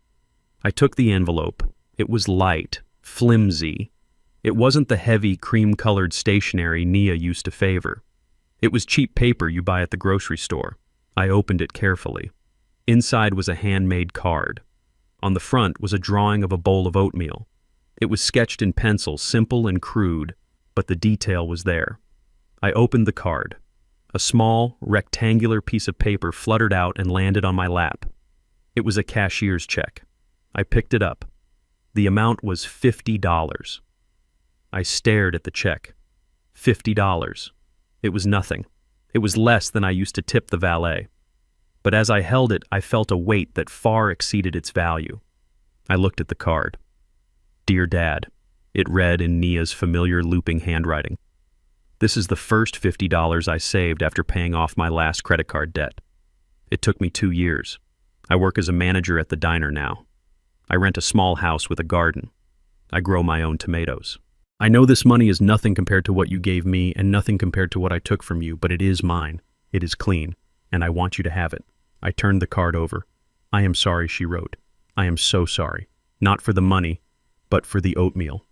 S1: I took the envelope. It was light, flimsy. It wasn't the heavy, cream-colored stationery Nia used to favor. It was cheap paper you buy at the grocery store. I opened it carefully. Inside was a handmade card. On the front was a drawing of a bowl of oatmeal. It was sketched in pencil, simple and crude, but the detail was there. I opened the card. A small, rectangular piece of paper fluttered out and landed on my lap. It was a cashier's check. I picked it up. The amount was $50. I stared at the check. $50. It was nothing. It was less than I used to tip the valet. But as I held it, I felt a weight that far exceeded its value. I looked at the card. "Dear Dad," it read in Nia's familiar looping handwriting. "This is the first $50 I saved after paying off my last credit card debt. It took me 2 years. I work as a manager at the diner now. I rent a small house with a garden. I grow my own tomatoes. I know this money is nothing compared to what you gave me and nothing compared to what I took from you, but it is mine. It is clean, and I want you to have it." I turned the card over. "I am sorry," she wrote. "I am so sorry. Not for the money, but for the oatmeal.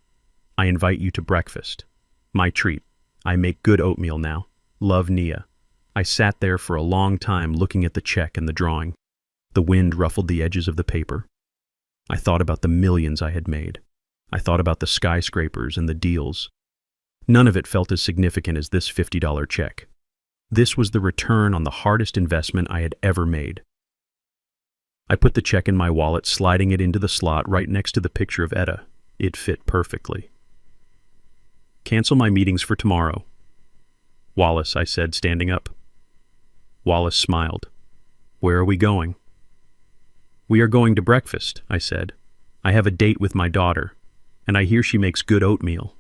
S1: I invite you to breakfast. My treat. I make good oatmeal now. Love, Nia." I sat there for a long time looking at the check and the drawing. The wind ruffled the edges of the paper. I thought about the millions I had made. I thought about the skyscrapers and the deals. None of it felt as significant as this $50 check. This was the return on the hardest investment I had ever made. I put the check in my wallet, sliding it into the slot right next to the picture of Etta. It fit perfectly. "Cancel my meetings for tomorrow." "Wallace," I said, standing up. Wallace smiled. "Where are we going?" "We are going to breakfast," I said. "I have a date with my daughter, and I hear she makes good oatmeal."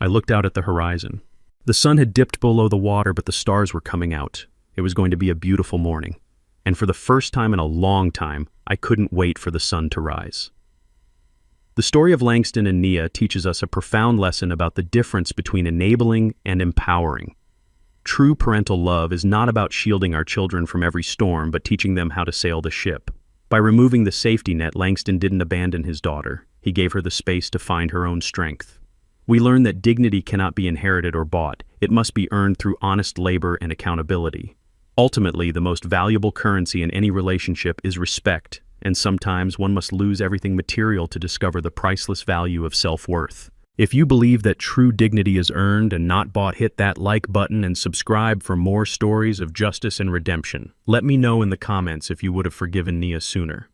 S1: I looked out at the horizon. The sun had dipped below the water, but the stars were coming out. It was going to be a beautiful morning, and for the first time in a long time, I couldn't wait for the sun to rise. The story of Langston and Nia teaches us a profound lesson about the difference between enabling and empowering. True parental love is not about shielding our children from every storm, but teaching them how to sail the ship. By removing the safety net, Langston didn't abandon his daughter. He gave her the space to find her own strength. We learn that dignity cannot be inherited or bought. It must be earned through honest labor and accountability. Ultimately, the most valuable currency in any relationship is respect, and sometimes one must lose everything material to discover the priceless value of self-worth. If you believe that true dignity is earned and not bought, hit that like button and subscribe for more stories of justice and redemption. Let me know in the comments if you would have forgiven Nia sooner.